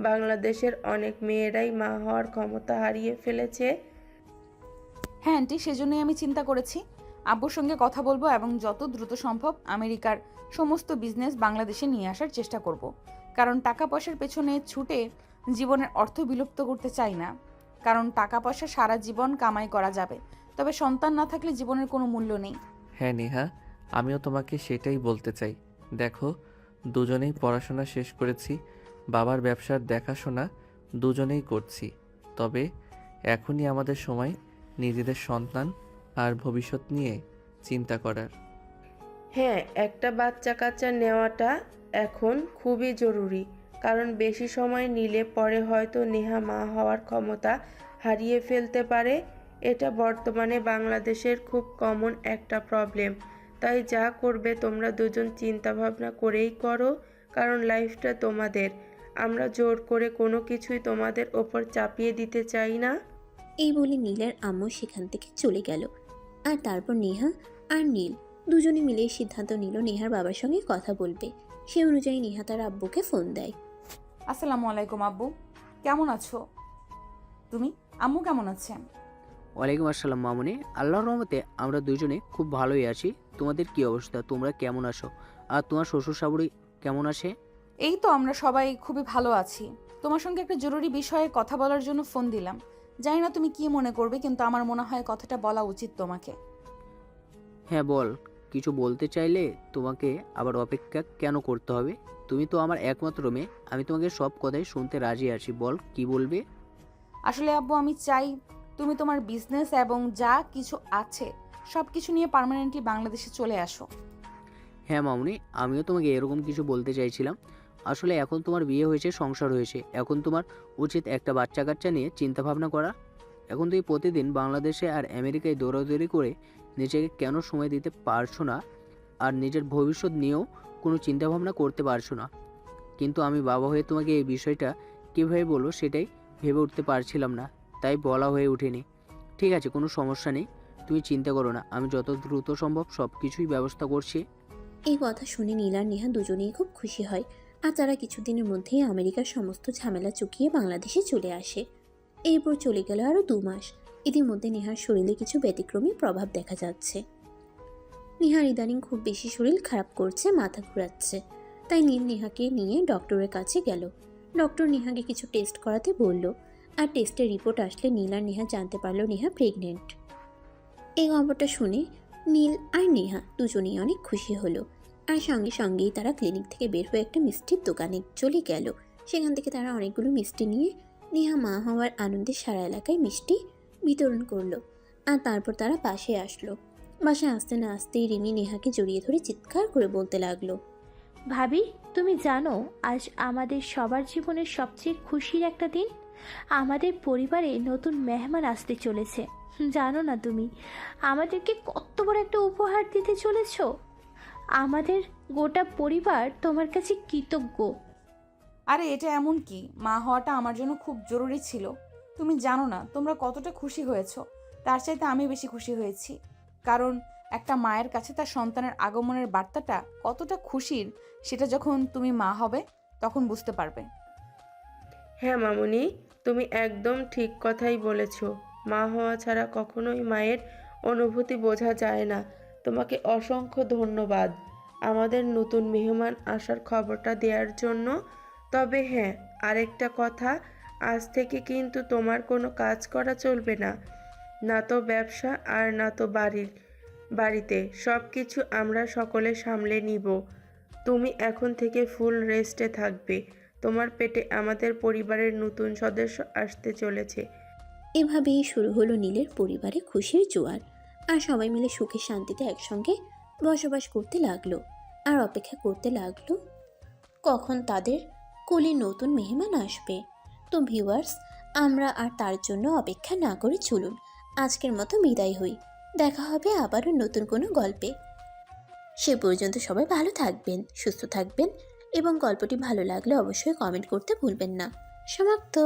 বাংলাদেশের অনেক মেয়েরাই মা হওয়ার ক্ষমতা হারিয়ে ফেলেছে। হ্যাঁ আন্টি, সেজন্যই আমি চিন্তা করেছি আব্বুর সঙ্গে কথা বলবো এবং যত দ্রুত সম্ভব আমেরিকার সমস্ত বিজনেস বাংলাদেশে নিয়ে আসার চেষ্টা করব। কারণ টাকা পয়সার পেছনে ছুটে জীবনের অর্থ বিলুপ্ত করতে চাই না। কারণ টাকা পয়সা সারা জীবন কামাই করা যাবে, তবে সন্তান না থাকলে জীবনের কোনো মূল্য নেই। হ্যাঁ নেহা, আমিও তোমাকে সেটাই বলতে চাই। দেখো, দুজনেই পড়াশোনা শেষ করেছি, বাবার ব্যবসার দেখাশোনা দুজনেই করছি। তবে এখনই আমাদের সময় নিজেদের সন্তান আর ভবিষ্যৎ নিয়ে চিন্তা করার। হ্যাঁ, একটা বাচ্চা কাচ্চা নেওয়াটা এখন খুবই জরুরি, কারণ বেশি সময় নিলে পরে হয়তো নেহা মা হওয়ার ক্ষমতা হারিয়ে ফেলতে পারে। এটা বর্তমানে বাংলাদেশের খুব কমন একটা প্রবলেম। তাই যা করবে তোমরা দুজন চিন্তা ভাবনা করেই করো, কারণ লাইফটা তোমাদের। আমরা জোর করে কোনো কিছুই তোমাদের ওপর চাপিয়ে দিতে চাই না। এই বলে নীলের আম্মু সেখান থেকে চলে গেল। আর তারপর নেহা আর নীল দুজনে মিলে সিদ্ধান্ত নিল নেহার বাবার সঙ্গে কথা বলবে। সে অনুযায়ী নেহা তার আব্বুকে ফোন দেয়। আসসালামু আলাইকুম আব্বু, কেমন আছো তুমি? আম্মু কেমন আছেন? ওয়ালাইকুম আসসালাম মামুনি, আল্লাহর রহমতে আমরা দুজনে খুব ভালোই আছি। তোমাদের কি অবস্থা? তোমরা কেমন আছো? আর তোমার শ্বশুর শাশুড়ি কেমন আছে? এই তো আমরা সবাই খুবই ভালো আছি। তোমার সঙ্গে একটা জরুরি বিষয়ে কথা বলার জন্য ফোন দিলাম। জানি না তুমি কি মনে করবে, কিন্তু আমার মনে হয় কথাটা বলা উচিত তোমাকে। হ্যাঁ বল, কিছু বলতে চাইলে তোমাকে আবার অপেক্ষা কেন করতে হবে? তুমি তো আমার একমাত্র মেয়ে, আমি তোমাকে সব কথাই শুনতে রাজি আছি। বল কি বলবে? আসলে আব্বু, আমি চাই তুমি তোমার বিজনেস এবং যা কিছু আছে সব কিছু নিয়ে পার্মানেন্টলি বাংলাদেশে চলে আসো। হ্যাঁ মামুনি, আমিও তোমাকে এরকম কিছু বলতে চাইছিলাম। আসলে এখন তোমার বিয়ে হয়েছে, সংসার হয়েছে, এখন তোমার উচিত একটা বাচ্চা কাচ্চা নিয়ে চিন্তা ভাবনা করা। এখন তুই প্রতিদিন বাংলাদেশে আর আমেরিকায় দৌড়াদৌড়ি করে নিজেকে কেন সময় দিতে পারছো না, আর নিজের ভবিষ্যৎ নিয়েও কোনো চিন্তা ভাবনা করতে পারছো না? কিন্তু আমি বাবা হয়ে তোমাকে এই বিষয়টা কীভাবে বলবো সেটাই ভেবে উঠতে পারছিলাম না, তাই বলা হয়ে ওঠেনি। ঠিক আছে, কোনো সমস্যা নেই, তুমি চিন্তা করো না, আমি যত দ্রুত সম্ভব সব কিছুই ব্যবস্থা করছি। এই কথা শুনে নীল আর নেহা দুজনেই খুব খুশি হয়। আর তারা কিছুদিনের মধ্যেই আমেরিকার সমস্ত ঝামেলা চুকিয়ে বাংলাদেশে চলে আসে। এরপর চলে গেল আরও 2 মাস। ইতিমধ্যে নেহার শরীরে কিছু ব্যতিক্রমী প্রভাব দেখা যাচ্ছে। নেহার ইদানিং খুব বেশি শরীর খারাপ করছে, মাথা ঘোরাচ্ছে। তাই নীল নেহাকে নিয়ে ডক্টরের কাছে গেল। ডক্টর নেহাকে কিছু টেস্ট করাতে বলল। আর টেস্টের রিপোর্ট আসলে নীল আর নেহা জানতে পারলো নেহা প্রেগনেন্ট। এই খবরটা শুনে নীল আর নেহা দুজনেই অনেক খুশি হলো। আর সঙ্গে সঙ্গেই তারা ক্লিনিক থেকে বের হয়ে একটা মিষ্টির দোকানে চলে গেল। সেখান থেকে তারা অনেকগুলো মিষ্টি নিয়ে নেহা মা হওয়ার আনন্দে সারা এলাকায় মিষ্টি বিতরণ করলো। আর তারপর তারা বাসায় আসলো। বাসায় আসতে না আসতেই রিমি নেহাকে জড়িয়ে ধরে চিৎকার করে বলতে লাগলো, ভাবি, তুমি জানো আজ আমাদের সবার জীবনের সবচেয়ে খুশির একটা দিন। আমাদের পরিবারে নতুন মেহমান আসতে চলেছে। জানো না তুমি আমাদেরকে কত বড় একটা উপহার দিতে চলেছো? আমাদের গোটা পরিবার তোমার কাছে কৃতজ্ঞ। আরে এটা এমন কি, মা হওয়াটা আমার জন্য খুব জরুরি ছিল। তুমি জানো না তোমরা কতটা খুশি হয়েছো। তার চাইতে আমি বেশি খুশি হয়েছি, কারণ একটা মায়ের কাছে তার সন্তানের আগমনের বার্তাটা কতটা খুশির সেটা যখন তুমি মা হবে তখন বুঝতে পারবে। হ্যাঁ মামুনি, তুমি একদম ঠিক কথাই বলেছ। মা হওয়া ছাড়া কখনোই মায়ের অনুভূতি বোঝা যায় না। তোমাকে অসংখ্য ধন্যবাদ আমাদের নতুন মেহমান আসার খবরটা দেওয়ার জন্য। তবে হ্যাঁ, আরেকটা কথা, আজ থেকে কিন্তু তোমার কোনো কাজ করা চলবে না। না তো ব্যবসা আর না তো বাড়িতে সব কিছু আমরা সকলে সামলে নিব। তুমি এখন থেকে ফুল রেস্টে থাকবে। তোমার পেটে আমাদের পরিবারের নতুন সদস্য আসতে চলেছে। এভাবেই শুরু হলো নীলের পরিবারে খুশির জোয়ার। আর সবাই মিলে সুখে শান্তিতে একসঙ্গে বসবাস করতে লাগলো। আর অপেক্ষা করতে লাগলো কখন তাদের কোলে নতুন মেহমান আসবে। তো ভিউয়ার্স, আমরা আর তার জন্য অপেক্ষা না করে চলুন আজকের মতো বিদায় হই। দেখা হবে আবারও নতুন কোনো গল্পে। সে পর্যন্ত সবাই ভালো থাকবেন, সুস্থ থাকবেন এবং গল্পটি ভালো লাগলে অবশ্যই কমেন্ট করতে ভুলবেন না। সমাপ্ত।